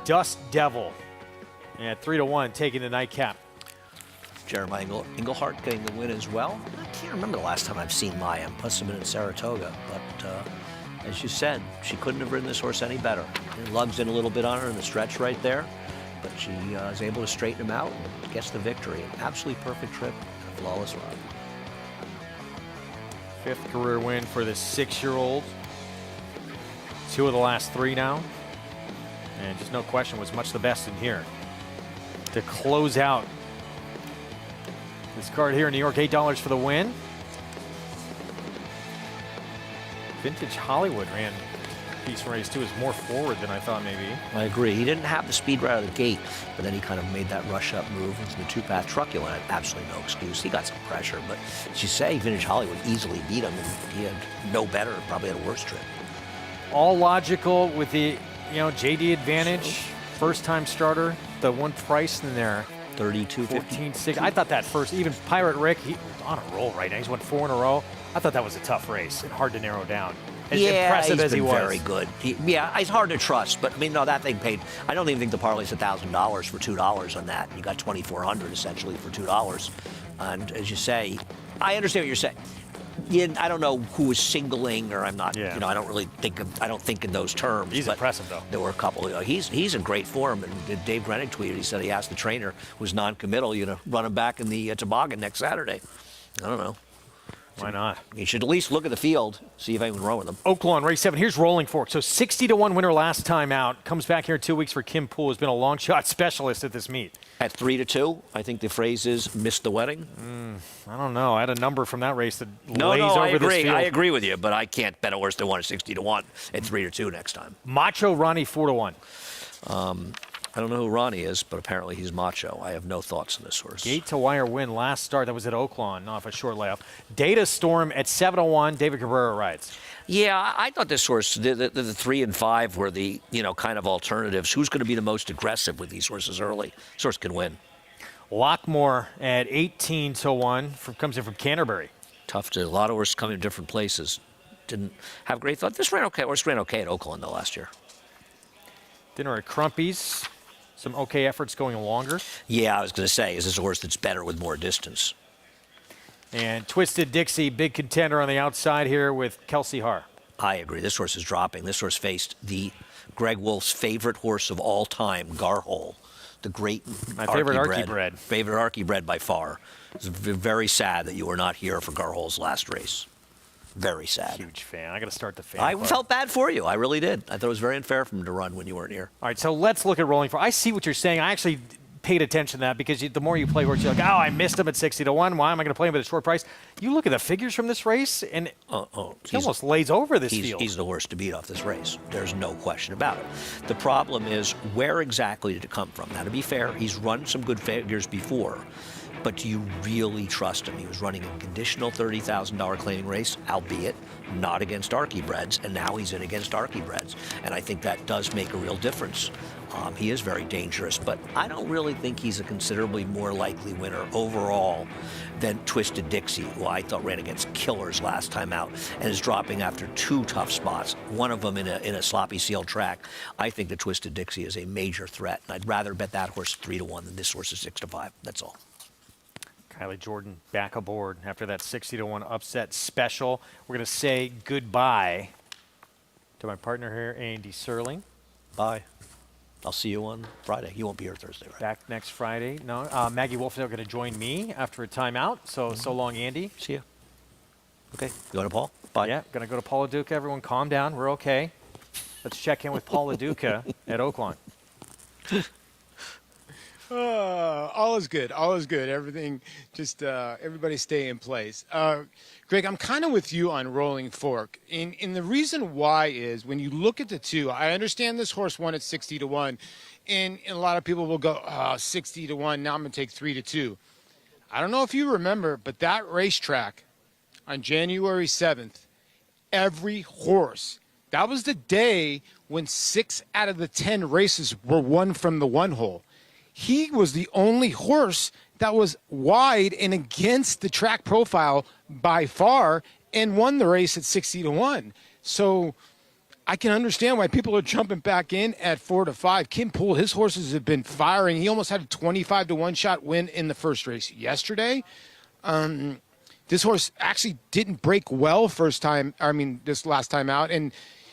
Dust Devil at 3-1 taking the nightcap. Jeremiah Englehart getting the win as well. I can't remember the last time I've seen Mayim. Must have been in Saratoga. But as you said, she couldn't have ridden this horse any better. It lugs in a little bit on her in the stretch right there. But she is able to straighten him out and gets the victory. An absolutely perfect trip and a flawless ride. 5th career win for the 6-year-old. 2 of the last 3 now. And just no question was much the best in here. To close out this card here in New York, $8 for the win. Vintage Hollywood ran piece race too, is more forward than I thought maybe. I agree. He didn't have the speed right out of the gate, but then he kind of made that rush up move into the 2-path. Truculent had absolutely no excuse. He got some pressure, but as you say, Vintage Hollywood easily beat him, and he had no better, probably had a worse trip. All logical with the, JD advantage, first-time starter, the one price in there. 32.15. I thought that first, even Pirate Rick, he was on a roll right now. He's won 4 in a row. I thought that was a tough race and hard to narrow down. As impressive as he was. Very good. It's hard to trust, but that thing paid. I don't even think the parlay's $1,000 for $2 on that. You got $2,400 essentially for $2. And as you say, I understand what you're saying. I don't know who was singling, or I'm not. I don't really think. I don't think in those terms. He's impressive though. There were a couple. He's in great form. And Dave Grenick tweeted. He said he asked the trainer, who was non-committal, run him back in the toboggan next Saturday. I don't know. Why not? You should at least look at the field, see if anyone wrong with them. Oaklawn, race 7. Here's Rolling Fork. So 60-1 winner last time out. Comes back here in 2 weeks for Kim Poole, who's been a long shot specialist at this meet. At 3-2, I think the phrase is missed the wedding. I don't know. I had a number from that race that lays I over agree. this field. I agree with you, but I can't bet a horse that won at 60-1 at 3-2 next time. Macho Ronnie 4-1. I don't know who Ronnie is, but apparently he's macho. I have no thoughts on this horse. Gate to wire win last start. That was at Oaklawn, off a short layoff. Data Storm at 7-1. David Cabrera rides. Yeah, I thought this horse, the 3 and 5 were the kind of alternatives. Who's going to be the most aggressive with these horses early? This horse can win. Lockmore at 18-1 comes in from Canterbury. Tough to. A lot of horses coming in different places. Didn't have great thought. This ran okay. Horse ran okay at Oaklawn though last year. Dinner at Crumpy's. Some okay efforts going longer. Yeah, I was going to say, is this a horse that's better with more distance? And Twisted Dixie, big contender on the outside here with Kelsey Har. I agree. This horse is dropping. This horse faced the Greg Wolf's favorite horse of all time, Garhole, the great favorite Archie bred. Favorite Archie bred by far. It's very sad that you were not here for Garhole's last race. Very sad. Huge fan. I got to start the fan I club. felt bad for you. I really did. I thought it was very unfair for him to run when you weren't here. All right, so let's look at Rolling Fork. I see what you're saying. I actually paid attention to that because the more you play horse, you're like, I missed him at 60-1. Why am I going to play him at a short price? You look at the figures from this race, and he almost lays over this field. He's the horse to beat off this race. There's no question about it. The problem is, where exactly did it come from? Now, to be fair, he's run some good figures before. But do you really trust him? He was running a conditional $30,000 claiming race, albeit not against Archie breds, and now he's in against Archie breds. And I think that does make a real difference. He is very dangerous, but I don't really think he's a considerably more likely winner overall than Twisted Dixie, who I thought ran against killers last time out and is dropping after 2 tough spots, one of them in a sloppy sealed track. I think that Twisted Dixie is a major threat, and I'd rather bet that horse 3-1 than this horse is 6-5. That's all. Kylie Jordan back aboard after that 60-1 upset special. We're going to say goodbye to my partner here, Andy Serling. Bye. I'll see you on Friday. You won't be here Thursday, right? Back next Friday. No, Maggie Wolf is going to join me after a timeout. So long, Andy. See you. Okay. You going to Paul? Bye. Yeah, going to go to Paul LaDuca. Everyone calm down. We're okay. Let's check in with Paul LaDuca at Oaklawn. All is good. All is good. Everything, just everybody stay in place. Greg, I'm kind of with you on Rolling Fork. And the reason why is when you look at the two, I understand this horse won at 60-1, and a lot of people will go, 60-1, now I'm going to take 3-2. I don't know if you remember, but that racetrack on January 7th, every horse, that was the day when 6 out of the 10 races were won from the one hole. He was the only horse that was wide and against the track profile by far and won the race at 60-1. So I can understand why people are jumping back in at 4-5. Kim Poole, his horses have been firing. He almost had a 25-1 shot win in the first race yesterday. This horse actually didn't break well this last time out. And,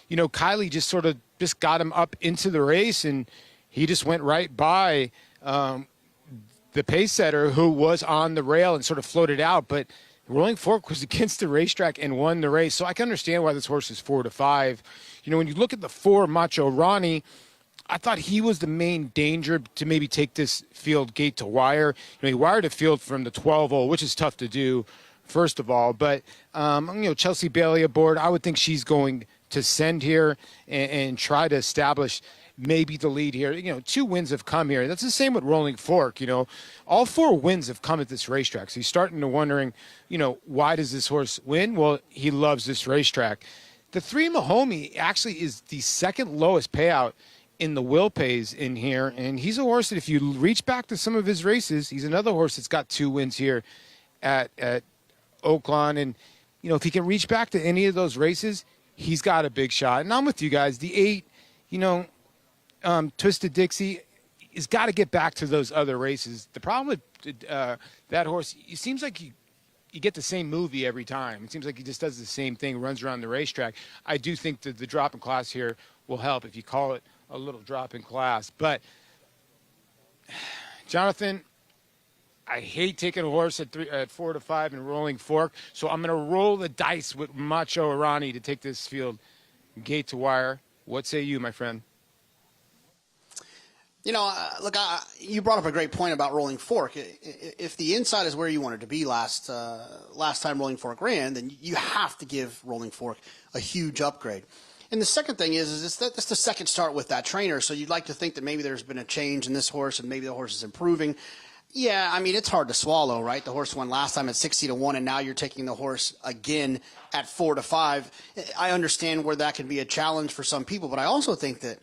Kylie just sort of just got him up into the race, and he just went right by the pace setter who was on the rail and sort of floated out. But Rolling Fork was against the racetrack and won the race. So I can understand why this horse is 4-5. When you look at the 4 Macho Ronnie, I thought he was the main danger to maybe take this field gate to wire. He wired a field from the 12-hole, which is tough to do, first of all. But, Chelsea Bailey aboard, I would think she's going to send here and try to establish maybe the lead here. 2 wins have come here. That's the same with Rolling Fork. All 4 wins have come at this racetrack. So you're starting to wondering, why does this horse win? Well, he loves this racetrack. The 3 Mahomey actually is the second lowest payout in the Will Pays in here. And he's a horse that if you reach back to some of his races, he's another horse that's got 2 wins here at Oaklawn. And, if he can reach back to any of those races, he's got a big shot. And I'm with you guys. The 8, Twisted Dixie has got to get back to those other races. The problem with that horse, it seems like you get the same movie every time. It seems like he just does the same thing, runs around the racetrack. I do think that the drop in class here will help if you call it a little drop in class. But, Jonathan, I hate taking a horse at 4-5 and Rolling Fork, so I'm going to roll the dice with Macho Irani to take this field gate to wire. What say you, my friend? Look, you brought up a great point about Rolling Fork. If the inside is where you wanted to be last time Rolling Fork ran, then you have to give Rolling Fork a huge upgrade. And the second thing is it's the second start with that trainer, so you'd like to think that maybe there's been a change in this horse and maybe the horse is improving. Yeah, it's hard to swallow, right? The horse won last time at 60-1, and now you're taking the horse again at 4-5. I understand where that can be a challenge for some people, but I also think that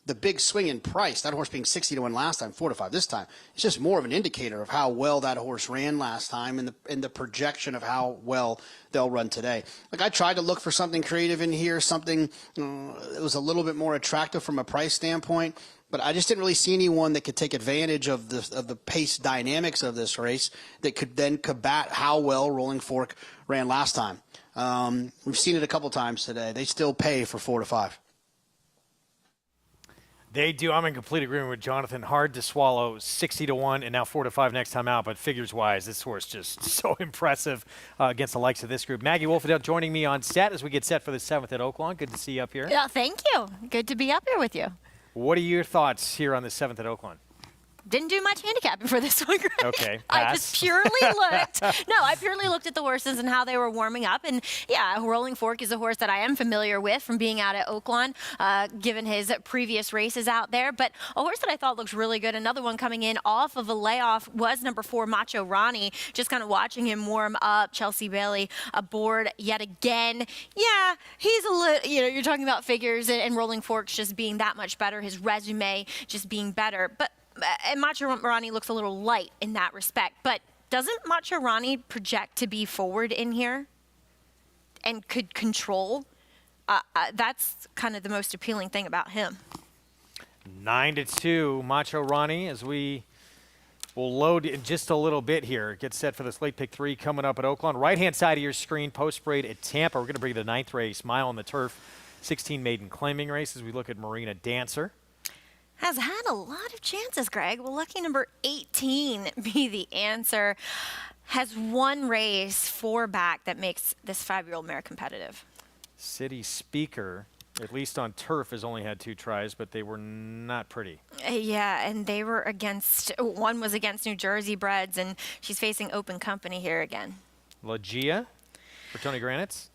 the big swing in price, that horse being 60-1 last time, 4-5 this time, it's just more of an indicator of how well that horse ran last time and the projection of how well they'll run today. I tried to look for something creative in here, something that was a little bit more attractive from a price standpoint, but I just didn't really see anyone that could take advantage of the pace dynamics of this race that could then combat how well Rolling Fork ran last time. We've seen it a couple times today. They still pay for 4-5. They do. I'm in complete agreement with Jonathan. Hard to swallow, 60-1 and now 4-5 next time out. But figures-wise, this horse just so impressive against the likes of this group. Maggie Wolfedale joining me on set as we get set for the 7th at Oaklawn. Good to see you up here. Yeah, thank you. Good to be up here with you. What are your thoughts here on the 7th at Oaklawn? Didn't do much handicapping for this one, Greg. Okay, I pass. just purely looked. I purely looked at the horses and how they were warming up. And yeah, Rolling Fork is a horse that I am familiar with from being out at Oaklawn, given his previous races out there. But a horse that I thought looks really good, another one coming in off of a layoff, was number 4, Macho Ronnie. Just kind of watching him warm up. Chelsea Bailey aboard yet again. Yeah, he's a little, you're talking about figures and Rolling Fork's just being that much better, his resume just being better. And Macho Ronnie looks a little light in that respect. But doesn't Macho Ronnie project to be forward in here and could control? That's kind of the most appealing thing about him. 9-2, Macho Ronnie, as we will load in just a little bit here. Get set for this late pick 3 coming up at Oaklawn. Right-hand side of your screen, post parade at Tampa. We're going to bring the 9th race, Mile on the Turf, 16 maiden claiming races. We look at Marina Dancer. Has had a lot of chances, Greg. Will lucky number 18 be the answer? Has one race 4 back that makes this 5-year-old mare competitive. City Speaker, at least on turf, has only had 2 tries, but they were not pretty. Yeah, and they were one was against New Jersey breds, and she's facing Open Company here again. La Gia for Tony Granitz?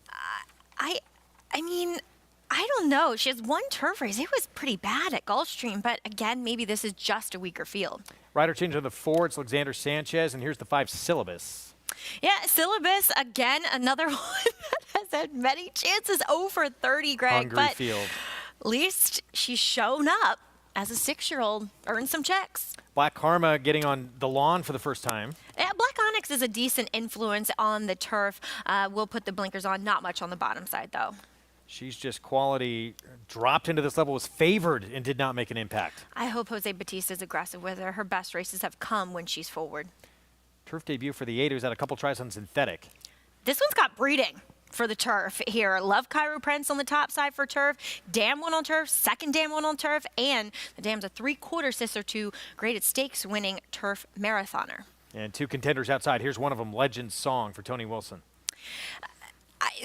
I don't know. She has 1 turf race. It was pretty bad at Gulfstream, but again, maybe this is just a weaker field. Rider change on the 4, it's Alexander Sanchez, and here's the 5, Syllabus. Yeah, Syllabus, again, another one that has had many chances over 30, Greg. Hungry but field. At least she's shown up as a 6-year-old, earned some checks. Black Karma getting on the lawn for the first time. Black Onyx is a decent influence on the turf. We'll put the blinkers on, not much on the bottom side, though. She's just quality, dropped into this level, was favored and did not make an impact. I hope Jose Batista is aggressive with her. Her best races have come when she's forward. Turf debut for the 8, who's had a couple tries on synthetic. This one's got breeding for the turf here. Love Cairo Prince on the top side for turf. Dam 1 on turf, second Dam 1 on turf, and the Dam's a 3/4 sister to graded stakes winning turf marathoner. And 2 contenders outside. Here's one of them, Legend Song for Tony Wilson.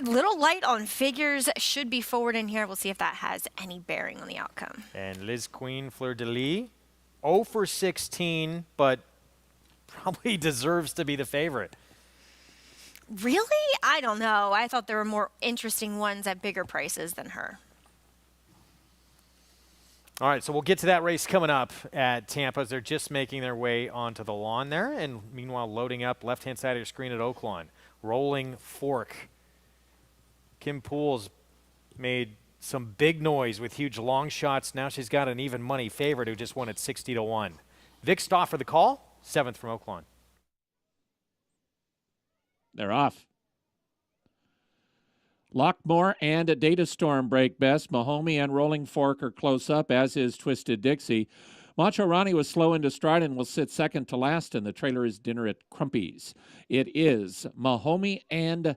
Little light on figures, should be forward in here. We'll see if that has any bearing on the outcome. And Liz Queen Fleur de Lis, 0 for 16, but probably deserves to be the favorite. Really? I don't know. I thought there were more interesting ones at bigger prices than her. All right, so we'll get to that race coming up at Tampa as they're just making their way onto the lawn there. And meanwhile, loading up left-hand side of your screen at Oaklawn. Rolling Fork. Kim Pools made some big noise with huge long shots. Now she's got an even money favorite who just won at 60-1. Vic Stoff for the call, 7th from Oaklawn. They're off. Lockmore and Data Storm break best. Mahomey and Rolling Fork are close up, as is Twisted Dixie. Macho Ronnie was slow into stride and will sit second to last, and the trailer is Dinner at Crumpy's. It is Mahomey and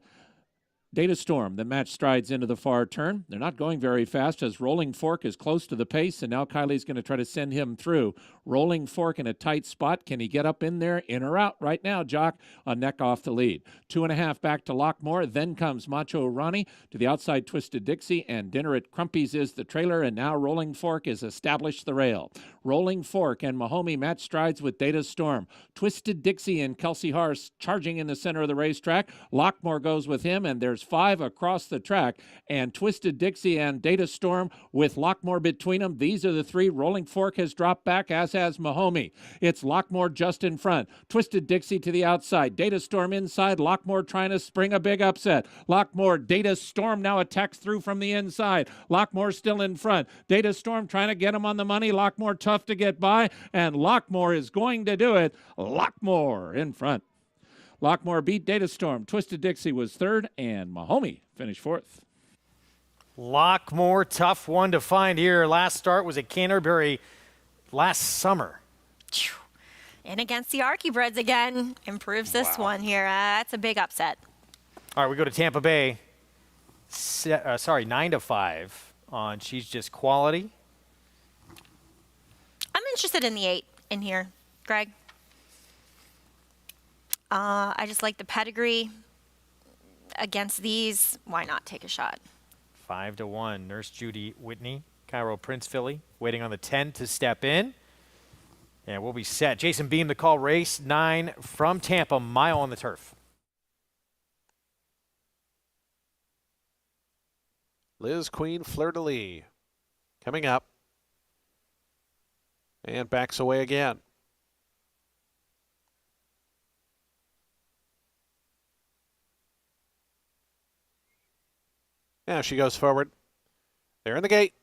Data Storm that match strides into the far turn. They're not going very fast as Rolling Fork is close to the pace, and now Kylie's going to try to send him through. Rolling Fork in a tight spot. Can he get up in there, in or out? Right now, Jock a neck off the lead. 2.5 back to Lockmore. Then comes Macho Ronnie to the outside, Twisted Dixie, and Dinner at Crumpy's is the trailer, and now Rolling Fork has established the rail. Rolling Fork and Mahomey match strides with Data Storm. Twisted Dixie and Kelsey Harse charging in the center of the racetrack. Lockmore goes with him, and there's 5 across the track, and Twisted Dixie and Data Storm with Lockmore between them. These are the 3. Rolling Fork has dropped back, as has Mahomey. It's Lockmore just in front. Twisted Dixie to the outside. Data Storm inside. Lockmore trying to spring a big upset. Lockmore, Data Storm now attacks through from the inside. Lockmore still in front. Data Storm trying to get him on the money. Lockmore tough to get by, and Lockmore is going to do it. Lockmore in front. Lockmore beat Data Storm. Twisted Dixie was 3rd, and Mahomey finished 4th. Lockmore, tough one to find here. Last start was at Canterbury last summer. And against the Archiebreds again. Improves this one here. That's a big upset. All right, we go to Tampa Bay. 9-5 on She's Just Quality. I'm interested in the 8 in here, Greg. I just like the pedigree. Against these, why not take a shot? 5-1, Nurse Judy Whitney, Cairo Prince filly, waiting on the 10 to step in. And we'll be set. Jason Beam, the call, race 9 from Tampa, mile on the turf. Liz Queen Fleur de Lis coming up and backs away again. Now she goes forward. They're in the gate.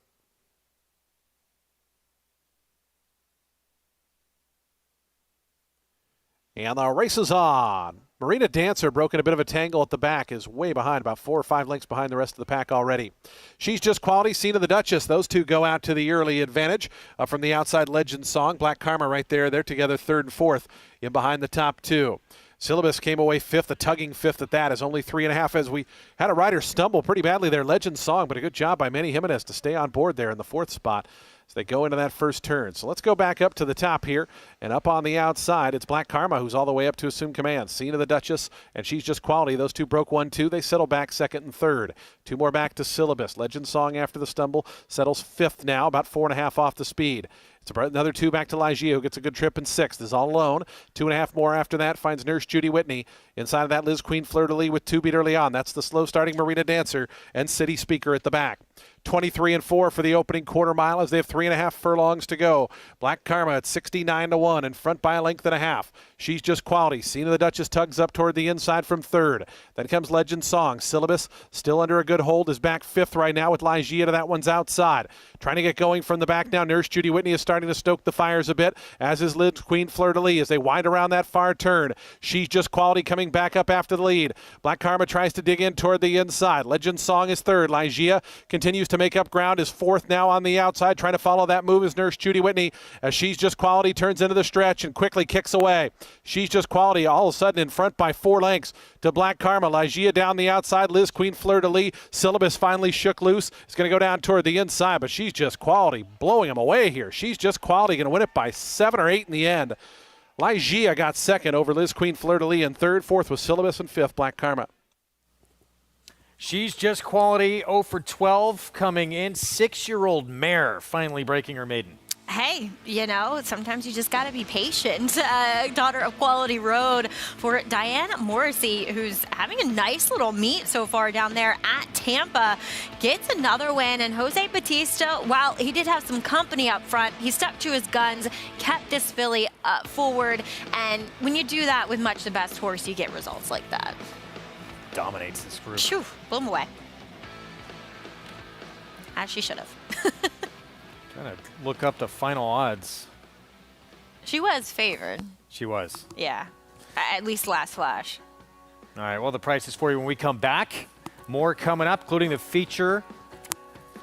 And the race is on. Marina Dancer broke in a bit of a tangle at the back, is way behind, about 4 or 5 lengths behind the rest of the pack already. She's Just Quality, Scene of the Duchess. Those 2 go out to the early advantage. From the outside, Legend Song. Black Karma right there. They're together 3rd and 4th in behind the top 2. Syllabus came away 5th, a tugging 5th at that, is only 3.5 as we had a rider stumble pretty badly there. Legend Song, but a good job by Manny Jimenez to stay on board there in the 4th spot as they go into that first turn. So let's go back up to the top here, and up on the outside, it's Black Karma who's all the way up to assume command. Scene of the Duchess, and She's Just Quality. Those 2 broke 1-2. They settle back 2nd and 3rd. 2 more back to Syllabus. Legend Song after the stumble settles 5th now, about 4.5 off the speed. It's another 2 back to Ligia, who gets a good trip in 6th. Is all alone. 2.5 more after that finds Nurse Judy Whitney. Inside of that, Liz Queen Fleur de Lis with 2 beat early on. That's the slow starting Marina Dancer and City Speaker at the back. 23-4 for the opening quarter mile as they have 3.5 furlongs to go. Black Karma at 69-1 in front by a length and a half. She's Just Quality. Cena the Duchess tugs up toward the inside from third. Then comes Legend Song. Syllabus still under a good hold, is back fifth right now with Lygia to that one's outside. Trying to get going from the back now. Nurse Judy Whitney is starting to stoke the fires a bit, as is Liz Queen Fleur de Lis as they wind around that far turn. She's Just Quality coming back up after the lead. Black Karma tries to dig in toward the inside. Legend Song is third. Lygia continues to make up ground, is fourth now on the outside. Trying to follow that move is Nurse Judy Whitney as She's Just Quality turns into the stretch and quickly kicks away. She's Just Quality all of a sudden in front by 4 lengths to Black Karma. Lygia down the outside. Liz Queen Fleur de Lis. Syllabus finally shook loose. It's going to go down toward the inside, but She's Just Quality blowing him away here. She's Just Quality going to win it by 7 or 8 in the end. Lygia got second over Liz Queen Fleur de Lis, and third. Fourth was Syllabus, and fifth Black Karma. She's Just Quality, 0 for 12 coming in. 6-year-old mare finally breaking her maiden. Hey, you know, sometimes you just got to be patient. Daughter of Quality Road for Diane Morrissey, who's having a nice little meet so far down there at Tampa, gets another win. And Jose Batista, while he did have some company up front, he stuck to his guns, kept this filly forward. And when you do that with Much the Best Horse, you get results like that. Dominates this group. Phew, blew him away. As she should have. Trying to look up the final odds. She was favored. She was. Yeah, at least last flash. All right, well, the price is for you when we come back. More coming up, including the feature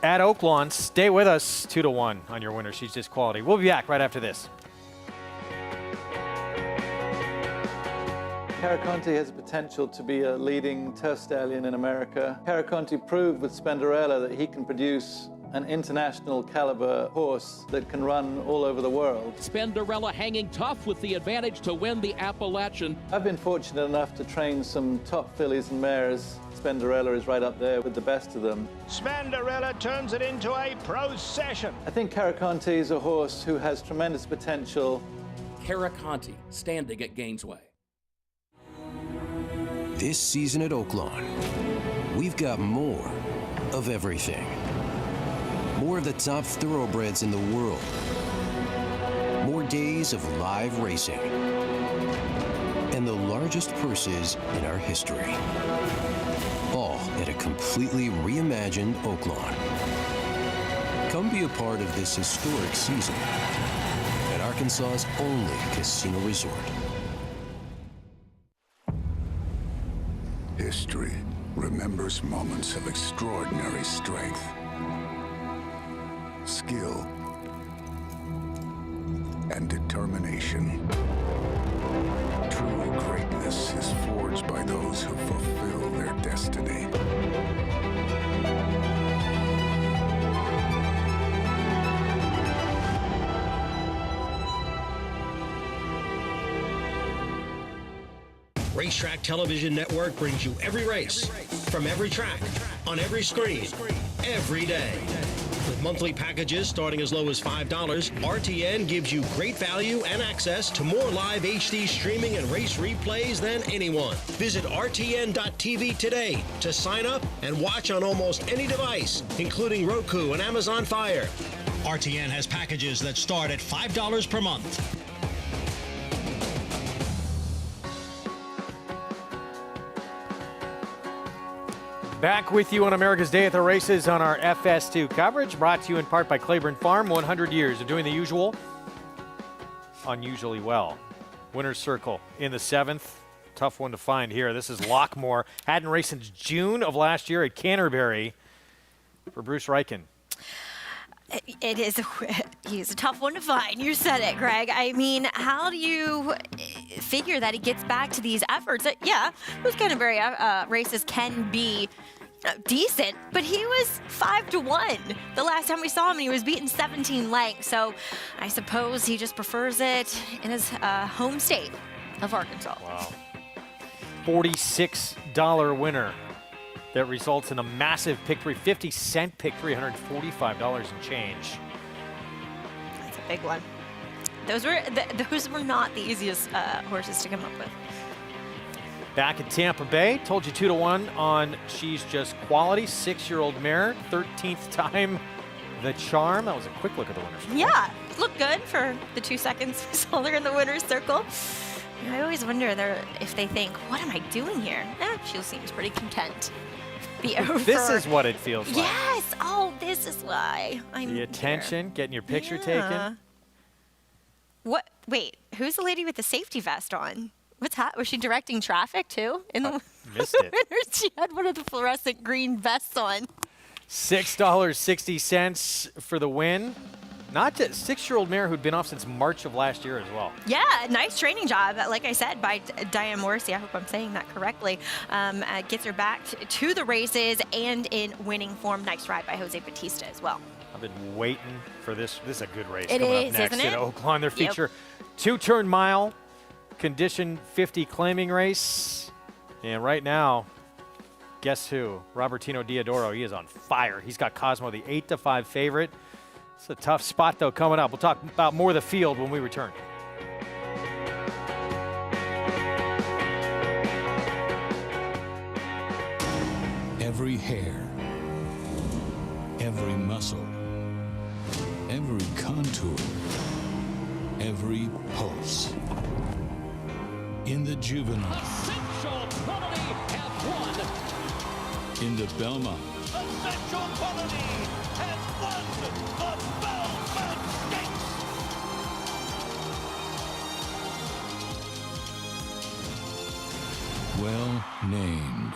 at Oaklawn. Stay with us, 2-1 on your winner. She's Just Quality. We'll be back right after this. Caraconte has the potential to be a leading turf stallion in America. Caraconte proved with Spenderella that he can produce an international caliber horse that can run all over the world. Spenderella hanging tough with the advantage to win the Appalachian. I've been fortunate enough to train some top fillies and mares. Spenderella is right up there with the best of them. Spenderella turns it into a procession. I think Caraconte is a horse who has tremendous potential. Caraconte standing at Gainesway. This season at Oaklawn, we've got more of everything. More of the top thoroughbreds in the world. More days of live racing. And the largest purses in our history. All at a completely reimagined Oaklawn. Come be a part of this historic season at Arkansas's only casino resort. History remembers moments of extraordinary strength, skill, and determination. True greatness is forged by those who fulfill their destiny. Racetrack Television Network brings you every race, from every track, on every screen, every day. With monthly packages starting as low as $5, RTN gives you great value and access to more live HD streaming and race replays than anyone. Visit RTN.tv today to sign up and watch on almost any device, including Roku and Amazon Fire. RTN has packages that start at $5 per month. Back with you on America's Day at the Races on our FS2 coverage, brought to you in part by Claiborne Farm. 100 years of doing the usual, unusually well. Winner's Circle in the 7th. Tough one to find here. This is Lockmore. Hadn't raced since June of last year at Canterbury for Bruce Ryken. It is. He's a tough one to find. You said it, Greg. I mean, how do you figure that he gets back to these efforts? Yeah, those Canterbury races can be decent, but he was 5-1 the last time we saw him, and he was beaten 17 lengths. So I suppose he just prefers it in his home state of Arkansas. Wow. $46 winner. That results in a massive pick three, 50-cent pick, $345 and change. That's a big one. Those were not the easiest horses to come up with. Back in Tampa Bay, told you 2-1 on She's Just Quality. 6-year-old mare, 13th time the charm. That was a quick look at the winners. Yeah, looked good for the 2 seconds we saw her in the winner's circle. I always wonder if they think, what am I doing here? She seems pretty content. This is what it feels like. Yes. Oh, this is why I'm The attention, here. getting your picture taken. What? Wait, who's the lady with the safety vest on? What's that? Was she directing traffic too? In the missed it. winners, she had one of the fluorescent green vests on. $6.60 for the win. Not just 6-year-old mare who'd been off since March of last year as well. Yeah, nice training job, like I said, by Diane Morrissey. I hope I'm saying that correctly. Gets her back to the races and in winning form. Nice ride by Jose Batista as well. I've been waiting for this. This is a good race It coming is, up next isn't at it? Oaklawn. Their Yep. feature 2-turn mile, condition 50 claiming race. And right now, guess who? Robertino Diodoro. He is on fire. He's got Cosmo, the 8-5 favorite. It's a tough spot, though, coming up. We'll talk about more of the field when we return. Every hair, every muscle, every contour, every pulse. In the juvenile, Essential Quality have won. in the Belmont, Essential Quality has won the Belmont Stakes. well named.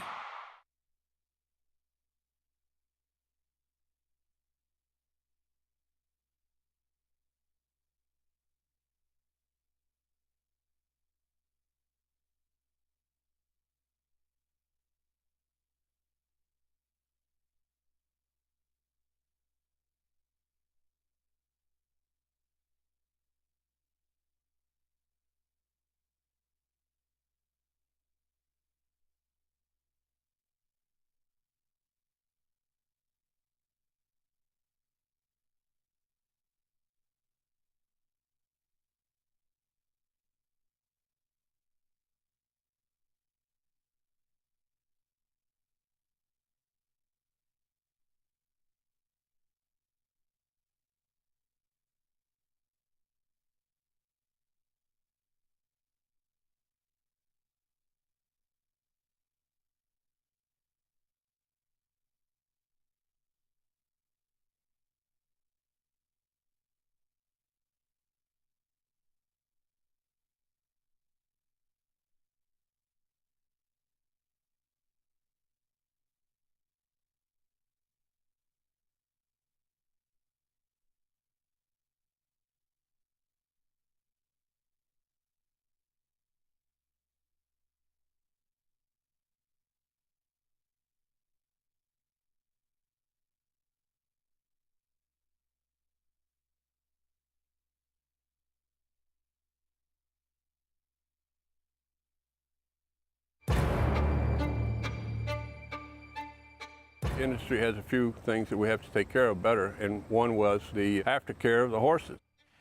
The industry has a few things that we have to take care of better, and one was the aftercare of the horses.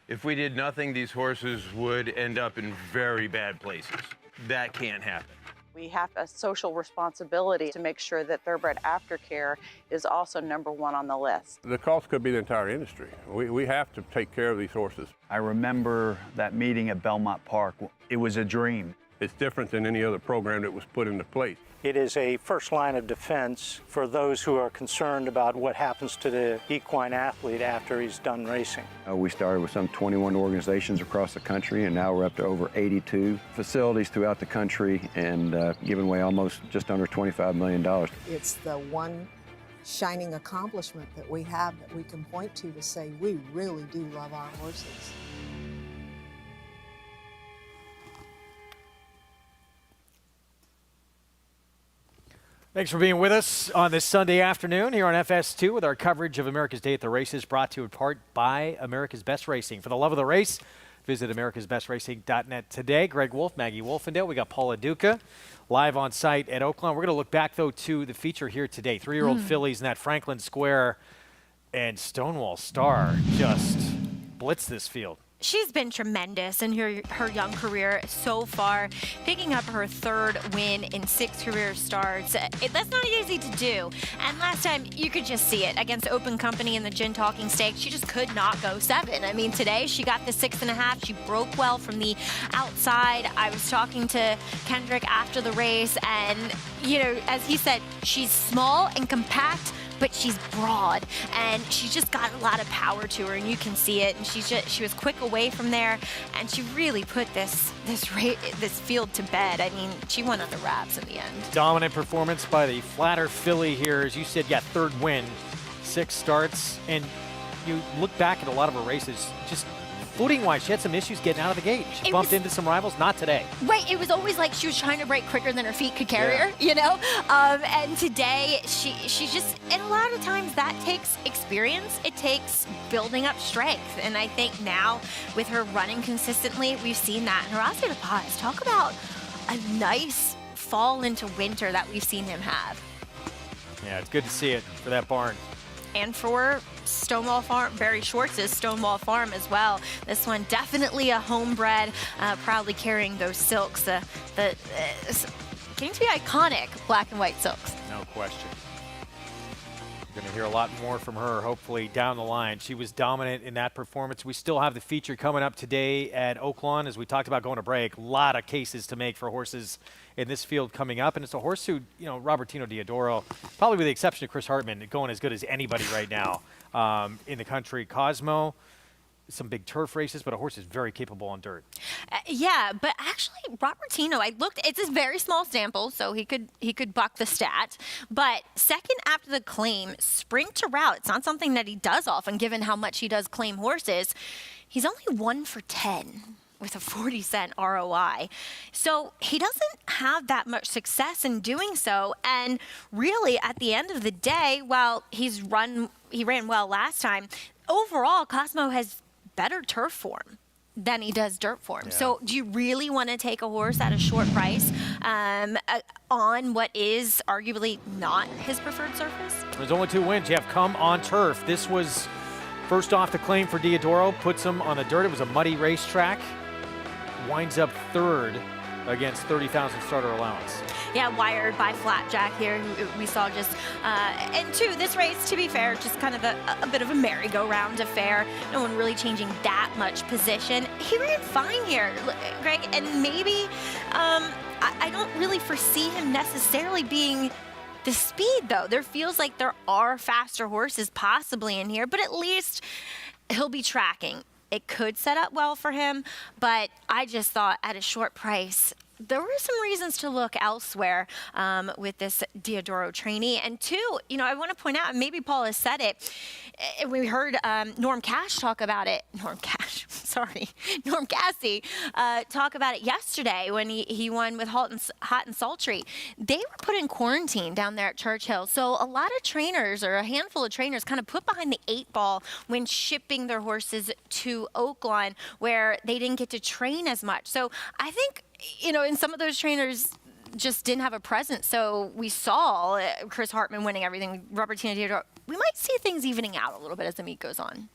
If we did nothing, these horses would end up in very bad places. That can't happen. We have a social responsibility to make sure that thoroughbred aftercare is also #1 on the list. The cost could be the entire industry. We have to take care of these horses. I remember that meeting at Belmont Park. It was a dream. It's different than any other program that was put into place. It is a first line of defense for those who are concerned about what happens to the equine athlete after he's done racing. We started with some 21 organizations across the country, and now we're up to over 82 facilities throughout the country and giving away almost just under $25 million. It's the one shining accomplishment that we have that we can point to say we really do love our horses. Thanks for being with us on this Sunday afternoon here on FS2 with our coverage of America's Day at the Races, brought to you in part by America's Best Racing. For the love of the race, visit americasbestracing.net today. Greg Wolf, Maggie Wolfendale. We got Paula Duca live on site at Oaklawn. We're going to look back, though, to the feature here today. 3-year-old fillies in that Franklin Square, and Stonewall Star just blitzed this field. she's been tremendous in her young career so far, picking up her 3rd win in 6 career starts. That's not easy to do. And last time, you could just see it against Open Company in the Gin Talking Stakes. She just could not go 7. I mean, today she got the 6.5. She broke well from the outside. I was talking to Kendrick after the race, and, you know, as he said, she's small and compact, but she's broad, and she's just got a lot of power to her, and you can see it. And she was quick away from there, and she really put this field to bed. I mean, she won on the wraps in the end. Dominant performance by the flatter filly here. As you said, 3rd win, 6 starts, and you look back at a lot of her races, just footing-wise, she had some issues getting out of the gate. She bumped into some rivals, not today. Right, it was always like she was trying to break quicker than her feet could carry her, you know? And today, she just, and a lot of times that takes experience. It takes building up strength. And I think now, with her running consistently, we've seen that. And Horacio De Paz, talk about a nice fall into winter that we've seen him have. Yeah, it's good to see it for that barn. And for Stonewall Farm, Barry Schwartz's Stonewall Farm as well. This one definitely a homebred, proudly carrying those silks, getting to be iconic black and white silks. No question. We're going to hear a lot more from her, hopefully, down the line. She was dominant in that performance. We still have the feature coming up today at Oaklawn, as we talked about going to break. A lot of cases to make for horses in this field coming up, and it's a horse who, you know, Robertino Diodoro, probably with the exception of Chris Hartman, going as good as anybody right now in the country. Cosmo, some big turf races, but a horse is very capable on dirt. Yeah, but actually, Robertino, I looked, it's a very small sample, so he could buck the stat. But second after the claim, sprint to route, it's not something that he does often, given how much he does claim horses. He's only 1 for 10. With a 40-cent ROI. So he doesn't have that much success in doing so. And really, at the end of the day, while he ran well last time, overall, Cosmo has better turf form than he does dirt form. Yeah. So do you really want to take a horse at a short price on what is arguably not his preferred surface? There's only 2 wins. You have come on turf. This was first off the claim for Diodoro, puts him on the dirt. It was a muddy racetrack. Winds up 3rd against 30,000 starter allowance. Yeah, wired by Flapjack here. We saw just, and 2, this race, to be fair, just kind of a bit of a merry-go-round affair. No one really changing that much position. He ran fine here, Greg, and maybe I don't really foresee him necessarily being the speed, though. There feels like there are faster horses possibly in here, but at least he'll be tracking. It could set up well for him, but I just thought at a short price, there were some reasons to look elsewhere with this Diodoro trainee. And 2, you know, I want to point out, and maybe Paul has said it, we heard Norm Cash talk about it. Norm Cassie talk about it yesterday when he won with Hot and Sultry. They were put in quarantine down there at Churchill. So a lot of trainers, or a handful of trainers, kind of put behind the 8 ball when shipping their horses to Oaklawn, where they didn't get to train as much. So I think, you know, and some of those trainers just didn't have a presence. So we saw Chris Hartman winning everything, Robertino Diodoro. We might see things evening out a little bit as the meet goes on.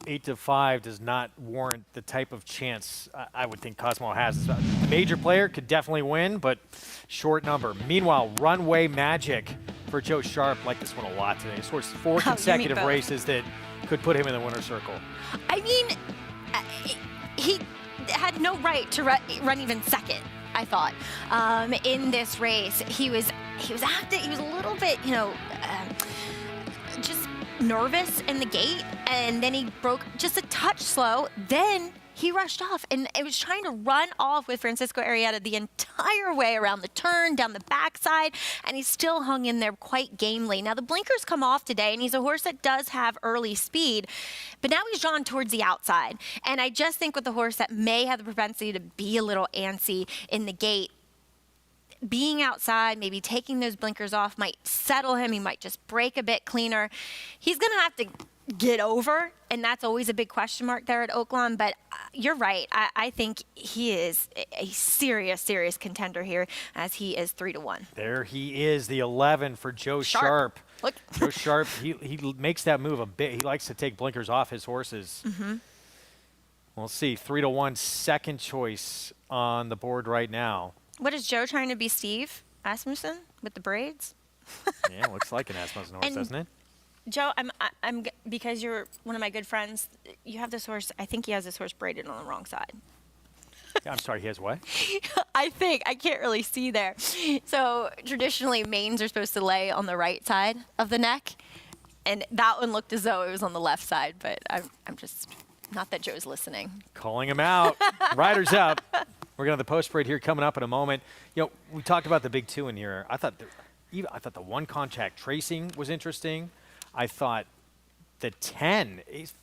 8-5 does not warrant the type of chance I would think Cosmo has. A major player could definitely win, but short number. Meanwhile, Runway Magic for Joe Sharp. Like this one a lot today. He scored 4 consecutive races that could put him in the winner's circle. I mean, he had no right to run even second, I thought, in this race. He was active. He was a little bit, you know, just nervous in the gate, and then he broke just a touch slow. Then he rushed off, and it was trying to run off with Francisco Arrieta the entire way around the turn, down the backside, and he still hung in there quite gamely. Now, the blinkers come off today, and he's a horse that does have early speed, but now he's drawn towards the outside. And I just think with a horse that may have the propensity to be a little antsy in the gate, being outside, maybe taking those blinkers off might settle him. He might just break a bit cleaner. He's going to have to get over, and that's always a big question mark there at Oaklawn. But you're right. I think he is a serious contender here, as he is 3-1. There he is, the 11 for Joe Sharp. Look. Joe Sharp, he makes that move a bit. He likes to take blinkers off his horses. Mm-hmm. We'll see. 3-1 second choice on the board right now. What is Joe trying to be, Steve Asmussen with the braids? Yeah, looks like an Asmussen horse, doesn't it? Joe, I'm because you're one of my good friends. You have this horse. I think he has this horse braided on the wrong side. I'm sorry, he has what? I can't really see there. So traditionally, manes are supposed to lay on the right side of the neck, and that one looked as though it was on the left side. But I'm just not that Joe's listening. Calling him out. Riders up. We're going to have the post parade here coming up in a moment. You know, we talked about the big two in here. I thought the one contact tracing was interesting. I thought the 10 is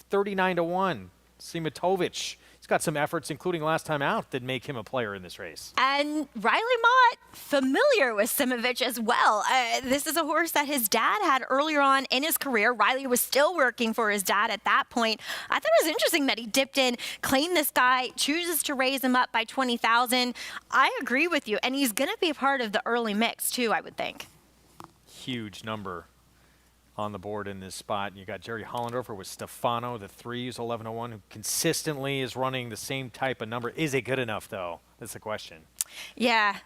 39-1. Simatovic. He's got some efforts, including last time out, that make him a player in this race. And Riley Mott, familiar with Simovic as well. This is a horse that his dad had earlier on in his career. Riley was still working for his dad at that point. I thought it was interesting that he dipped in, claimed this guy, chooses to raise him up by 20,000. I agree with you, and he's going to be a part of the early mix too, I would think. Huge number on the board in this spot. You got Jerry Hollendorfer with Stefano, the 3's 11-1, who consistently is running the same type of number. Is it good enough, though? That's the question. Yeah,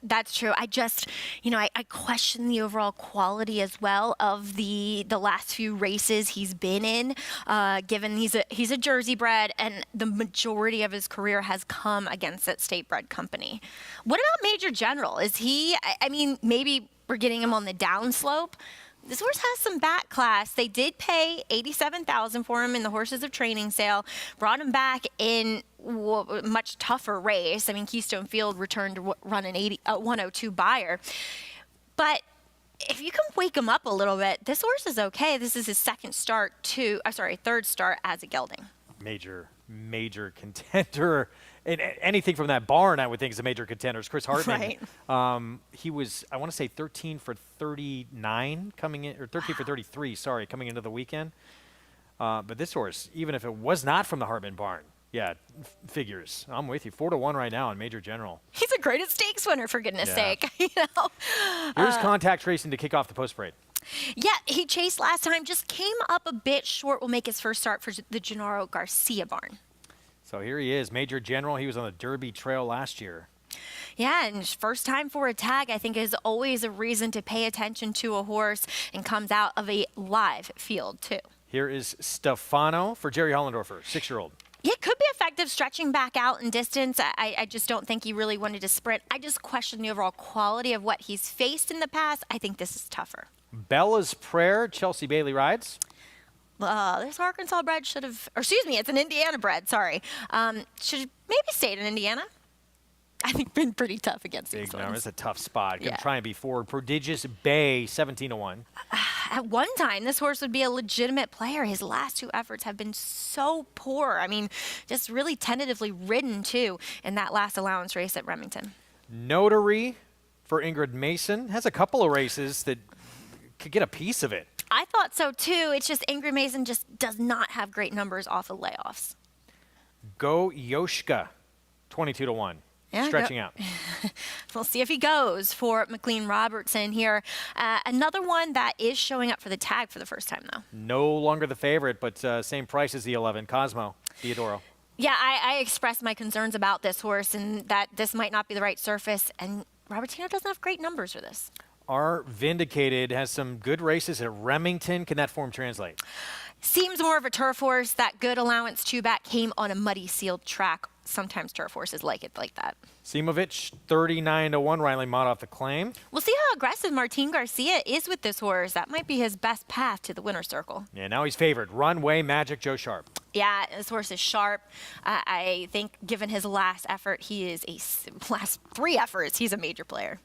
that's true. I just, I question the overall quality as well of the last few races he's been in, given he's a Jersey bred and the majority of his career has come against that state bred company. What about Major General? Is he, maybe we're getting him on the downslope. This horse has some back class. They did pay $87,000 for him in the Horses of Training sale, brought him back in a much tougher race. Keystone Field returned to run an 102 Beyer. But if you can wake him up a little bit, this horse is okay. This is his third start as a gelding. Major contender. And anything from that barn, I would think, is a major contender. It's Chris Hartman. Right. He was, I want to say, 13 for 39 coming in, or 13 for 33, sorry, coming into the weekend. But this horse, even if it was not from the Hartman barn, figures. I'm with you. 4-1 right now on Major General. He's a great stakes winner, for goodness sake. Here's contact racing to kick off the post parade. Yeah, he chased last time, just came up a bit short. Will make his first start for the Gennaro Garcia barn. So here he is, Major General. He was on the Derby Trail last year. Yeah, and his first time for a tag, I think, is always a reason to pay attention to a horse, and comes out of a live field, too. Here is Stefano for Jerry Hollendorfer, 6-year-old. Yeah, could be effective stretching back out in distance. I just don't think he really wanted to sprint. I just question the overall quality of what he's faced in the past. I think this is tougher. Bella's Prayer, Chelsea Bailey rides. This Arkansas bred should have, or excuse me, it's an Indiana bred, sorry. Should have maybe stayed in Indiana. I think been pretty tough against these ones. It's a tough spot. Gonna try and be forward. Prodigious Bay, 17-1. At one time, this horse would be a legitimate player. His last two efforts have been so poor. Just really tentatively ridden, too, in that last allowance race at Remington. Notary for Ingrid Mason. Has a couple of races that could get a piece of it. I thought so, too. It's just Ingrid Mason just does not have great numbers off of layoffs. Go Yoshka, 22-1. Yeah, stretching out. We'll see if he goes for McLean Robertson here. Another one that is showing up for the tag for the first time, though. No longer the favorite, but same price as the 11, Cosmo Diodoro. Yeah, I expressed my concerns about this horse and that this might not be the right surface, and Robertino doesn't have great numbers for this. Our Vindicated has some good races at Remington. Can that form translate? Seems more of a turf horse. That good allowance two-back came on a muddy sealed track. Sometimes turf horses like it like that. Simovic, 39-1. Riley Mott off the claim. We'll see how aggressive Martin Garcia is with this horse. That might be his best path to the winner's circle. Yeah, now he's favored. Runway Magic, Joe Sharp. Yeah, this horse is sharp. I think given his last effort, last three efforts, he's a major player.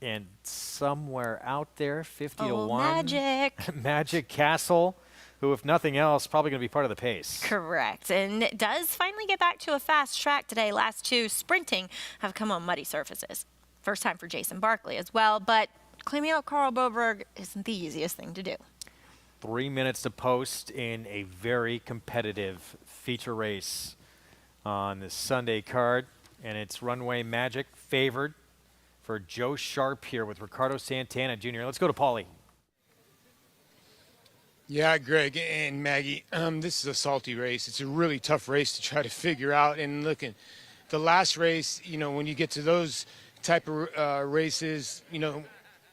And somewhere out there, 50-1. Oh, Magic. Magic Castle, who, if nothing else, probably going to be part of the pace. Correct. And it does finally get back to a fast track today. Last two sprinting have come on muddy surfaces. First time for Jason Barkley as well, but claiming out Carl Boberg isn't the easiest thing to do. 3 minutes to post in a very competitive feature race on this Sunday card. And it's Runway Magic favored for Joe Sharp here with Ricardo Santana Jr. Let's go to Paulie. Yeah, Greg and Maggie, this is a salty race. It's a really tough race to try to figure out. And looking, the last race, when you get to those type of races,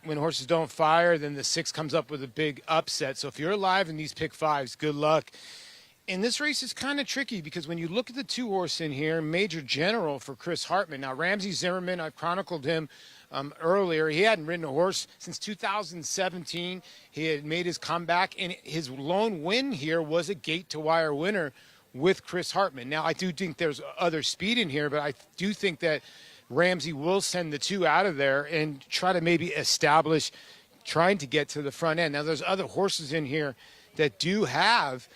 when horses don't fire, then the 6 comes up with a big upset. So if you're alive in these pick 5s, good luck. And this race is kind of tricky because when you look at the 2 horse in here, Major General for Chris Hartman. Now, Ramsey Zimmerman, I've chronicled him earlier. He hadn't ridden a horse since 2017. He had made his comeback, and his lone win here was a gate-to-wire winner with Chris Hartman. Now, I do think there's other speed in here, but I do think that Ramsey will send the 2 out of there and try to maybe establish trying to get to the front end. Now, there's other horses in here that do have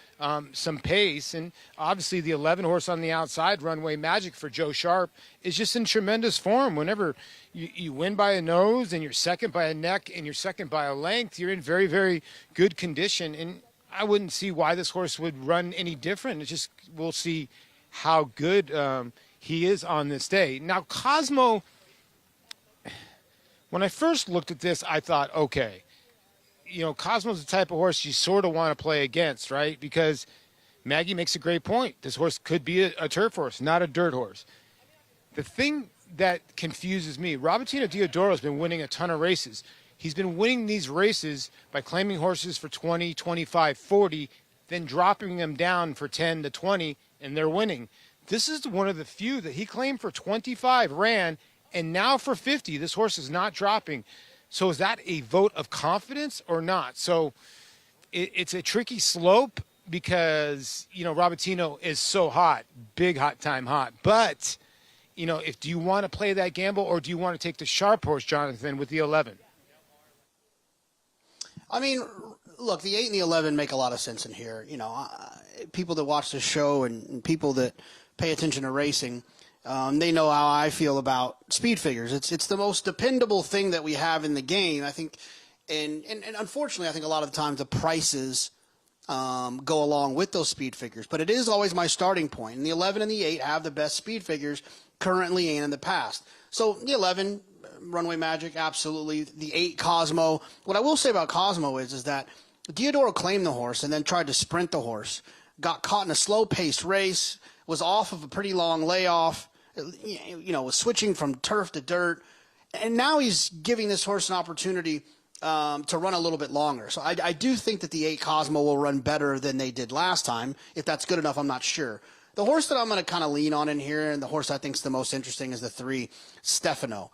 some pace, and obviously the 11 horse on the outside, Runway Magic for Joe Sharp, is just in tremendous form. Whenever you win by a nose and you're second by a neck and you're second by a length, you're in very, very good condition, and I wouldn't see why this horse would run any different. It's just we'll see how good he is on this day. Now, Cosmo, when I first looked at this, I thought, okay, Cosmo's the type of horse you sort of want to play against, right? Because Maggie makes a great point. This horse could be a turf horse, not a dirt horse. The thing that confuses me, Robertino Diodoro has been winning a ton of races. He's been winning these races by claiming horses for 20, 25, 40, then dropping them down for 10 to 20, and they're winning. This is one of the few that he claimed for 25, ran, and now for 50, this horse is not dropping. So is that a vote of confidence or not? So it's a tricky slope because, Robertino is so hot, big hot time hot. But, do you want to play that gamble or do you want to take the sharp horse, Jonathan, with the 11? I mean, look, the 8 and the 11 make a lot of sense in here. People that watch the show and people that pay attention to racing, they know how I feel about speed figures. It's the most dependable thing that we have in the game, I think. And unfortunately, I think a lot of the times the prices go along with those speed figures. But it is always my starting point. And the 11 and the 8 have the best speed figures currently and in the past. So the 11, Runway Magic, absolutely. The 8, Cosmo. What I will say about Cosmo is that Diodoro claimed the horse and then tried to sprint the horse. Got caught in a slow-paced race, was off of a pretty long layoff, was switching from turf to dirt, and now he's giving this horse an opportunity to run a little bit longer. So I do think that the 8 Cosmo will run better than they did last time. If that's good enough, I'm not sure. The horse that I'm going to kind of lean on in here, and the horse I think is the most interesting, is the 3, Stefano.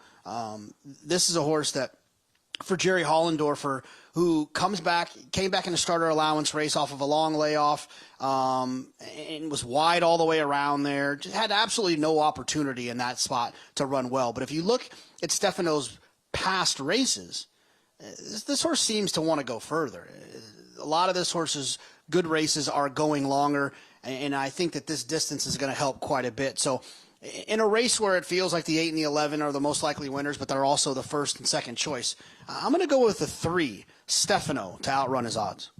This is a horse that, for Jerry Hollendorfer, who came back in a starter allowance race off of a long layoff, and was wide all the way around there. Just had absolutely no opportunity in that spot to run well. But if you look at Stefano's past races, this horse seems to want to go further. A lot of this horse's good races are going longer, and I think that this distance is going to help quite a bit. So in a race where it feels like the 8 and the 11 are the most likely winners, but they're also the first and second choice, I'm going to go with the 3, Stefano, to outrun his odds.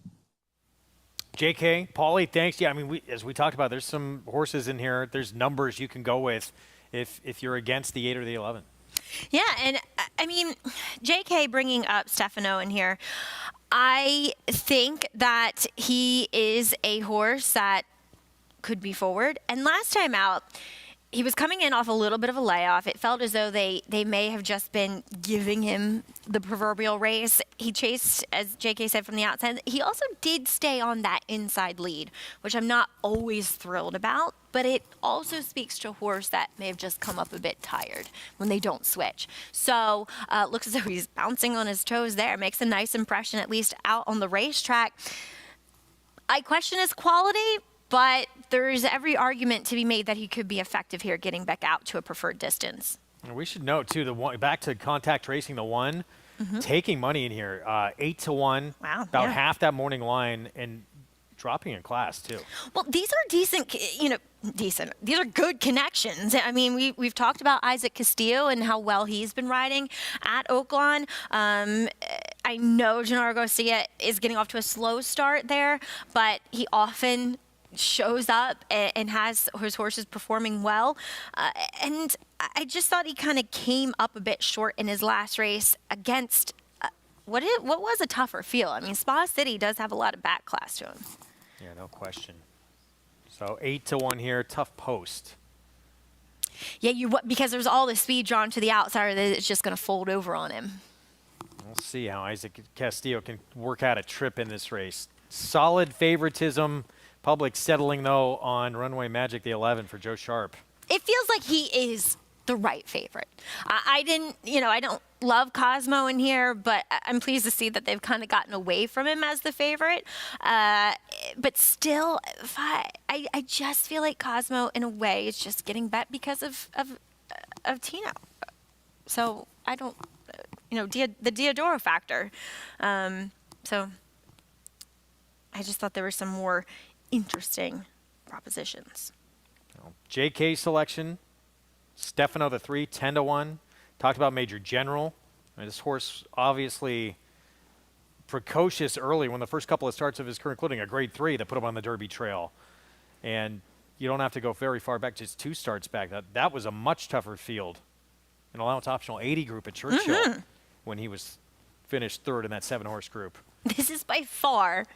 JK, Paulie, thanks. Yeah, I mean, as we talked about, there's some horses in here. There's numbers you can go with if you're against the 8 or the 11. Yeah, and I mean, JK bringing up Stefano in here, I think that he is a horse that could be forward. And last time out, he was coming in off a little bit of a layoff. It felt as though they may have just been giving him the proverbial race. He chased, as JK said, from the outside. He also did stay on that inside lead, which I'm not always thrilled about. But it also speaks to a horse that may have just come up a bit tired when they don't switch. So looks as though he's bouncing on his toes there. Makes a nice impression, at least out on the racetrack. I question his quality, but there's every argument to be made that he could be effective here getting back out to a preferred distance. And we should note, too, back to contact racing, the 1, taking money in here, 8 to 1, about half that morning line, and dropping in class, too. Well, these are decent. These are good connections. I mean, we've talked about Isaac Castillo and how well he's been riding at Oaklawn. I know Gennaro Garcia is getting off to a slow start there, but he often shows up and has his horses performing well. And I just thought he kind of came up a bit short in his last race against what was a tougher field? I mean, Spa City does have a lot of back class to him. Yeah, no question. So 8-1 here, tough post. Yeah, because there's all the speed drawn to the outside that it's just going to fold over on him. We'll see how Isaac Castillo can work out a trip in this race. Solid favoritism. Public settling, though, on Runway Magic, the 11 for Joe Sharp. It feels like he is the right favorite. I don't love Cosmo in here, but I'm pleased to see that they've kind of gotten away from him as the favorite. But still, I just feel like Cosmo, in a way, is just getting bet because of Tino. So I don't, the Diodoro factor. So I just thought there were some more interesting propositions. JK selection, Stefano the 3, 10-1. Talked about Major General. This horse obviously precocious early when the first couple of starts of his career, including a grade 3 that put him on the Derby trail. And you don't have to go very far back, just 2 starts back. That was a much tougher field. An allowance optional 80 group at Churchill when he was finished 3rd in that 7-horse group. This is by far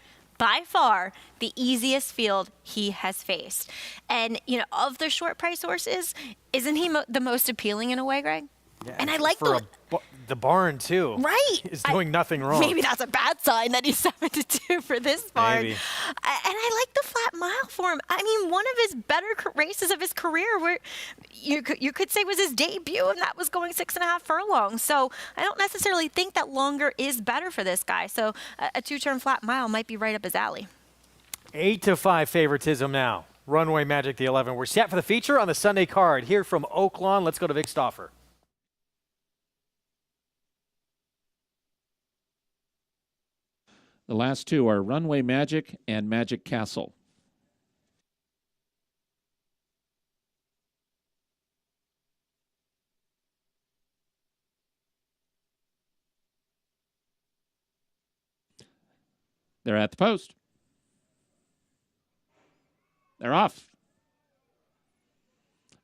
the easiest field he has faced. And, of the short price horses, isn't he the most appealing in a way, Greg? Yeah, and I like the barn, too. Right. Is doing nothing wrong. Maybe that's a bad sign that he's 7-2 for this barn. Maybe. And I like the flat mile for him. I mean, one of his better races of his career, where you could say was his debut, and that was going 6.5 furlongs. So I don't necessarily think that longer is better for this guy. So a 2-turn flat mile might be right up his alley. 8-5 favoritism now. Runway Magic, the 11. We're set for the feature on the Sunday card. Here from Oaklawn, let's go to Vic Stauffer. The last two are Runway Magic and Magic Castle. They're at the post. They're off.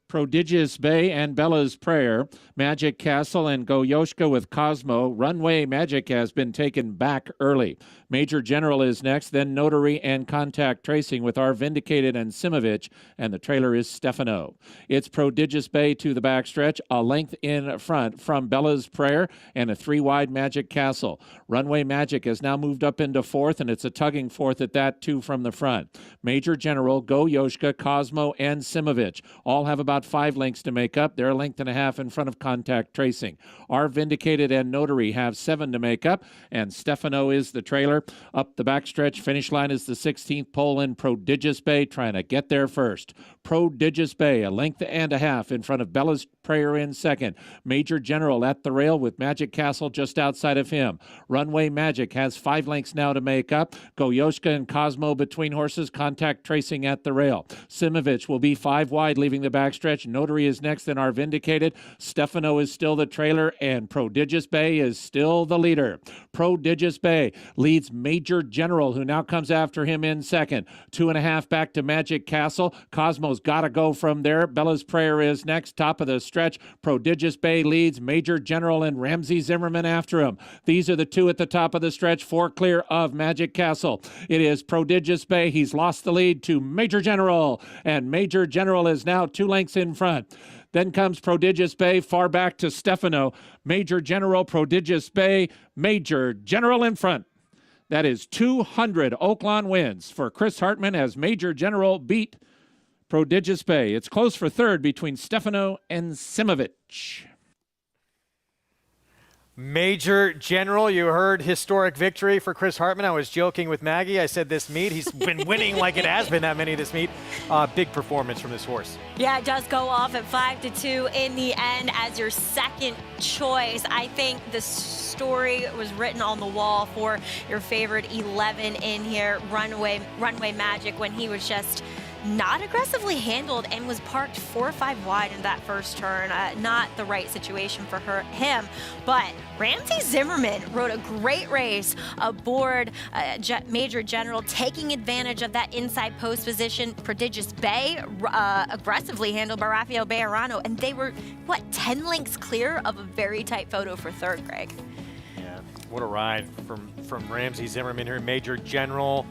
Prodigious Bay and Bella's Prayer, Magic Castle and Goyoshka with Cosmo. Runway Magic has been taken back early. Major General is next, then Notary and Contact Tracing with Our Vindicated and Simovich, and the trailer is Stefano. It's Prodigious Bay to the backstretch, a length in front from Bella's Prayer and a 3-wide Magic Castle. Runway Magic has now moved up into 4th, and it's a tugging 4th at that, too, from the front. Major General, Goyoshka, Cosmo, and Simovich all have about 5 lengths to make up. They're a length and a half in front of Contact Tracing. Our Vindicated and Notary have 7 to make up, and Stefano is the trailer. Up the backstretch, finish line is the 16th pole in Prodigious Bay, trying to get there first. Prodigious Bay, a length and a half in front of Bella's Prayer in second. Major General at the rail with Magic Castle just outside of him. Runway Magic has 5 lengths now to make up. Goyoshka and Cosmo between horses, Contact Tracing at the rail. Simovich will be 5 wide, leaving the backstretch. Notary is next in Our Vindicated. Stefano is still the trailer, and Prodigious Bay is still the leader. Prodigious Bay leads Major General, who now comes after him in second. 2.5 back to Magic Castle. Cosmo's got to go from there. Bella's Prayer is next, top of the stretch. Prodigious Bay leads Major General and Ramsey Zimmerman after him. These are the 2 at the top of the stretch, 4 clear of Magic Castle. It is Prodigious Bay. He's lost the lead to Major General, and Major General is now 2 lengths in front. Then comes Prodigious Bay, far back to Stefano. Major General, Prodigious Bay, Major General in front. That is 200 Oaklawn wins for Chris Hartman as Major General beat Prodigious Bay. It's close for 3rd between Stefano and Simovich. Major General, you heard historic victory for Chris Hartman. I was joking with Maggie. I said this meet, he's been winning like it has been that many this meet. Big performance from this horse. Yeah, it does go off at 5-2 in the end as your second choice. I think the story was written on the wall for your favorite 11 in here, Runway Magic, when he was just not aggressively handled and was parked 4 or 5 wide in that first turn. Not the right situation for him. But Ramsey Zimmerman rode a great race aboard Major General, taking advantage of that inside post position. Prodigious Bay aggressively handled by Rafael Bejarano, and they were, 10 lengths clear of a very tight photo for 3rd, Greg? Yeah. What a ride from Ramsey Zimmerman here, Major General.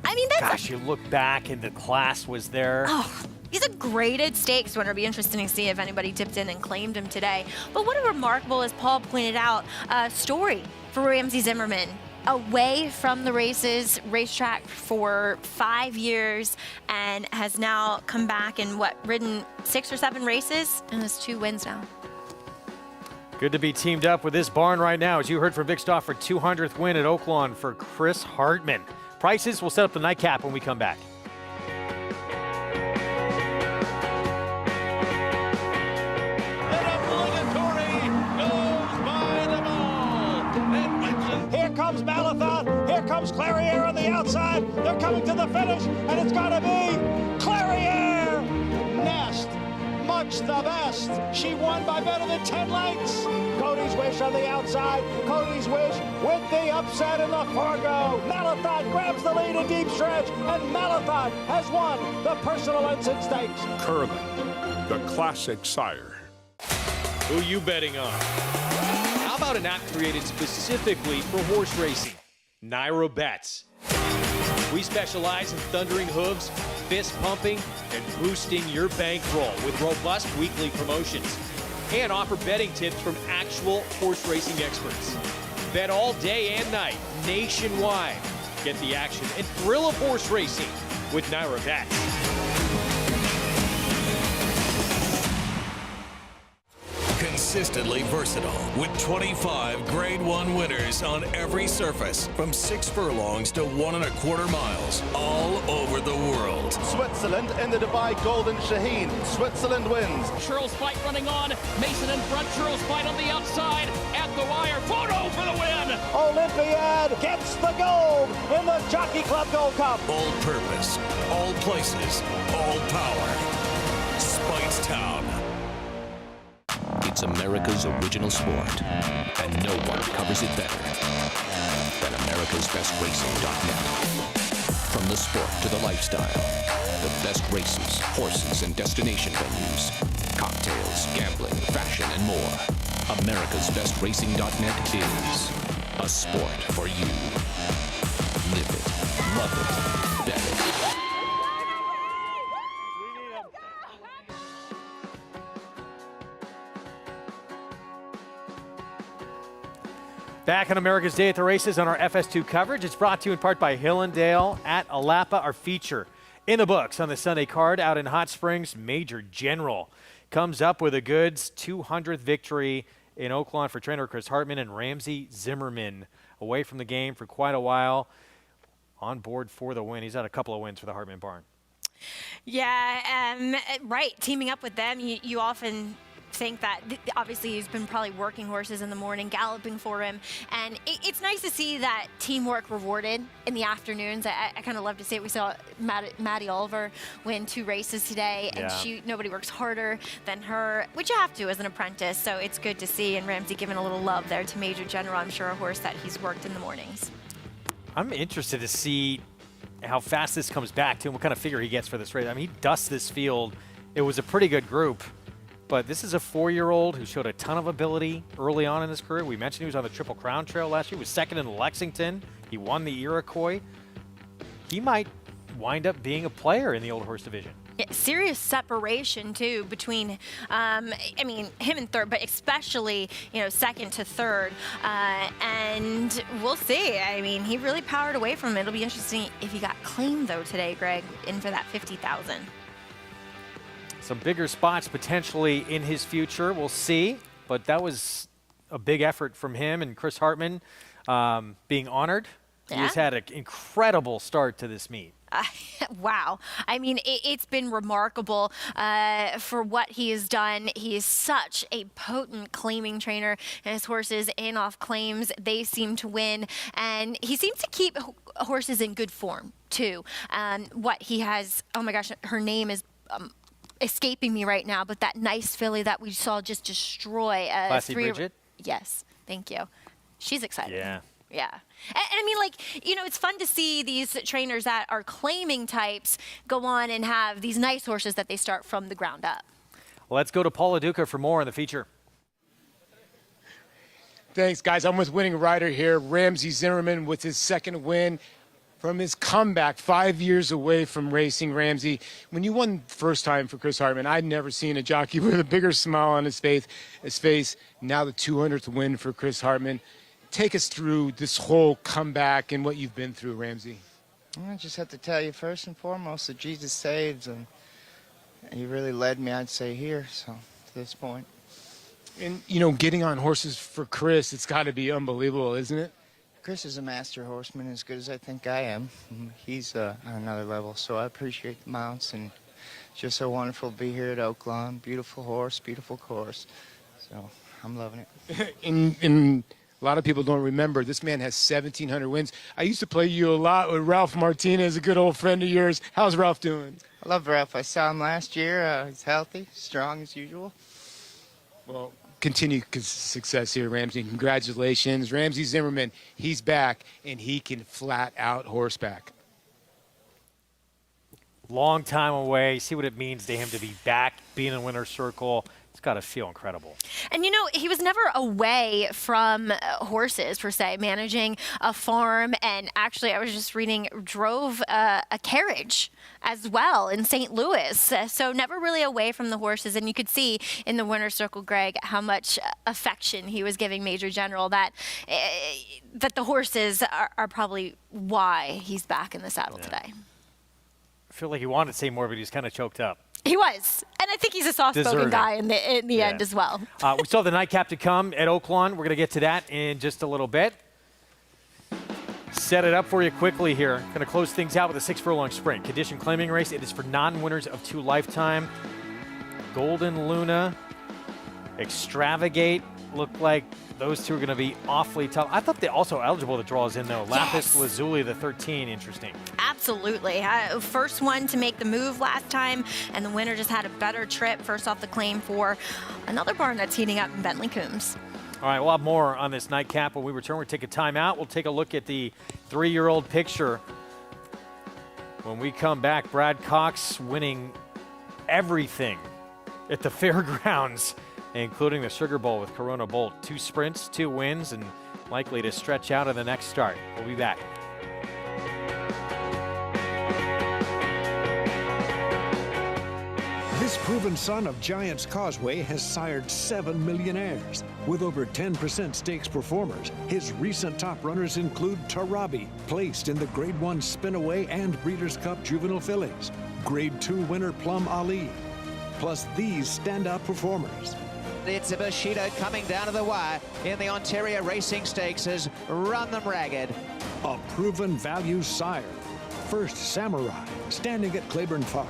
I mean, that's Gosh, you look back and the class was there. Oh, he's a graded stakes winner. It'll be interesting to see if anybody tipped in and claimed him today. But what a remarkable, as Paul pointed out, story for Ramsey Zimmerman. Away from the racetrack for 5 years, and has now come back and ridden 6 or 7 races and has 2 wins now. Good to be teamed up with this barn right now. As you heard from Vic Stauffer, 200th win at Oaklawn for Chris Hartman. Prices, we'll set up the nightcap when we come back. Here comes Malathaat. Here comes Clairiere on the outside. They're coming to the finish, and it's going to be Clairiere. Nest, much the best. She won by better than 10 lengths. Cody's Wish on the outside. Cody's Wish with the upset in the Fargo. Malathaat grabs the lead in deep stretch, and Malathaat has won the Personal Ensign Stakes. Curlin, the classic sire. Who you betting on? How about an app created specifically for horse racing? Naira Bets. We specialize in thundering hooves, fist pumping, and boosting your bankroll with robust weekly promotions. And offer betting tips from actual horse racing experts. Bet all day and night, nationwide. Get the action and thrill of horse racing with Naira Bets. Consistently versatile with 25 Grade 1 winners on every surface from 6 furlongs to 1 1/4 miles all over the world. Switzerland in the Dubai Golden Shaheen. Switzerland wins. Churls Fight running on. Mason in front. Churls Fight on the outside. At the wire. Photo for the win. Olympiad gets the gold in the Jockey Club Gold Cup. All purpose, all places, all power. Speightstown. It's America's original sport, and no one covers it better than America'sBestRacing.net. From the sport to the lifestyle, the best races, horses, and destination venues, cocktails, gambling, fashion, and more. America'sBestRacing.net is a sport for you. Live it, love it, bet it. Back on America's Day at the Races on our FS2 coverage. It's brought to you in part by Hillendale at Alapa. Our feature in the books on the Sunday card out in Hot Springs. Major General comes up with a goods 200th victory in Oaklawn for trainer Chris Hartman, and Ramsey Zimmerman away from the game for quite a while. On board for the win. He's had a couple of wins for the Hartman barn. Yeah, right. Teaming up with them, you often think that obviously he's been probably working horses in the morning, galloping for him, and it's nice to see that teamwork rewarded in the afternoons. I kind of love to see it. We saw Maddie Oliver win 2 races today, and nobody works harder than her, which you have to as an apprentice, so it's good to see. And Ramsey giving a little love there to Major General, I'm sure a horse that he's worked in the mornings. I'm interested to see how fast this comes back to him, what kind of figure he gets for this race. I mean, he dusts this field. It was a pretty good group. But this is a 4-year-old who showed a ton of ability early on in his career. We mentioned he was on the Triple Crown Trail last year. He was second in Lexington. He won the Iroquois. He might wind up being a player in the old horse division. Yeah, serious separation too between, I mean, him and third, but especially, second to third. And we'll see. I mean, he really powered away from him. It'll be interesting if he got claimed though today, Greg, in for that 50,000. Some bigger spots potentially in his future. We'll see. But that was a big effort from him and Chris Hartman being honored. Yeah. He's had an incredible start to this meet. Wow. I mean, it's been remarkable for what he has done. He is such a potent claiming trainer, and his horses in off claims, they seem to win. And he seems to keep horses in good form, too. What he has, oh my gosh, her name is escaping me right now, but that nice filly that we saw just destroy. Classy Bridget? Yes, thank you. She's excited. Yeah. Yeah. And I mean, it's fun to see these trainers that are claiming types go on and have these nice horses that they start from the ground up. Let's go to Paula Duca for more on the feature. Thanks, guys. I'm with winning rider here, Ramsey Zimmerman, with his second win from his comeback 5 years away from racing. Ramsey, when you won first time for Chris Hartman, I'd never seen a jockey with a bigger smile on his face. Now the 200th win for Chris Hartman. Take us through this whole comeback and what you've been through, Ramsey. I just have to tell you, first and foremost, that Jesus saves, and he really led me, I'd say, here, so to this point. And, getting on horses for Chris, it's got to be unbelievable, isn't it? Chris is a master horseman, as good as I think I am. He's on another level, so I appreciate the mounts, and it's just so wonderful to be here at Oaklawn. Beautiful horse, beautiful course, so I'm loving it. And a lot of people don't remember, this man has 1,700 wins. I used to play you a lot with Ralph Martinez, a good old friend of yours. How's Ralph doing? I love Ralph. I saw him last year. He's healthy, strong as usual. Well, continued success here, Ramsey. Congratulations. Ramsey Zimmerman, he's back, and he can flat out horseback. Long time away. See what it means to him to be back, being in winner's circle. It's got to feel incredible. And he was never away from horses per se, managing a farm, and actually I was just reading, drove a carriage as well in St. Louis. So never really away from the horses, and you could see in the winner's circle, Greg, how much affection he was giving Major General, that the horses are probably why he's back in the saddle today. I feel like he wanted to say more, but he's kind of choked up. He was. And I think he's a soft-spoken guy in the end as well. We still have the nightcap to come at Oaklawn. We're going to get to that in just a little bit. Set it up for you quickly here. Going to close things out with a 6-furlong sprint. Condition claiming race. It is for non-winners of 2 lifetime. Golden Luna, Extravagate. Look like those two are going to be awfully tough. I thought they also eligible to draws in, though. Lapis Lazuli, the 13. Interesting. Absolutely. First one to make the move last time, and the winner just had a better trip. First off the claim for another barn that's heating up in Bentley Coombs. All right, we'll have more on this nightcap when we return. We'll take a timeout. We'll take a look at the 3-year-old picture. When we come back, Brad Cox winning everything at the fairgrounds, including the Sugar Bowl with Corona Bolt. 2 sprints, 2 wins, and likely to stretch out in the next start. We'll be back. This proven son of Giants Causeway has sired 7 millionaires. With over 10% stakes performers, his recent top runners include Tarabi, placed in the Grade 1 Spinaway and Breeders' Cup Juvenile Fillies, Grade 2 winner Plum Ali, plus these standout performers. It's a Bushido coming down to the wire in the Ontario Racing Stakes has run them ragged. A proven value sire. First Samurai, standing at Claiborne Farm.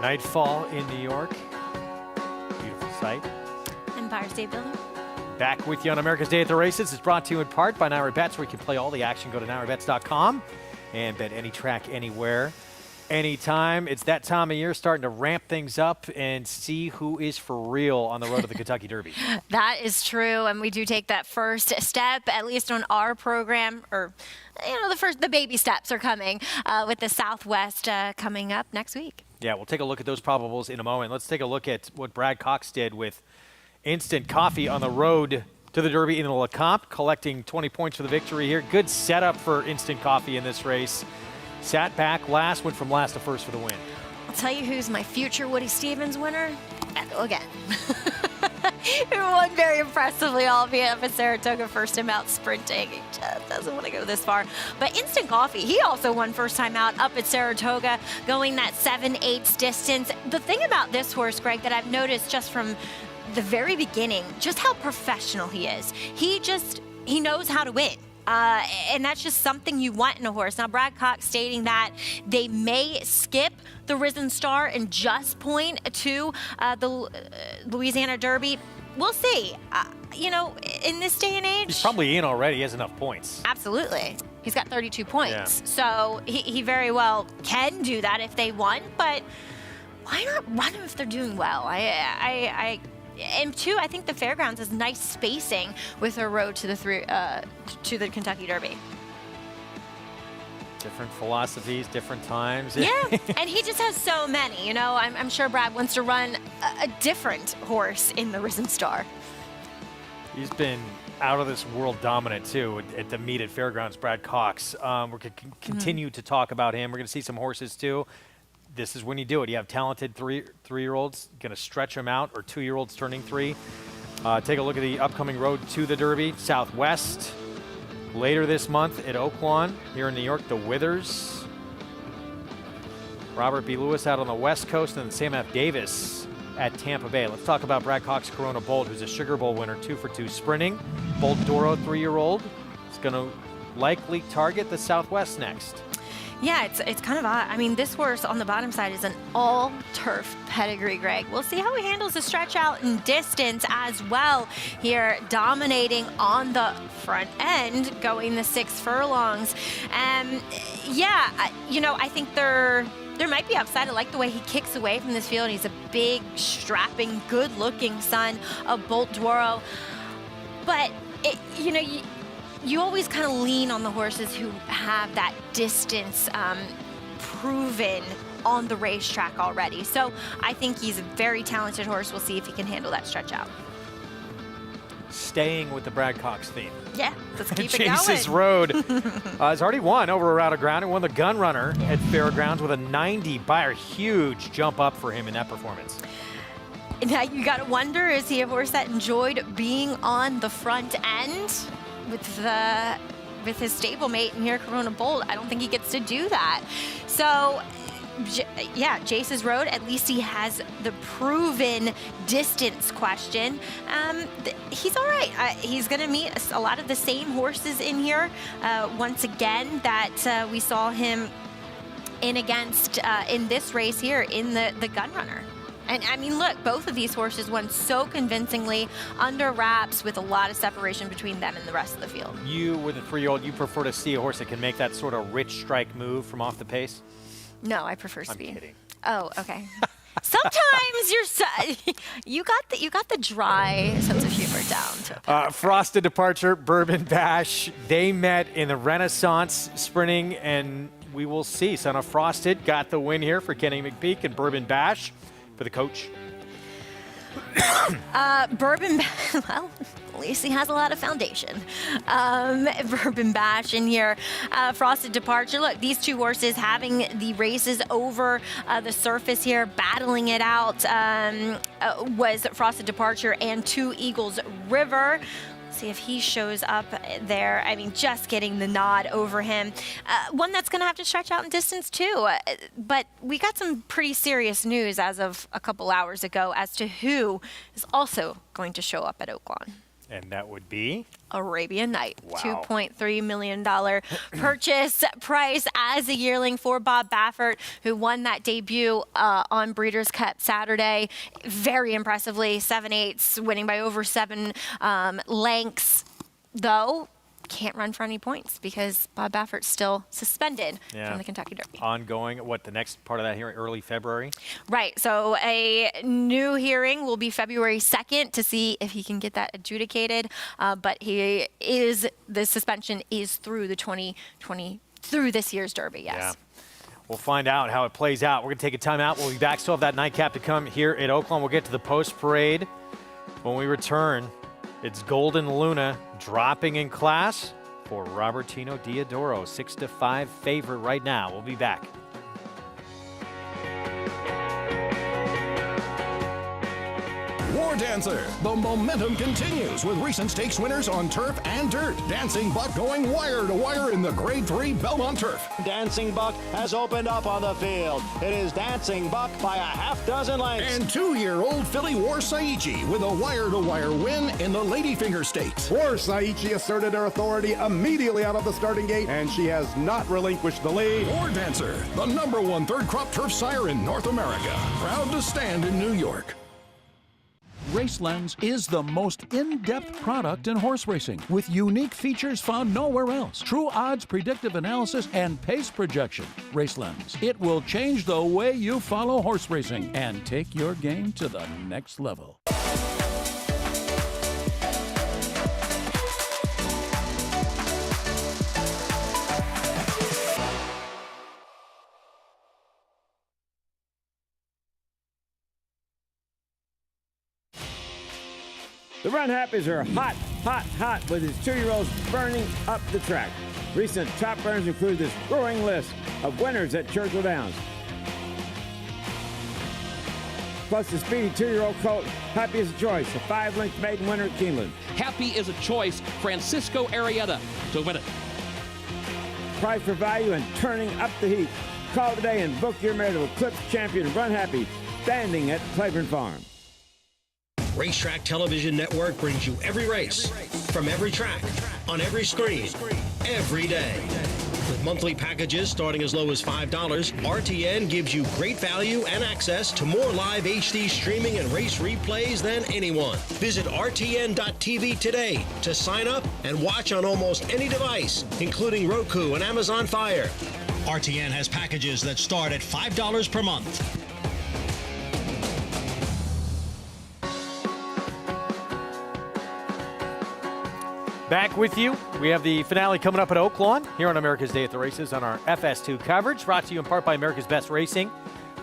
Nightfall in New York. Beautiful sight. Empire State Building. Back with you on America's Day at the Races. It's brought to you in part by NYRA Bets, where you can play all the action. Go to nyrabets.com and bet any track, anywhere, anytime. It's that time of year starting to ramp things up and see who is for real on the road to the Kentucky Derby. That is true, and we do take that first step, at least on our program, or the baby steps are coming with the Southwest coming up next week. Yeah, we'll take a look at those probables in a moment. Let's take a look at what Brad Cox did with Instant Coffee on the road to the Derby in the Lecomte, collecting 20 points for the victory here. Good setup for Instant Coffee in this race. Sat back last, went from last to first for the win. I'll tell you who's my future Woody Stevens winner. Ethel again. Who won very impressively, albeit up at Saratoga, first time out sprinting. He just doesn't want to go this far. But Instant Coffee, he also won first time out up at Saratoga, going that 7/8 distance. The thing about this horse, Greg, that I've noticed just from the very beginning, just how professional he is. He knows how to win. And that's just something you want in a horse. Now, Brad Cox stating that they may skip the Risen Star and just point to the Louisiana Derby. We'll see. In this day and age, he's probably in already. He has enough points. Absolutely. He's got 32 points. Yeah. So he very well can do that if they want, but why not run them if they're doing well? And two, I think the Fairgrounds has nice spacing with her road to the Kentucky Derby. Different philosophies, different times. Yeah, and he just has so many. I'm sure Brad wants to run a different horse in the Risen Star. He's been out of this world dominant, too, at the meet at Fairgrounds, Brad Cox. We're going to continue to talk about him. We're going to see some horses, too. This is when you do it. You have talented three-year-olds, going to stretch them out, or 2-year-olds turning 3. Take a look at the upcoming road to the Derby. Southwest, later this month at Oaklawn. Here in New York, the Withers. Robert B. Lewis out on the West Coast, and then Sam F. Davis at Tampa Bay. Let's talk about Brad Cox Corona Bolt, who's a Sugar Bowl winner, 2 for 2 sprinting. Bolt Doro, 3-year-old, is going to likely target the Southwest next. Yeah, it's kind of odd. I mean, this horse on the bottom side is an all-turf pedigree, Greg. We'll see how he handles the stretch out and distance as well here, dominating on the front end, going the 6 furlongs. I think there might be upside. I like the way he kicks away from this field. He's a big, strapping, good-looking son of Bolt Doro. But, you always kind of lean on the horses who have that distance proven on the racetrack already. So I think he's a very talented horse. We'll see if he can handle that stretch out. Staying with the Brad Cox theme. Yeah, let's keep it going. Chase's Road has already won over a route of ground and won the Gun Runner at Fairgrounds with a 90 Beyer. Huge jump up for him in that performance. Now you got to wonder, is he a horse that enjoyed being on the front end? With his stablemate in here, Corona Bolt, I don't think he gets to do that. So, Chase's Road, at least he has the proven distance question. He's all right. He's going to meet a lot of the same horses in here. Once again, that we saw him in against in this race here in the Gun Runner. And I mean, look, both of these horses won so convincingly under wraps with a lot of separation between them and the rest of the field. You, with a 3-year-old, you prefer to see a horse that can make that sort of rich strike move from off the pace? No, I prefer speed. I'm kidding. Oh, okay. Sometimes you got the dry sense of humor down. Frosted Departure, Bourbon Bash. They met in the Renaissance sprinting, and we will see. Son of Frosted got the win here for Kenny McPeak and Bourbon Bash. For the coach? Bourbon, well, at least he has a lot of foundation. Bourbon Bash in here. Frosted Departure. Look, these two horses having the races over the surface here, battling it out, was Frosted Departure and 2 Eagles River. See if he shows up there. I mean, just getting the nod over him. One that's going to have to stretch out in distance too. But we got some pretty serious news as of a couple hours ago as to who is also going to show up at Oaklawn. And that would be? Arabian Night. Wow. $2.3 million purchase price as a yearling for Bob Baffert, who won that debut on Breeders' Cup Saturday. Very impressively, 7/8, winning by over 7 lengths. Though, can't run for any points because Bob Baffert's still suspended from the Kentucky Derby. Ongoing, what, the next part of that hearing, early February? Right, so a new hearing will be February 2nd to see if he can get that adjudicated, but the suspension is through the 2020, through this year's Derby, yes. Yeah. We'll find out how it plays out. We're going to take a time out. We'll be back. Still have that nightcap to come here at Oaklawn. We'll get to the post parade. When we return, it's Golden Luna dropping in class for Robertino Diodoro. 6-5 favorite right now. We'll be back. War Dancer. The momentum continues with recent stakes winners on turf and dirt. Dancing Buck going wire to wire in the Grade 3 Belmont Turf. Dancing Buck has opened up on the field. It is Dancing Buck by a half dozen lengths. And 2-year-old filly War Saichi with a wire-to-wire win in the Ladyfinger Stakes. War Saichi asserted her authority immediately out of the starting gate, and she has not relinquished the lead. War Dancer, the #1 third-crop turf sire in North America. Proud to stand in New York. RaceLens is the most in-depth product in horse racing with unique features found nowhere else. True odds, predictive analysis, and pace projection. RaceLens. It will change the way you follow horse racing and take your game to the next level. The Run Happies are hot, hot, hot with his 2-year-olds burning up the track. Recent top runners include this growing list of winners at Churchill Downs. Plus the speedy 2-year-old colt, Happy is a Choice, a 5-length maiden winner at Keeneland. Happy is a Choice, Francisco Arrieta to win it. Price for value and turning up the heat. Call today and book your mare to Eclipse Champion Run Happy, standing at Claiborne Farm. Racetrack Television Network brings you every race, from every track, on every screen, every day. With monthly packages starting as low as $5, RTN gives you great value and access to more live HD streaming and race replays than anyone. Visit RTN.tv today to sign up and watch on almost any device, including Roku and Amazon Fire. RTN has packages that start at $5 per month. Back with you. We have the finale coming up at Oaklawn here on America's Day at the Races on our FS2 coverage, brought to you in part by America's Best Racing.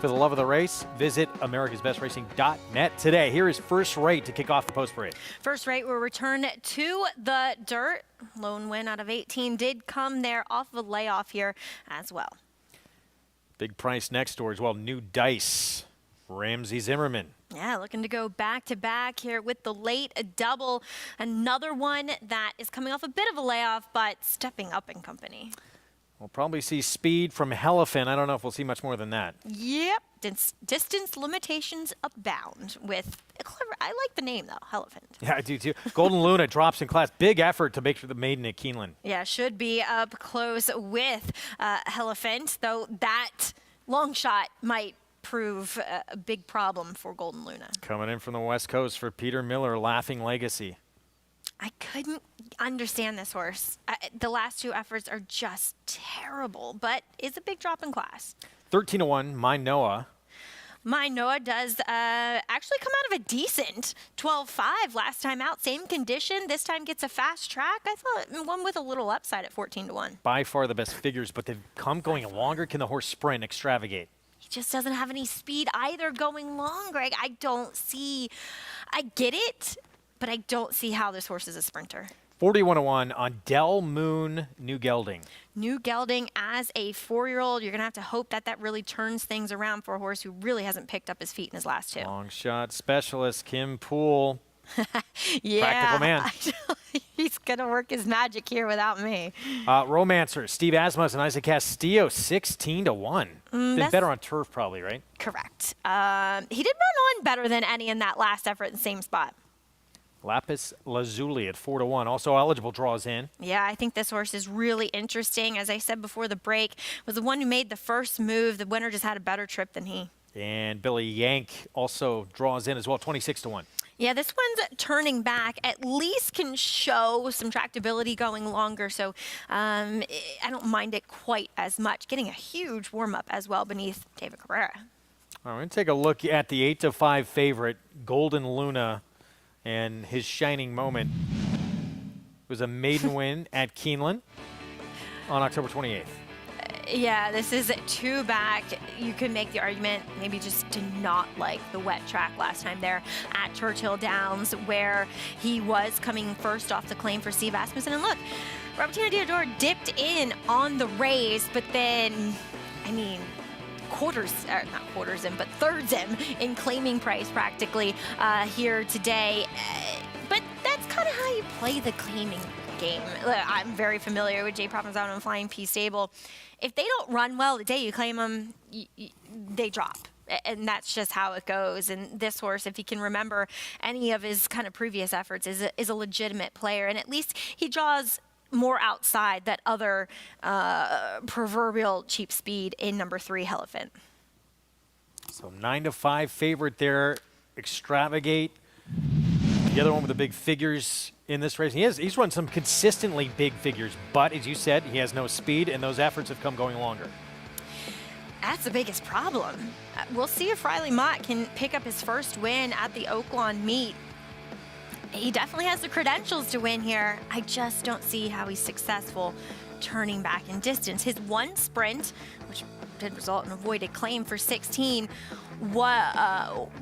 For the love of the race, visit americasbestracing.net today. Here is First Rate to kick off the post parade. First Rate will return to the dirt. Lone win out of 18 did come there off of a layoff here as well. Big price next door as well. New Dice, Ramsey Zimmerman. Yeah, looking to go back-to-back here with the late double. Another one that is coming off a bit of a layoff, but stepping up in company. We'll probably see speed from Hellephant. I don't know if we'll see much more than that. Yep, distance limitations abound with a clever, I like the name though, Hellephant. Yeah, I do too. Golden Luna drops in class. Big effort to make sure the maiden at Keeneland. Yeah, should be up close with Hellephant, though that long shot might prove a big problem for Golden Luna. Coming in from the West Coast for Peter Miller, Laughing Legacy. I couldn't understand this horse. The last two efforts are just terrible, but it's a big drop in class. 13-1, My Noah. My Noah does actually come out of a decent 12-5 last time out. Same condition. This time gets a fast track. I thought one with a little upside at 14-1. By far the best figures, but they've come going longer. Can the horse sprint, extravagate? He just doesn't have any speed either going long, Greg. I get it, but I don't see how this horse is a sprinter. 41-1 on Del Moon New Gelding. New Gelding as a 4-year-old. You're going to have to hope that that really turns things around for a horse who really hasn't picked up his feet in his last two. Long shot specialist Kim Poole. Yeah. Practical man. He's going to work his magic here without me. Romancer, Steve Asmus and Isaac Castillo, 16-1. Been better on turf probably, right? Correct. He did run on better than any in that last effort in the same spot. Lapis Lazuli at 4-1. Also eligible draws in. Yeah, I think this horse is really interesting. As I said before the break, was the one who made the first move. The winner just had a better trip than he. And Billy Yank also draws in as well, 26-1. Yeah, this one's turning back. At least can show some tractability going longer, so I don't mind it quite as much. Getting a huge warm-up as well beneath David Cabrera. All right, we're going to take a look at the 8-5 favorite, Golden Luna, and his shining moment. It was a maiden win at Keeneland on October 28th. Yeah, this is 2 back. You could make the argument maybe just to not like the wet track last time there at Churchill Downs, where he was coming first off the claim for Steve Asmussen. And look, Robertina Diodoro dipped in on the race, but then, I mean, thirds in claiming price practically here today. But that's kind of how you play the claiming game. I'm very familiar with J. Provenzano and Flying P Stable. If they don't run well the day you claim them, they drop. And that's just how it goes. And this horse, if he can remember any of his kind of previous efforts, is a legitimate player. And at least he draws more outside that other proverbial cheap speed in number 3, Hellephant. So 9-5 favorite there, Extravagate. The other one with the big figures in this race. He's run some consistently big figures, but as you said, he has no speed, and those efforts have come going longer. That's the biggest problem. We'll see if Riley Mott can pick up his first win at the Oaklawn meet. He definitely has the credentials to win here. I just don't see how he's successful turning back in distance. His one sprint, which did result in a avoided claim for 16,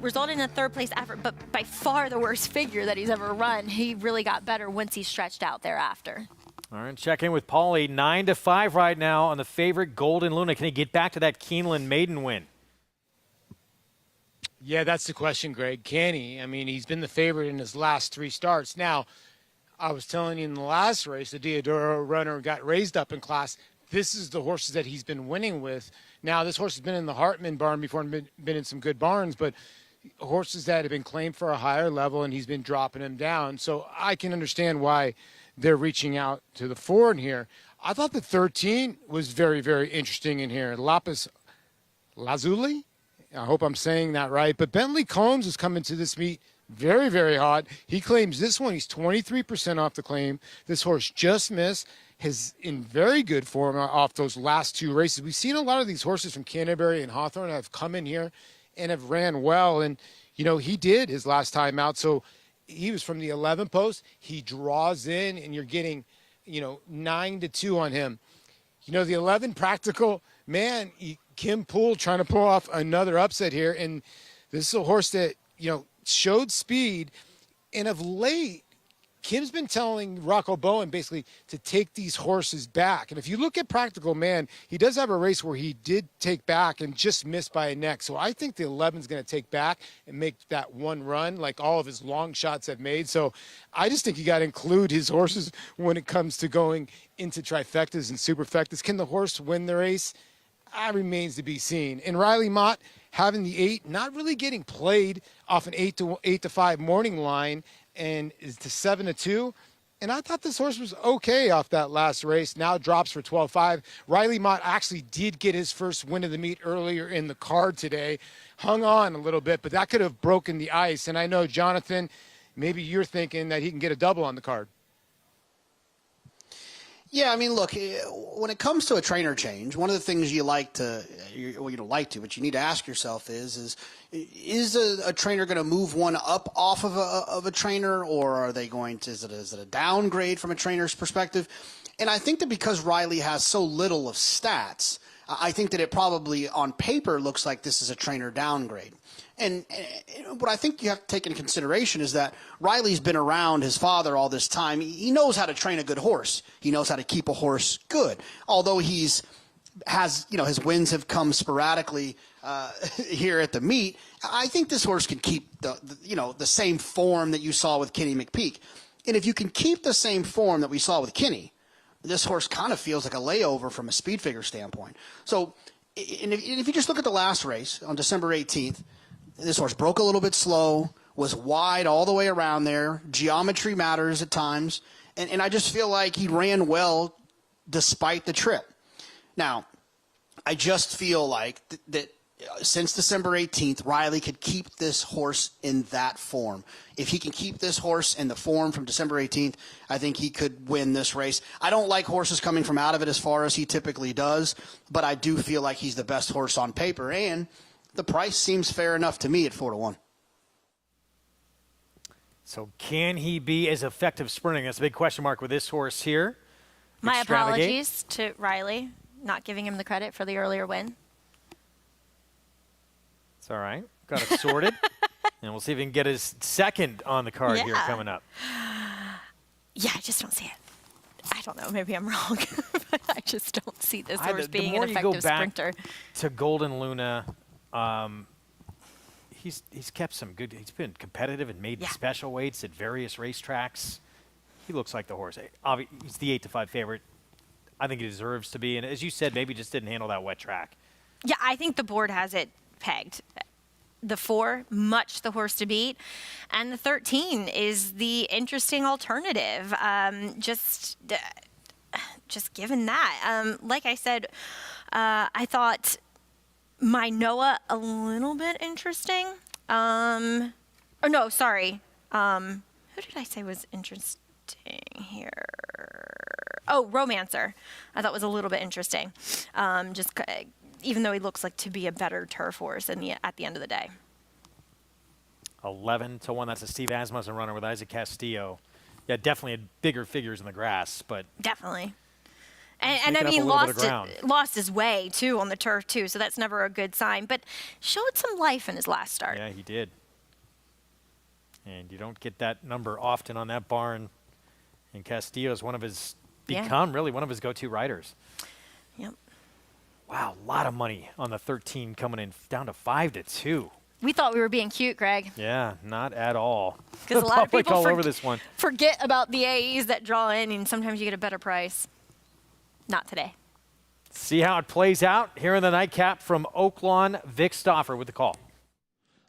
resulted in a 3rd place effort, but by far the worst figure that he's ever run. He really got better once he stretched out thereafter. All right, check in with Paulie. 9-5 right now on the favorite Golden Luna. Can he get back to that Keeneland maiden win? Yeah, that's the question, Greg. Can he? I mean, he's been the favorite in his last 3 starts. Now, I was telling you in the last race, the Diodoro runner got raised up in class. This is the horses that he's been winning with. Now, this horse has been in the Hartman barn before and been in some good barns, but horses that have been claimed for a higher level, and he's been dropping them down. So I can understand why they're reaching out to the 4 in here. I thought the 13 was very, very interesting in here. Lapis Lazuli? I hope I'm saying that right. But Bentley Combs is coming to this meet very, very hot. He claims this one. He's 23% off the claim. This horse just missed. Is in very good form off those last 2 races. We've seen a lot of these horses from Canterbury and Hawthorne have come in here and have ran well. And, you know, he did his last time out. So he was from the 11 post. He draws in, and you're getting, 9-2 on him. You know, the 11 practical, man, Kim Poole trying to pull off another upset here. And this is a horse that, showed speed. And of late, Kim's been telling Rocco Bowen basically to take these horses back. And if you look at Practical Man, he does have a race where he did take back and just missed by a neck. So I think the 11's going to take back and make that one run like all of his long shots have made. So I just think you got to include his horses when it comes to going into trifectas and superfectas. Can the horse win the race? That remains to be seen. And Riley Mott having the 8, not really getting played off an 8-5 morning line, and is to 7-2. And I thought this horse was okay off that last race. Now drops for 12-5. Riley Mott actually did get his first win of the meet earlier in the card today. Hung on a little bit, but that could have broken the ice. And I know, Jonathan, maybe you're thinking that he can get a double on the card. Yeah, I mean, look, when it comes to a trainer change, one of the things you don't like to, but you need to ask yourself is a trainer going to move one up off of a trainer, or are they going to, is it a downgrade from a trainer's perspective? And I think that because Riley has so little of stats, I think that it probably on paper looks like this is a trainer downgrade. And what I think you have to take into consideration is that Riley's been around his father all this time. He knows how to train a good horse. He knows how to keep a horse good. Although his wins have come sporadically here at the meet, I think this horse can keep the same form that you saw with Kenny McPeak. And if you can keep the same form that we saw with Kenny, this horse kind of feels like a layover from a speed figure standpoint. So, and if you just look at the last race on December 18th, this horse broke a little bit slow, was wide all the way around there. Geometry matters at times. And I just feel like he ran well despite the trip. Now, I just feel like that since December 18th, Riley could keep this horse in that form. If he can keep this horse in the form from December 18th, I think he could win this race. I don't like horses coming from out of it as far as he typically does, but I do feel like he's the best horse on paper, and the price seems fair enough to me at 4-1. So can he be as effective sprinting? That's a big question mark with this horse here. My Extravagate. apologies to Riley, not giving him the credit for the earlier win. It's all right. Got it sorted. And we'll see if he can get his second on the card here coming up. Yeah, I just don't see it. I don't know. Maybe I'm wrong. But I just don't see this horse being an effective sprinter. To Golden Luna, he's kept some good. He's been competitive and made special weights at various racetracks. He looks like the horse. He's the 8-5 favorite. I think he deserves to be. And as you said, maybe just didn't handle that wet track. Yeah, I think the board has it pegged. The 4, much the horse to beat, and the 13 is the interesting alternative. Just given that, like I said, I thought My Noah a little bit interesting. Who did I say was interesting here? Oh, Romancer. I thought was a little bit interesting. Even though he looks like to be a better turf horse at the end of the day. 11-1. That's a Steve Asmussen runner with Isaac Castillo. Yeah, definitely had bigger figures in the grass, but definitely. And I mean, lost his way too on the turf too, so that's never a good sign. But showed some life in his last start. Yeah, he did. And you don't get that number often on that barn. And Castillo is one of his really one of his go-to riders. Yep. Wow, a lot of money on the 13 coming in down to 5-2. We thought we were being cute, Greg. Yeah, not at all. Because a lot of people all over this one. Forget about the AEs that draw in, and sometimes you get a better price. Not today. See how it plays out here in the nightcap from Oaklawn. Vic Stauffer with the call.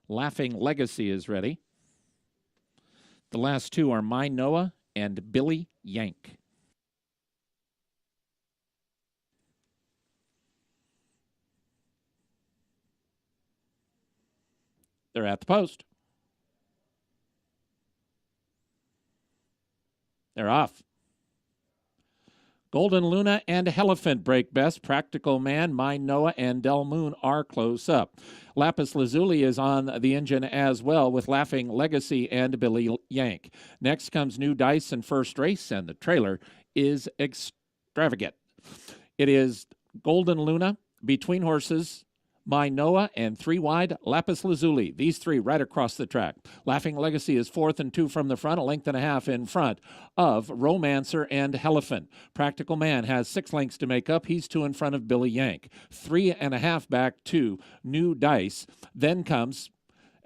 Laughing Legacy is ready. The last two are My Noah and Billy Yank. They're at the post. They're off. Golden Luna and Elephant break best. Practical Man, My Noah, and Del Moon are close up. Lapis Lazuli is on the engine as well with Laughing Legacy and Billy Yank. Next comes New Dice and First Race, and the trailer is Extravagant. It is Golden Luna, Between Horses, My Noah, and 3 wide Lapis Lazuli. These 3 right across the track. Laughing Legacy is 4th and 2 from the front, a length and a half in front of Romancer and Elephant. Practical Man has 6 lengths to make up. He's 2 in front of Billy Yank. 3.5 back to New Dice. Then comes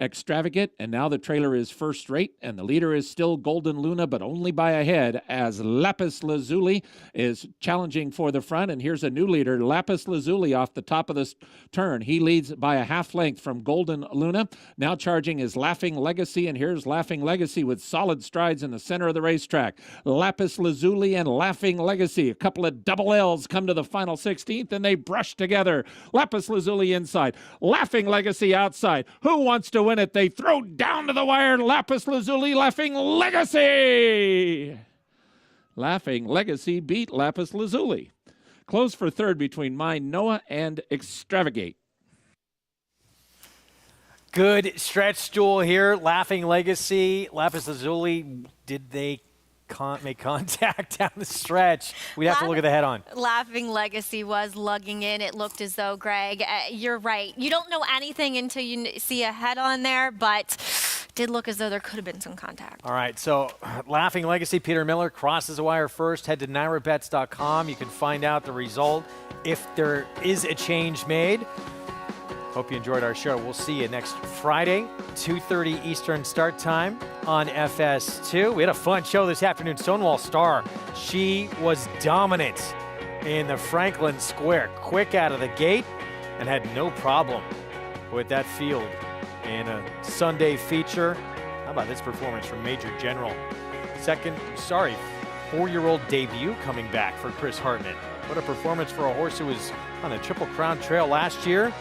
Extravagant, and now the trailer is First Rate, and the leader is still Golden Luna, but only by a head as Lapis Lazuli is challenging for the front. And here's a new leader, Lapis Lazuli, off the top of this turn. He leads by a half length from Golden Luna. Now charging is Laughing Legacy, and here's Laughing Legacy with solid strides in the center of the racetrack. Lapis Lazuli and Laughing Legacy, a couple of double L's come to the final 16th, and they brush together. Lapis Lazuli inside, Laughing Legacy outside. Who wants to win it? They throw down to the wire. Lapis Lazuli, Laughing Legacy. Laughing Legacy beat Lapis Lazuli. Close for third between My Noah and Extravagate. Good stretch duel here. Laughing Legacy, Lapis Lazuli. Did they make contact down the stretch? We have to look at the head-on. Laughing Legacy was lugging in. It looked as though, Greg, you're right. You don't know anything until you see a head-on there, but did look as though there could have been some contact. All right, so Laughing Legacy, Peter Miller crosses the wire first. Head to NYRABets.com. You can find out the result if there is a change made. Hope you enjoyed our show. We'll see you next Friday, 2:30 Eastern start time on FS2. We had a fun show this afternoon. Stonewall Star, she was dominant in the Franklin Square. Quick out of the gate and had no problem with that field in a Sunday feature. How about this performance from Major General? 4-year-old debut coming back for Chris Hartman. What a performance for a horse who was on the Triple Crown Trail last year.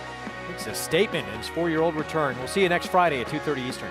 It's a statement in his 4-year-old return. We'll see you next Friday at 2:30 Eastern.